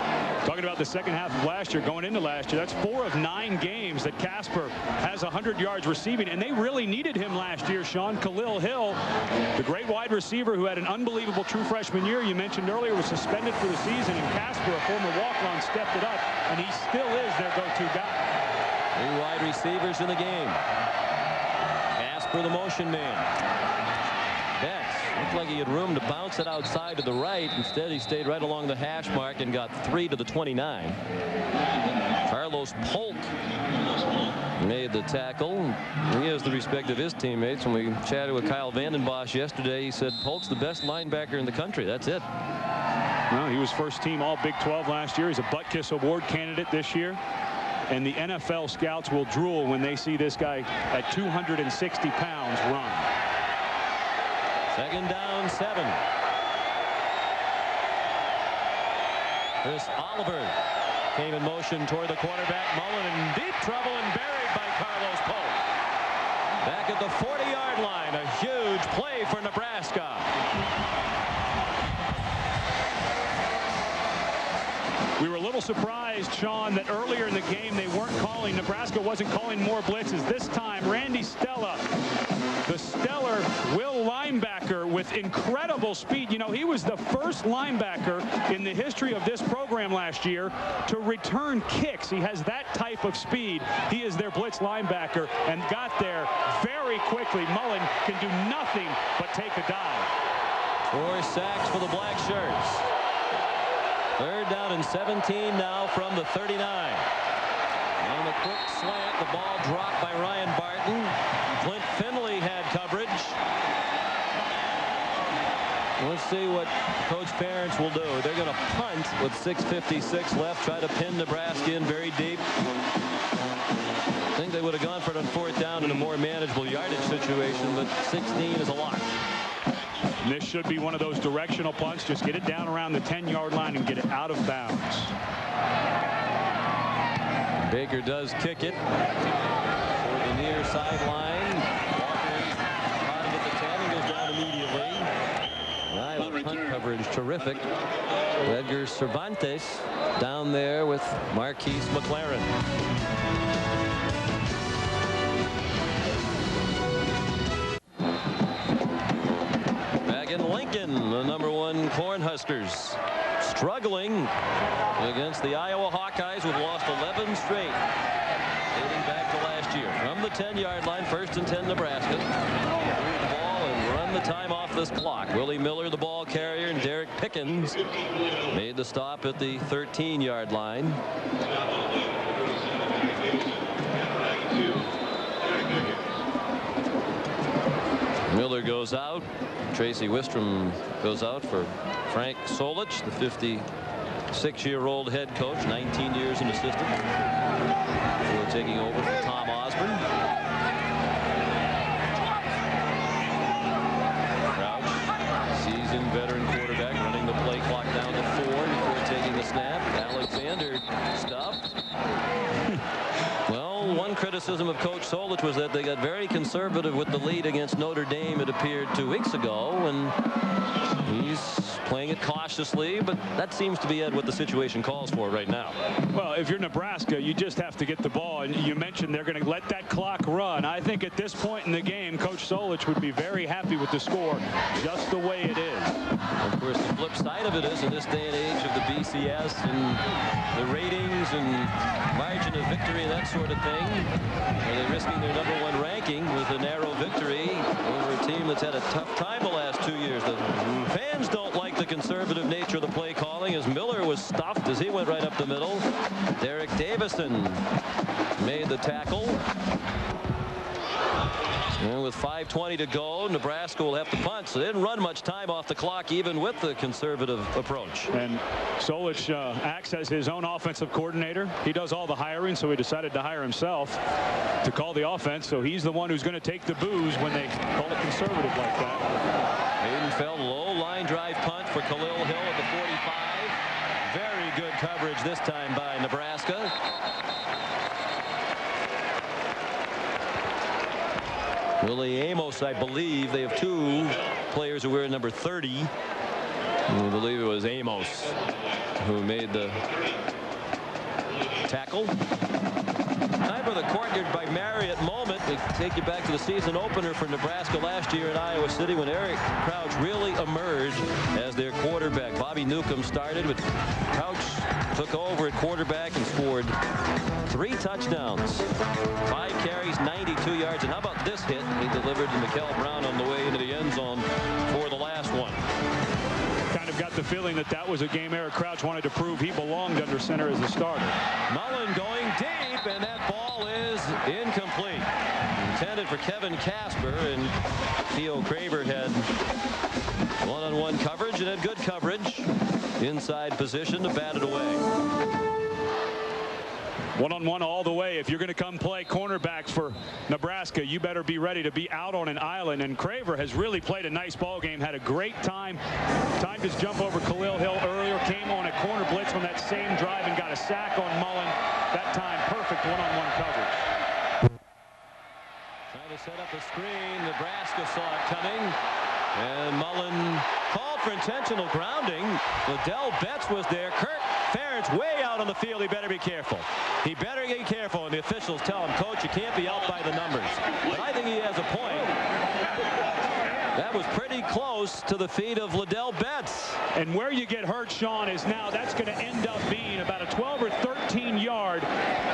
Talking about the second half of last year, going into last year, that's 4 of 9 games that Casper has 100 yards receiving, and they really needed him last year. Sean, Khalil Hill, the great wide receiver who had an unbelievable true freshman year, you mentioned earlier, was suspended for the season, and Casper, a former walk-on, stepped it up, and he still is their go-to guy. 3 wide receivers in the game. Casper, the motion man. Betts looked like he had room to bounce it outside to the right. Instead, he stayed right along the hash mark and got 3 to the 29. Carlos Polk made the tackle. He has the respect of his teammates. When we chatted with Kyle Vanden Bosch yesterday, he said Polk's the best linebacker in the country. That's it. Well, he was first team all Big 12 last year. He's a Butt Kiss Award candidate this year. And the NFL scouts will drool when they see this guy at 260 pounds run. 2nd down, 7. Chris Oliver came in motion toward the quarterback. Mullen in deep trouble and buried by Carlos Polk. Back at the 40-yard line, a huge play for Nebraska. We were a little surprised, Sean, that earlier in the game Nebraska wasn't calling more blitzes. This time, Randy Stella, the stellar Will linebacker with incredible speed. You know, he was the first linebacker in the history of this program last year to return kicks. He has that type of speed. He is their blitz linebacker and got there very quickly. Mullen can do nothing but take a dive. 4 sacks for the Black Shirts. 3rd down and 17 now from the 39. On the quick slant, the ball dropped by Ryan Barton. Clint Finley had coverage. Let's see what Coach Ferentz will do. They're going to punt with 6:56 left, try to pin Nebraska in very deep. I think they would have gone for it on 4th down in a more manageable yardage situation, but 16 is a lot. And this should be one of those directional punts. Just get it down around the 10-yard line and get it out of bounds. Baker does kick it for the near sideline. Walker caught him at the 10 and goes down immediately. Iowa punt coverage terrific. Edgar Cervantes down there with Marquise McLaren. Lincoln, the #1 Cornhuskers, struggling against the Iowa Hawkeyes, who've lost 11 straight dating back to last year. From the 10-yard line, 1st and 10 Nebraska. Move the ball and run the time off this clock. Willie Miller, the ball carrier, and Derek Pickens made the stop at the 13-yard line. Miller goes out. Tracy Wistrom goes out for Frank Solich, the 56-year-old head coach, 19 years an assistant, before taking over for Tom Osborne. Crouch, seasoned veteran quarterback, running the play clock down to 4 before taking the snap. Alexander stuffed. Well, one criticism of Coach Solich was that they got very conservative with the lead against Notre Dame, it appeared 2 weeks ago, and he's playing it cautiously, but that seems to be what the situation calls for right now. Well, if you're Nebraska, you just have to get the ball, and you mentioned they're going to let that clock run. I think at this point in the game, Coach Solich would be very happy with the score just the way it is. Of course, the flip side of it is, in this day and age of the BCS and the ratings and margin of victory and that sort of thing, are they risking their #1 ranking with a narrow victory over a team that's had a tough time the last 2 years? The fans don't like the conservative nature of the play calling, as Miller was stuffed as he went right up the middle. Derek Davison made the tackle. And with 5:20 to go, Nebraska will have to punt. So they didn't run much time off the clock, even with the conservative approach. And Solich acts as his own offensive coordinator. He does all the hiring, so he decided to hire himself to call the offense. So he's the one who's going to take the boos when they call it conservative like that. Haydenfeld, low line drive punt for Khalil Hill at the 45. Very good coverage this time by Nebraska. Willie Amos, I believe. They have 2 players who wear number 30. I believe it was Amos who made the tackle. Time for the courtyard by Marriott moment. We take you back to the season opener for Nebraska last year in Iowa City, when Eric Crouch really emerged as their quarterback. Bobby Newcomb started, but Crouch took over at quarterback and scored 3 touchdowns, 5 carries, 92 yards. And how about this hit he delivered to Mikael Brown on the way into the end zone for the last one? Kind of got the feeling that that was a game Eric Crouch wanted to prove he belonged under center as a starter. Mullen going deep, and that ball is incomplete. Intended for Kevin Casper, and Theo Craver had One-on-one coverage, and had good coverage. Inside position to bat it away. One-on-one all the way. If you're going to come play cornerback for Nebraska, you better be ready to be out on an island. And Craver has really played a nice ball game, had a great time. Timed his jump over Khalil Hill earlier, came on a corner blitz on that same drive and got a sack on Mullen. That time, perfect one-on-one coverage. Trying to set up a screen. Nebraska saw it coming. And Mullen called for intentional grounding. Liddell Betts was there. Kirk Ferentz way out on the field. He better be careful. He better be careful. And the officials tell him, Coach, you can't be out by the numbers. But I think he has a point. That was pretty close to the feet of Liddell Betts. And where you get hurt, Sean, is now that's going to end up being about a 12 or 13 yard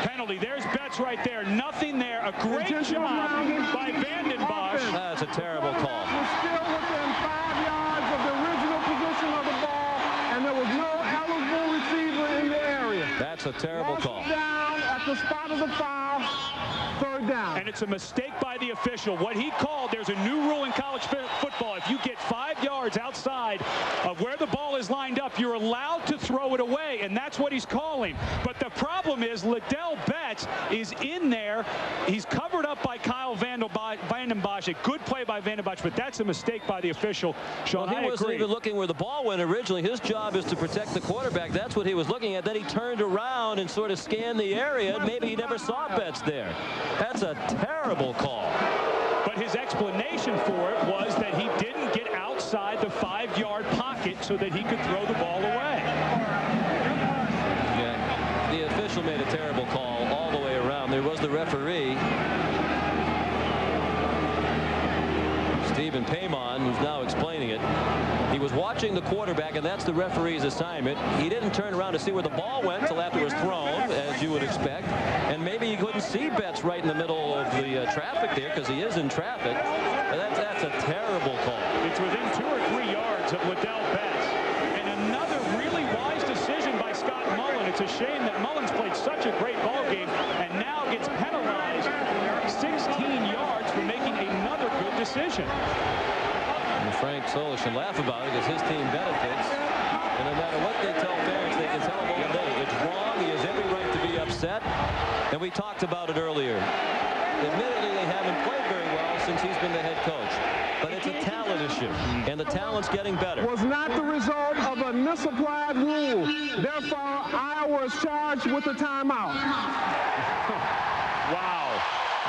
penalty. There's Betts right there. Nothing there. A great job by Vandenbosch. That's a terrible call. Was still within 5 yards of the original position of the ball, and there was no eligible receiver in the area. That's a terrible call. Down at the spot of the foul. Third down. And it's a mistake by the official. What he called, there's a new rule in college football. If you get 5 yards outside of where the ball is lined up, you're allowed to throw it away, and that's what he's calling. But the problem is Liddell Betts is in there. He's covered up by Kyle Vandenbosch. A good play by Vandenbosch, but that's a mistake by the official. Sean, well, he wasn't even looking where the ball went originally. His job is to protect the quarterback. That's what he was looking at. Then he turned around and sort of scanned the area, and maybe he never saw Betts there. That's a terrible call. But his explanation for it was that he didn't get outside the 5 yard pocket so that he could throw the ball away. Yeah, the official made a terrible call all the way around. There was the referee, Stephen Paymon, who's now explaining it. He was watching the quarterback, and that's the referee's assignment. He didn't turn around to see where the ball went until after it was thrown, as you would expect. And maybe he couldn't see Betts right in the middle of the traffic there, because he is in traffic. That's a terrible call. It's within 2 or 3 yards of Liddell Betts. And another really wise decision by Scott Mullen. It's a shame that Mullen's played such a great ball game and now gets penalized 16 yards for making another good decision. And Frank Solich should laugh about it because his team benefits. And no matter what they tell parents, they can tell them all day. It's wrong. He has every right to be upset. And we talked about it earlier. Admittedly, they haven't played very well since he's been the head coach. But it's a talent issue. And the talent's getting better. Was not the result of a misapplied rule. Therefore, Iowa is charged with a timeout. Wow.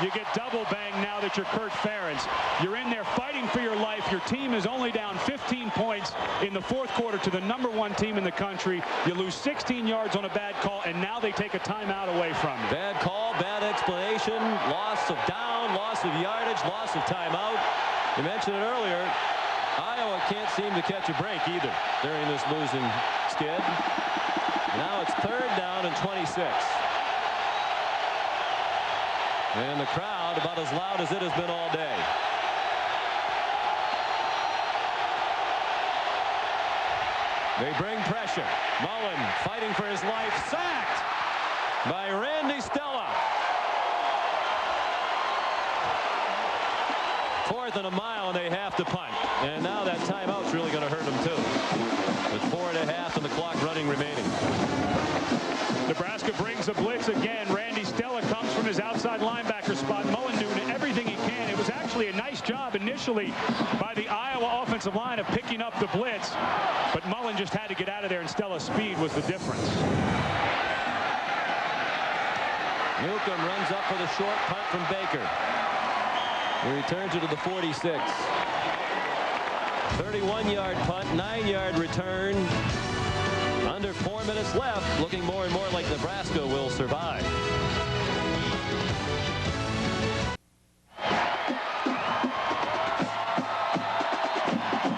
You get double bang now that you're Kirk Ferentz. You're in there fighting for your life. Your team is only down 15 points in the 4th quarter to the #1 team in the country. You lose 16 yards on a bad call, and now they take a timeout away from you. Bad call, bad explanation, loss of down, loss of yardage, loss of timeout. You mentioned it earlier. Iowa can't seem to catch a break either during this losing skid. Now it's 3rd down and 26. And the crowd about as loud as it has been all day. They bring pressure. Mullen fighting for his life. Sacked by Randy Stella. 4th and a mile, and they have to punt. And now that timeout's really going to hurt them too. With 4.5 and the clock running remaining. Nebraska brings a blitz again. Randy Stella comes from his outside linebacker spot. Mullen doing everything he can. It was actually a nice job initially by the Iowa offensive line of picking up the blitz. But Mullen just had to get out of there, and Stella's speed was the difference. Newcomb runs up for the short punt from Baker. He returns it to the 46. 31-yard punt, 9-yard return. Under 4 minutes left, looking more and more like Nebraska will survive.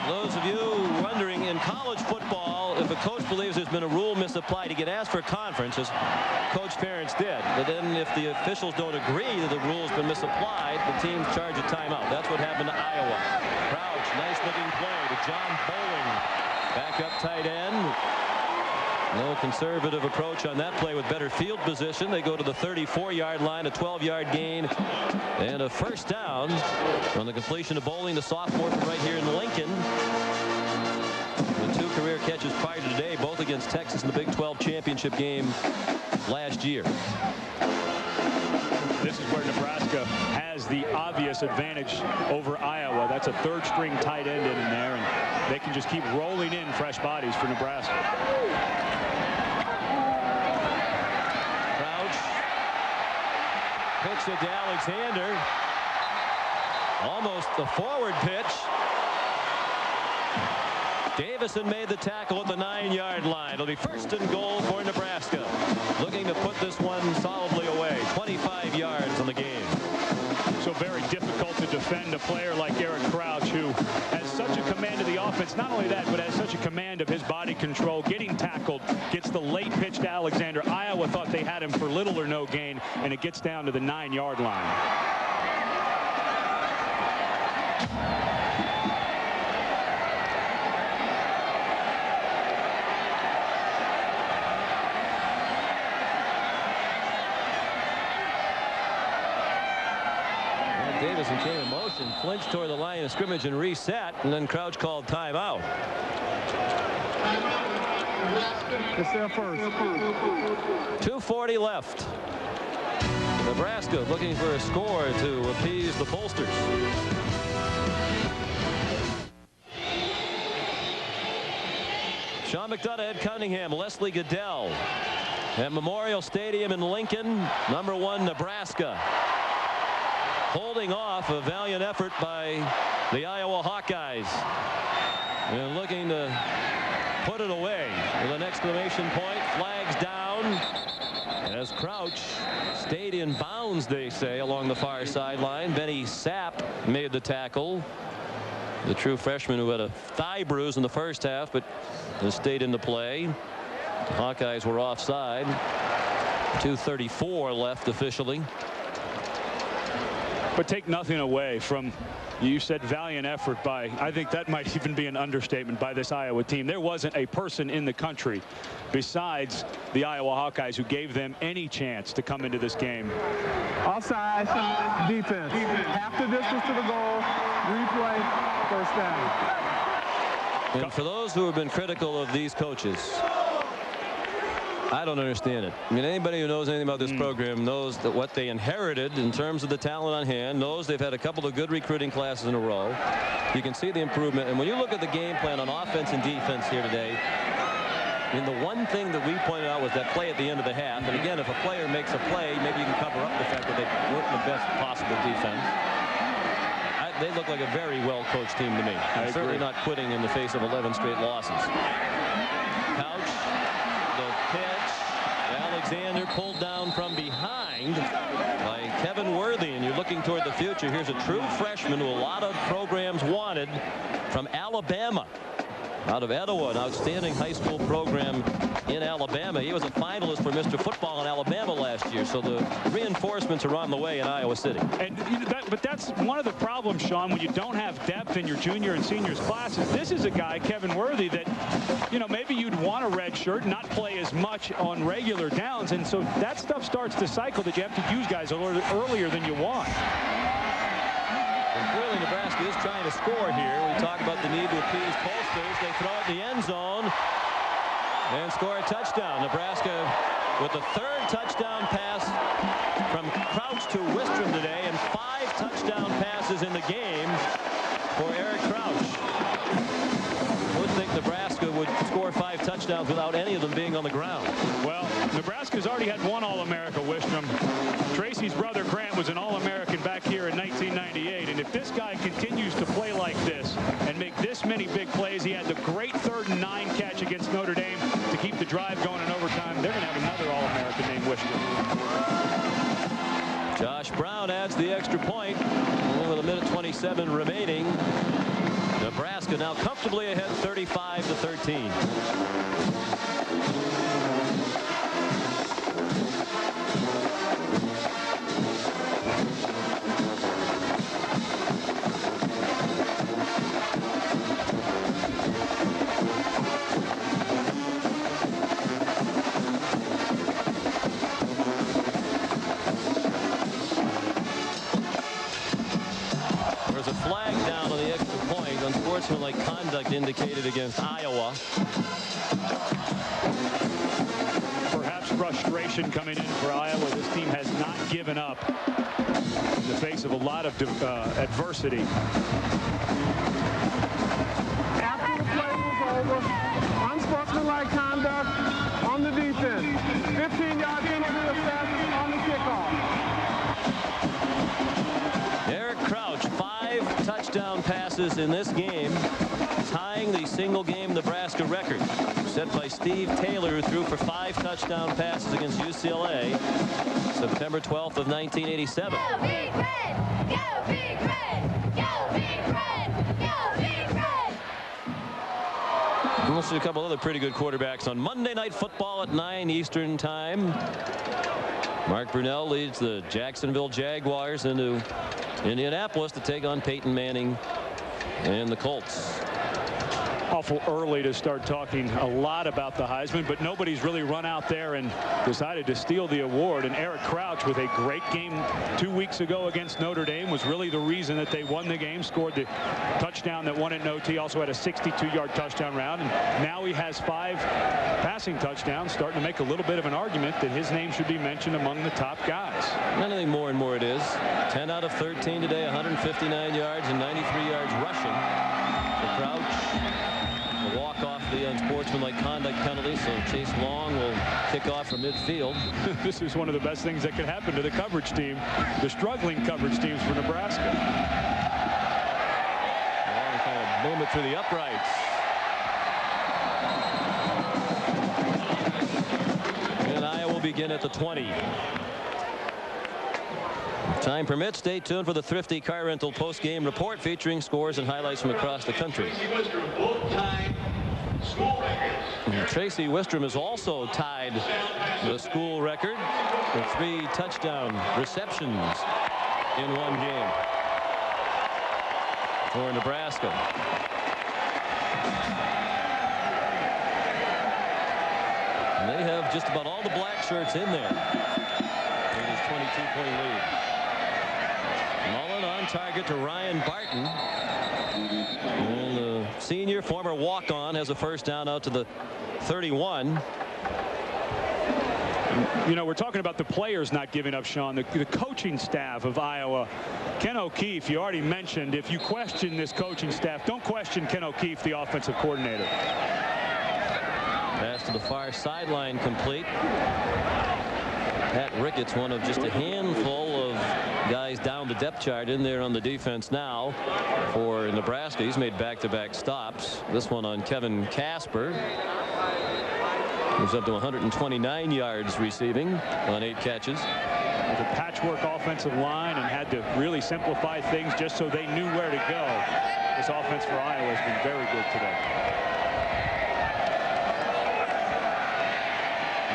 Those of you wondering, in college football, if a coach believes there's been a rule misapplied, he can ask for a conference, as Coach Ferentz did. But then if the officials don't agree that the rule's been misapplied, the teams charge a timeout. That's what happened to Iowa. Crouch, nice looking play to John Bowling. Back up tight end. No conservative approach on that play with better field position. They go to the 34-yard line, a 12-yard gain, and a 1st down on the completion of Bowling, the sophomore from right here in Lincoln. catches prior to today, both against Texas in the Big 12 championship game last year. This is where Nebraska has the obvious advantage over Iowa. That's a third-string tight end in there, and they can just keep rolling in fresh bodies for Nebraska. Crouch pitch it to Alexander. Almost the forward pitch. Davison made the tackle at the 9-yard line. It'll be first and goal for Nebraska. Looking to put this one solidly away. 25 yards on the game. So very difficult to defend a player like Eric Crouch, who has such a command of the offense. Not only that, but has such a command of his body control. Getting tackled, gets the late pitch to Alexander. Iowa thought they had him for little or no gain, and it gets down to the 9-yard line. Davison came in motion, flinched toward the line of scrimmage and reset, and then Crouch called timeout. It's their first. 2:40 left. Nebraska looking for a score to appease the pollsters. Sean McDonough, Ed Cunningham, Leslie Goodell at Memorial Stadium in Lincoln. #1 Nebraska. Holding off a valiant effort by the Iowa Hawkeyes. And looking to put it away with an exclamation point. Flags down as Crouch stayed in bounds, they say, along the far sideline. Benny Sept made the tackle. The true freshman who had a thigh bruise in the first half, but has stayed in the play. The Hawkeyes were offside. 2:34 left officially. But take nothing away from, you said valiant effort by, I think that might even be an understatement by this Iowa team. There wasn't a person in the country besides the Iowa Hawkeyes who gave them any chance to come into this game. Offside, defense. Half the distance to the goal, replay, first down. And for those who have been critical of these coaches, I don't understand it. I mean, anybody who knows anything about this program knows that what they inherited in terms of the talent on hand, knows they've had a couple of good recruiting classes in a row. You can see the improvement. And when you look at the game plan on offense and defense here today, I mean, the one thing that we pointed out was that play at the end of the half. And again, if a player makes a play, maybe you can cover up the fact that they weren't the best possible defense. They look like a very well-coached team to me. Certainly not quitting in the face of 11 straight losses. Couch. Pitch. Alexander pulled down from behind by Kevin Worthy, and you're looking toward the future. Here's a true freshman who a lot of programs wanted, from Alabama, out of Etowah, an outstanding high school program in Alabama. He was a finalist for Mr. Football in Alabama last year, so the reinforcements are on the way in Iowa City. And but that's one of the problems, Sean, when you don't have depth in your junior and seniors classes. This is a guy, Kevin Worthy, that, you know, maybe you'd want a red shirt, not play as much on regular downs, and so that stuff starts to cycle that you have to use guys earlier than you want. And clearly Nebraska is trying to score here. We talk about the need to appease pollsters. They throw it in the end zone and score a touchdown. Nebraska with the third touchdown pass from Crouch to Wistrom today, and 5 touchdown passes in the game for Eric Crouch. I would think Nebraska would score 5 touchdowns without any of them being on the ground. Well, Nebraska's already had one All-America, Wistrom. Tracy's brother Grant was an All-American back here in 1998, and if this guy continues to play like this and make this many big plays, he had the great 3rd and 9 catch against Notre Dame to keep the drive going in overtime. They're going to have another All-American named Wistrom. Josh Brown adds the extra point with 1:27 remaining. Nebraska now comfortably ahead 35-13. unsportsmanlike conduct indicated against Iowa. Perhaps frustration coming in for Iowa. This team has not given up in the face of a lot of adversity. After the play was over, unsportsmanlike conduct on the defense. 15-yard penalty assessed on the kickoff. Eric Crouch, 5 touchdown passes in this game, tying the single-game Nebraska record set by Steve Taylor, who threw for 5 touchdown passes against UCLA September 12th of 1987. Go Big Red! Go Big Red! Go Big Red! Go Big Red! And we'll see a couple other pretty good quarterbacks on Monday Night Football at 9 Eastern Time. Mark Brunell leads the Jacksonville Jaguars into Indianapolis to take on Peyton Manning and the Colts. Awful early to start talking a lot about the Heisman, but nobody's really run out there and decided to steal the award. And Eric Crouch, with a great game 2 weeks ago against Notre Dame, was really the reason that they won the game. Scored the touchdown that won it in OT. Also had a 62-yard touchdown round. And now he has 5 passing touchdowns, starting to make a little bit of an argument that his name should be mentioned among the top guys. I think more and more it is. 10 out of 13 today, 159 yards and 93 yards rushing for Crouch. A walk off the unsportsmanlike conduct penalty, so Chase Long will kick off from midfield. This is one of the best things that could happen to the coverage team, the struggling coverage teams for Nebraska. Long kind of boom it through the uprights. And Iowa will begin at the 20. Time permits, stay tuned for the Thrifty Car Rental post-game report featuring scores and highlights from across the country. Tracy Wistrom has also tied the school record with 3 touchdown receptions in one game for Nebraska. And they have just about all the black shirts in there in his 22-point lead. Mullen on target to Ryan Barton. And the senior, former walk-on, has a first down out to the 31. You know, we're talking about the players not giving up, Sean. The coaching staff of Iowa. Ken O'Keefe, you already mentioned, if you question this coaching staff, don't question Ken O'Keefe, the offensive coordinator. Pass to the far sideline complete. Pat Ricketts, one of just a handful of guys down the depth chart in there on the defense now for Nebraska. He's made back-to-back stops. This one on Kevin Casper. He's up to 129 yards receiving on 8 catches. With a patchwork offensive line and had to really simplify things just so they knew where to go. This offense for Iowa has been very good today.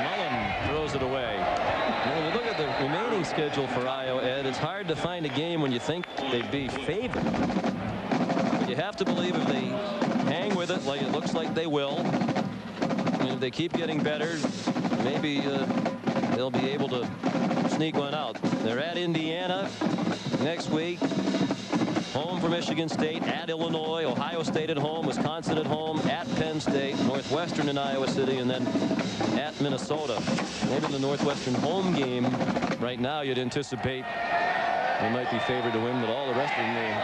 Mullen throws it away. When you look at the remaining schedule for Iowa, Ed, it's hard to find a game when you think they'd be favored. But you have to believe if they hang with it like it looks like they will, and if they keep getting better, maybe they'll be able to sneak one out. They're at Indiana next week. Home for Michigan State, at Illinois, Ohio State at home, Wisconsin at home, at Penn State, Northwestern in Iowa City, and then at Minnesota. Maybe in the Northwestern home game right now you'd anticipate they might be favored to win, but all the rest of them are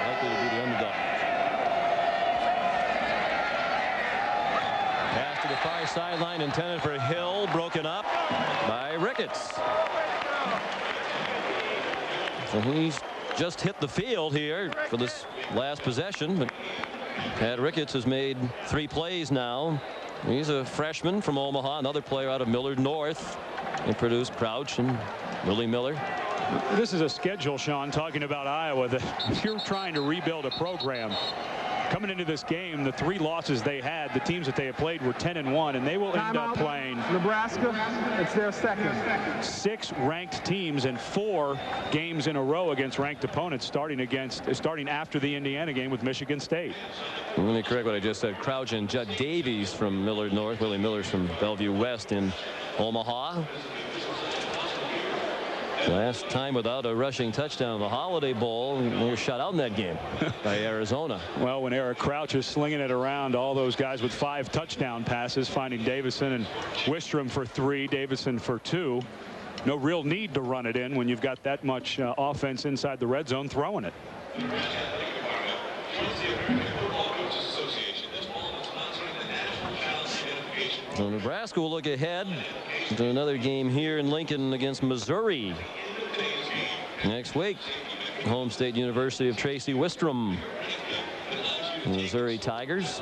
likely to be the underdog. Pass to the far sideline intended for Hill, broken up by Ricketts. So he's just hit the field here for this last possession, but Pat Ricketts has made 3 plays now. He's a freshman from Omaha, another player out of Millard North. They produced Crouch and Willie Miller. This is a schedule, Sean, talking about Iowa, that you're trying to rebuild a program. Coming into this game, the 3 losses they had, the teams that they have played were 10-1, and they will end up playing Nebraska, it's their second. 6 ranked teams and 4 games in a row against ranked opponents, starting after the Indiana game with Michigan State. Let me correct what I just said. Crouch and Judd Davies from Millard North, Willie Miller's from Bellevue West in Omaha. Last time without a rushing touchdown, the Holiday Bowl, they were shut out in that game by Arizona. Well, when Eric Crouch is slinging it around, all those guys with 5 touchdown passes, finding Davison and Wistrom for 3, Davison for 2. No real need to run it in when you've got that much offense inside the red zone throwing it. So Nebraska will look ahead to another game here in Lincoln against Missouri next week. Home State University of Tracy Wistrom. Missouri Tigers.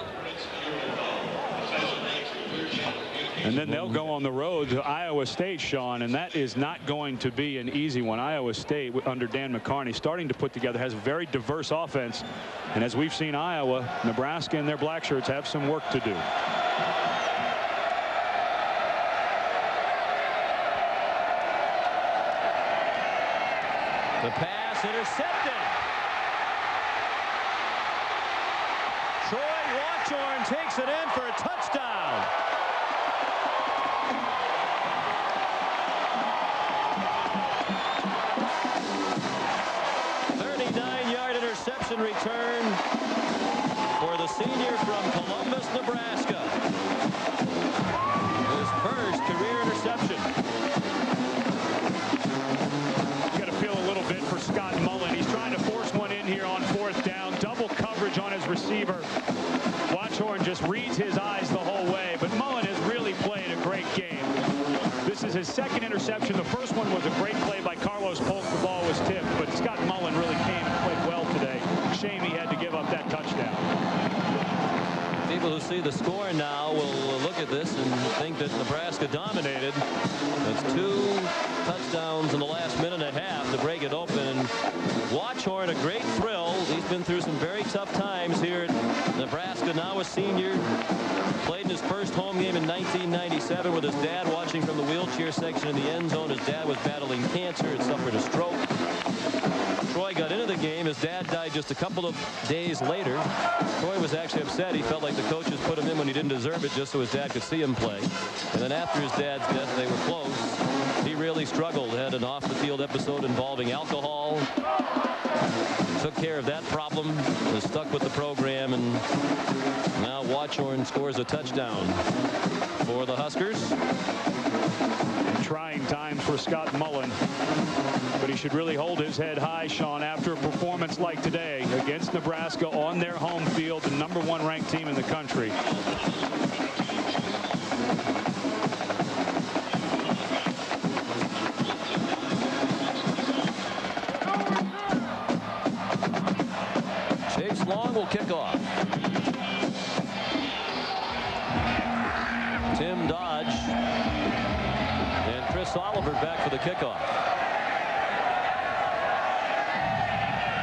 And then they'll go on the road to Iowa State, Sean, and that is not going to be an easy one. Iowa State, under Dan McCarney, starting to put together, has a very diverse offense. And as we've seen Iowa, Nebraska and their black shirts have some work to do. The pass intercepted. Troy Watchorn takes it in for a touchdown. Interception return for the senior from Columbus, Nebraska. His first career interception. You got to feel a little bit for Scott Mullen. He's trying to force one in here on 4th down. Double coverage on his receiver. Watchorn just reads his eyes the whole way, but Mullen has really played a great game. This is his 2nd interception. The first one was a great play by Carlos Polk. The ball was tipped, but Scott Mullen really came and played well today. Shame he had to give up that touchdown. People who see the score now will look at this and think that Nebraska dominated. That's 2 touchdowns in the last minute and a half to break it open. And Watchorn, a great thrill. He's been through some very tough times here at Nebraska. Now a senior. Played in his first home game in 1997 with his dad watching from the wheelchair section in the end zone. His dad was battling cancer and suffered a stroke. Troy got into the game. His dad died just a couple of days later. Troy was actually upset. He felt like the coaches put him in when he didn't deserve it just so his dad could see him play. And then after his dad's death, they were close. He really struggled. Had an off-the-field episode involving alcohol. Took care of that problem. Was stuck with the program. And now Watchorn scores a touchdown for the Huskers. Trying times for Scott Mullen. But he should really hold his head high, Sean, after a performance like today against Nebraska on their home field, the #1 ranked team in the country. Chase Long will kick off. Tim Dodge and Chris Oliver back for the kickoff.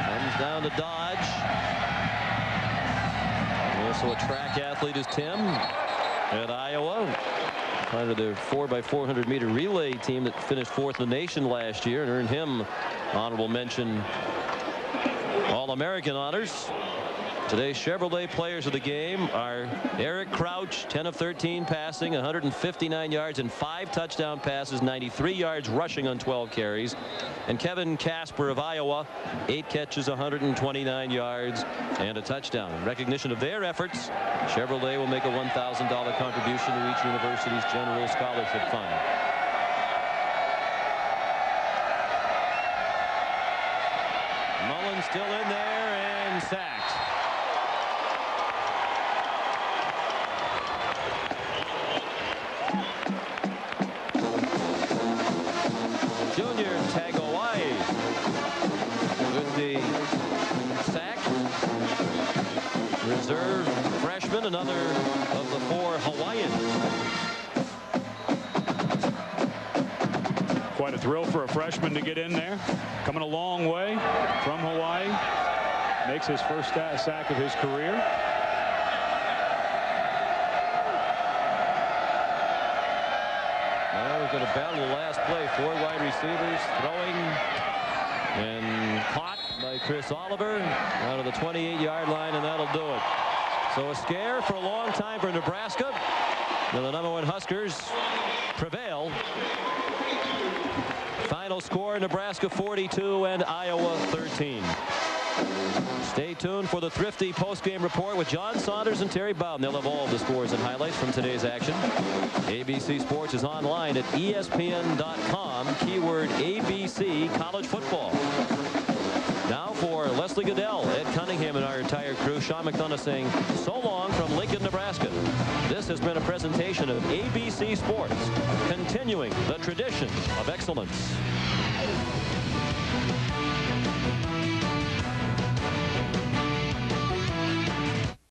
Comes down to Dodge. Also a track athlete is Tim at Iowa. Part of their 4x400 meter relay team that finished 4th in the nation last year and earned him honorable mention All-American honors. Today's Chevrolet players of the game are Eric Crouch, 10 of 13 passing, 159 yards and 5 touchdown passes, 93 yards rushing on 12 carries. And Kevin Casper of Iowa, 8 catches, 129 yards and a touchdown. In recognition of their efforts, Chevrolet will make a $1,000 contribution to each university's general scholarship fund. Mullen still in there and sacked. Junior Tagovailoa with the sack. Reserve freshman, another of the 4 Hawaiians. Quite a thrill for a freshman to get in there. Coming a long way from Hawaii. Makes his first sack of his career. Now we're going to battle the last play. 4 wide receivers throwing and caught by Chris Oliver out of the 28-yard line, and that'll do it. So a scare for a long time for Nebraska. And the #1 Huskers prevail. Final final score, Nebraska 42 and Iowa 13. Stay tuned for the Thrifty postgame report with John Saunders and Terry Bowden. They'll have all of the scores and highlights from today's action. ABC Sports is online at ESPN.com. Keyword ABC College Football. Now for Leslie Goodell, Ed Cunningham, and our entire crew, Sean McDonough saying so long from Lincoln, Nebraska. This has been a presentation of ABC Sports, continuing the tradition of excellence.